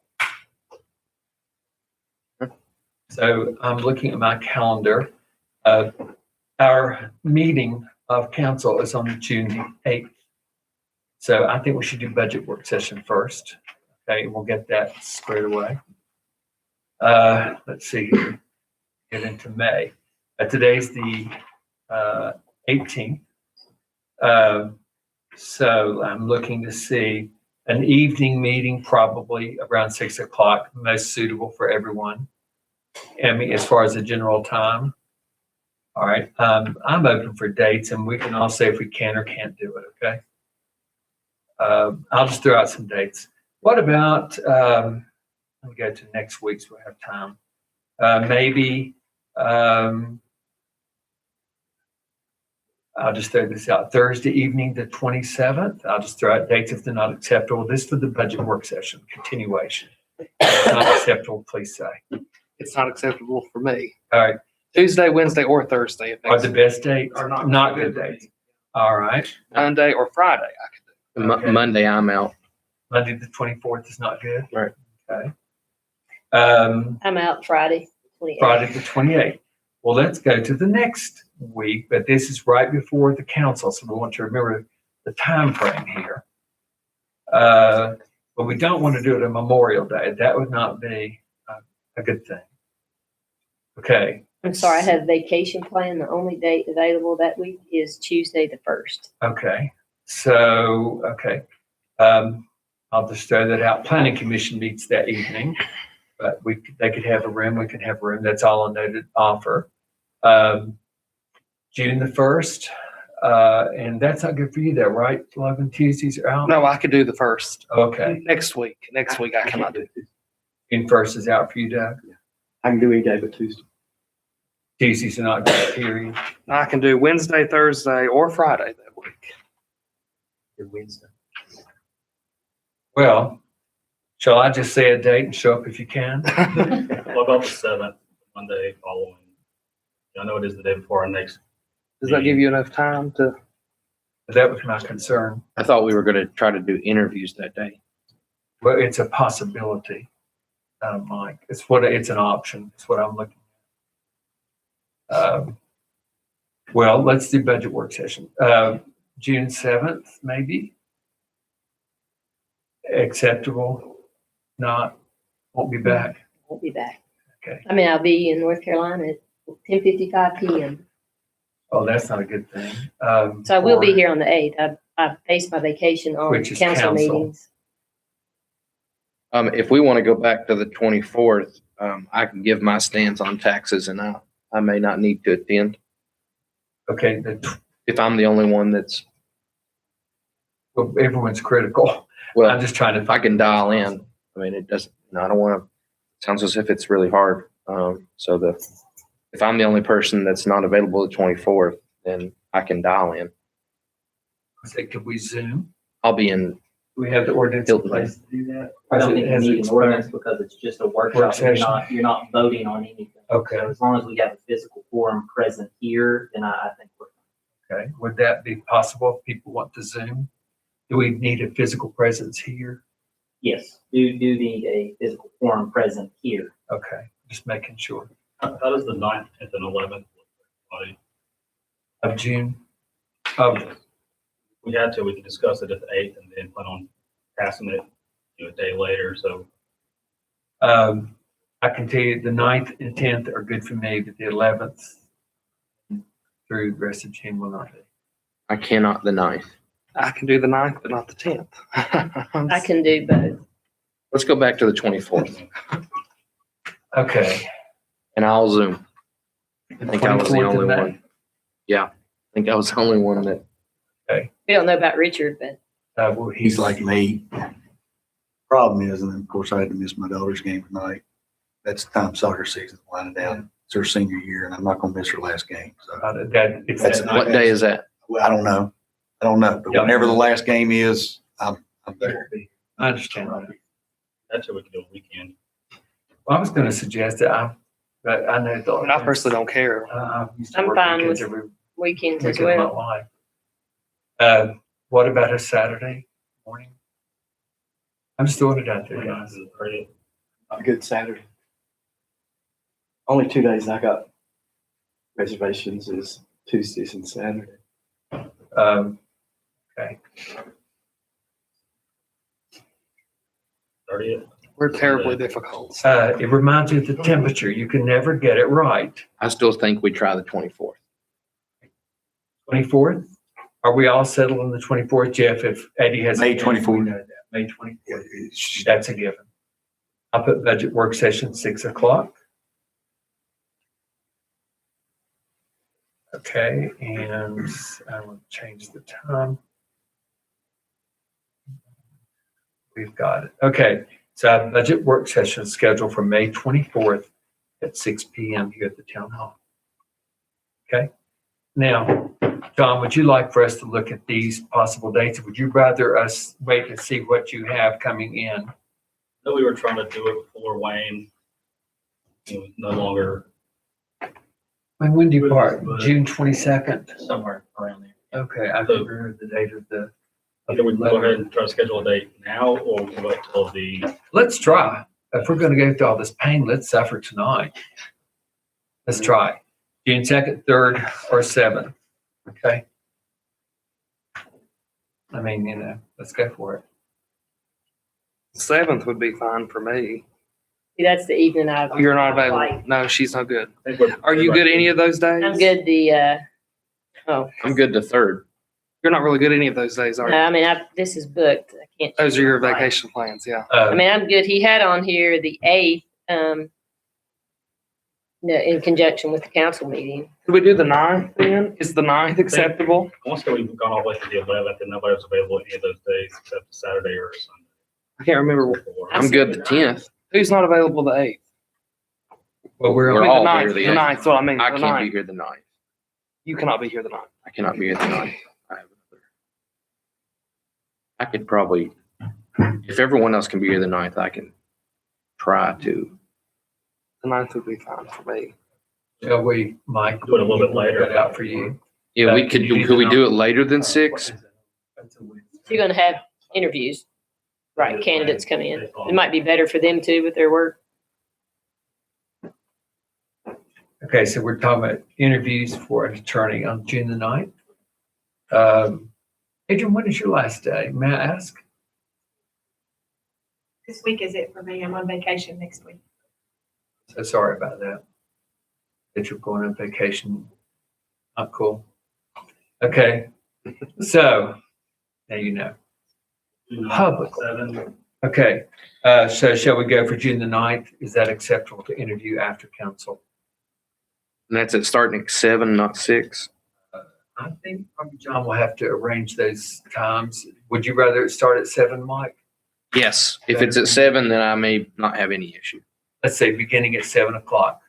D: So I'm looking at my calendar. Our meeting of council is on June 8th. So I think we should do budget work session first. Okay, we'll get that squared away. Let's see here. Get into May. Today's the 18th. So I'm looking to see an evening meeting, probably around 6 o'clock, most suitable for everyone. I mean, as far as the general time. All right, I'm open for dates, and we can all say if we can or can't do it, okay? I'll just throw out some dates. What about, let me go to next week so we have time. Maybe, I'll just throw this out, Thursday evening, the 27th. I'll just throw out dates if they're not acceptable. This for the budget work session, continuation. If it's not acceptable, please say.
F: It's not acceptable for me.
D: All right,
F: Tuesday, Wednesday, or Thursday. If
D: are
F: that's
D: the best dates?
J: Or
D: Not good dates. All right.
F: Monday or Friday, I could do.
D: Okay.
C: Monday, I'm out.
D: Monday, the 24th is not good.
C: Right.
D: Okay.
G: I'm out Friday. 28th.
D: Friday, the 28th. Well, let's go to the next week, but this is right before the council, so we want to remember the time frame here. But we don't want to do it on Memorial Day. That would not be a good thing. Okay.
G: I'm sorry, I have vacation plan. The only date available that week is Tuesday, the 1st.
D: Okay. So, okay. I'll just throw that out. Planning Commission meets that evening, but they could have a room. We could have a room. That's all a noted offer. June the 1st, and that's not good for you though, right? 11 Tuesdays are out?
F: No, I could do the 1st.
D: Okay.
F: Next week. Next week I cannot do.
D: June 1st is out for you, Doug?
A: I can do any day but Tuesday.
D: Tuesdays are not good, period.
F: I can do Wednesday, Thursday, or Friday that week.
A: Or Wednesday.
D: Well, shall I just say a date and show up if you can?
B: What about the 7th, Monday following? I know it is the day before our next.
F: Does that give you enough time to?
D: That was my concern.
C: I thought we were going to try to do interviews that day.
D: Well, it's a possibility, Mike. It's an option. It's what I'm looking at. Well, let's do budget work session. June 7th, maybe? Acceptable? Not? Won't be back?
G: Won't be back.
D: Okay.
G: I mean, I'll be in North Carolina at 10:55 p.m.
D: Oh, that's not a good thing.
G: So I will be here on the 8th. I base my vacation on
D: Which is
G: council
D: council.
G: meetings.
C: If we want to go back to the 24th, I can give my stance on taxes, and I may not need to attend
D: Okay,
C: if I'm the only one that's,
D: well, everyone's critical. I'm
C: well,
D: just trying to.
C: if I can dial in. I mean, it doesn't, I don't want to, sounds as if it's really hard. If I'm the only person that's not available the 24th, then I can dial in.
D: Say, could we Zoom?
C: I'll be in,
D: Do we have the ordinance in
C: Hilton.
D: place to do that?
E: I don't think
D: Has
E: you
D: it
E: need an ordinance
D: expired?
E: because it's just a workshop. You're
D: session.
E: you're not voting on anything.
D: Okay.
E: So as long as we have a physical forum present here, then I think we're fine.
D: Okay, would that be possible if people want to Zoom? Do we need a physical presence here?
E: Yes, do need a physical forum present here.
D: Okay, just making sure.
B: How does the 9th, 10th, and 11th look for
D: of June? Of,
B: We had to, we could discuss it at the 8th and then plan on passing it, a day later, so.
D: I can tell you the 9th and 10th are good for me, but the 11th through the rest of June will not be.
C: I cannot the 9th.
F: I can do the 9th, but not the 10th.
G: I can do both.
C: Let's go back to the 24th
D: Okay.
C: and I'll Zoom. I think I was the
D: 24th
C: only
D: of May.
C: one. Yeah, I think I was the only one that,
G: We don't know about Richard, but
D: Well,
H: He's like me. Problem is, and then of course I had to miss my daughter's game tonight. That's the time soccer season's winding down. It's her senior year and I'm not gonna miss her last game. So
D: It's
H: That's
D: that
C: what
D: night.
C: day is that?
H: well, I don't know. But
D: Yeah.
H: whenever the last game is, I'm there.
D: I understand that.
B: That's what we can do a weekend.
D: Well, I was going to suggest that but I know.
F: But I personally don't care.
D: I used to
G: I'm
D: work
G: fine
D: weekends
G: with
D: every
G: weekends as
D: weekend of my
G: well.
D: life. What about a Saturday morning? I'm just throwing it out there, guys.
A: A good Saturday. Only 2 days I got reservations is Tuesdays and Saturday.
D: Okay.
B: 30th.
F: We're terribly difficult.
D: It reminds you of the temperature. You can never get it right.
C: I still think we try the 24th.
D: 24th? Are we all settled on the 24th, Jeff? If Eddie has.
H: May 24th.
D: We know that. May 24th. That's a given. I'll put budget work session 6 o'clock. Okay, and I will change the time. We've got it. Okay, so I have budget work session scheduled for May 24th at 6 p.m. here at the town hall. Okay, now, John, would you like for us to look at these possible dates? Would you rather us wait and see what you have coming in?
B: No, we were trying to do it before Wayne, was no longer.
D: When do you part? June 22nd?
E: Somewhere around there.
D: Okay, I can remember the date of the.
B: Either we can go ahead and try to schedule a date now, or we can wait till the,
D: Let's try. If we're gonna go through all this pain, let's suffer tonight. Let's try. June 2nd, 3rd, or 7th. Okay? I mean, let's go for it.
F: 7th would be fine for me.
G: See, that's the evening I.
F: You're not available.
G: Like,
F: No, she's not good.
B: I think we're-
F: Are you good any of those days?
G: I'm good
C: I'm good the 3rd.
F: You're not really good any of those days, are
G: no,
F: you?
G: I mean, this is booked. I can't.
F: Those are your
G: Right.
F: vacation plans, yeah.
G: I mean, I'm good. He had on here the 8th, in conjunction with the council meeting.
F: Could we do the 9th then? Is the 9th acceptable?
B: I want to say we've gone all the way to the 11th, and nobody was available any of those days except Saturday or Sunday.
F: I can't remember.
B: before.
C: I'm good the 10th.
F: Who's not available the 8th?
D: Well, we're
C: We're
F: I mean,
C: all
F: the
C: here
F: 9th.
C: the
F: The
C: 8th.
F: 9th, what I mean.
C: I
F: the
C: can't be
F: 9th.
C: here the 9th.
F: You cannot be here the 9th.
C: I cannot be here the 9th. I could probably, if everyone else can be here the 9th, I can try to.
F: The 9th would be fine for me.
D: Shall we, Mike?
B: Do it a little bit later.
D: Work that out for you.
C: Yeah, we could we do it later than 6?
G: You're gonna have interviews, right? Candidates come in. It might be better for them too with their work.
D: Okay, so we're talking about interviews for an attorney on June the 9th. Adrian, when is your last day? May I ask?
I: This week is it for me. I'm on vacation next week.
D: So sorry about that. That you're going on vacation. Not cool. Okay, so now you know. Public.
B: 7.
D: Okay, so shall we go for June the 9th? Is that acceptable to interview after council?
C: And that's at starting at 7, not 6.
D: I think probably John will have to arrange those times. Would you rather it start at 7, Mike?
C: Yes, if it's at 7, then I may not have any issue.
D: Let's say beginning at 7 o'clock.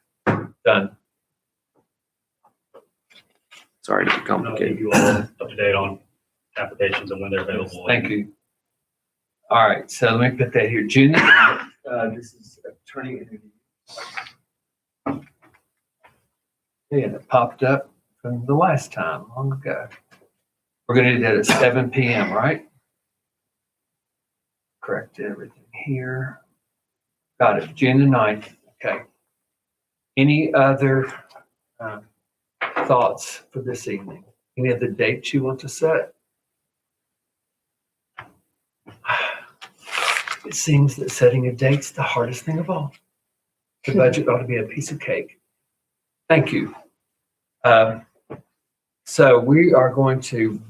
D: Done.
C: Sorry to be
B: I'll keep
C: complicated.
B: you all up to date on applications and when they're available.
D: Thank you. All right, so let me put that here. June the 9th, this is attorney interview. Yeah, it popped up from the last time, long ago. We're gonna do that at 7 p.m., right? Correct everything here. Got it, June the 9th, okay. Any other thoughts for this evening? Any other dates you want to set? It seems that setting a date's the hardest thing of all. The budget ought to be a piece of cake. Thank you. So we are going to,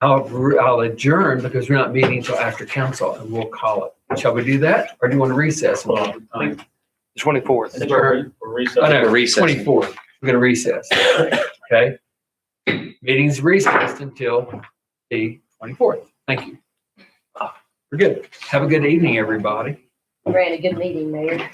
D: I'll adjourn because we're not meeting until after council, and we'll call it. Shall we do that? Or do you want to recess?
B: Well, I think
F: 24th.
B: we're
D: Oh,
B: recessing.
D: no,
C: recess.
D: 24th. We're going to recess. Okay? Meeting's recessed until the 24th. Thank you. We're good. Have a good evening, everybody.
G: We ran a good meeting, Mayor.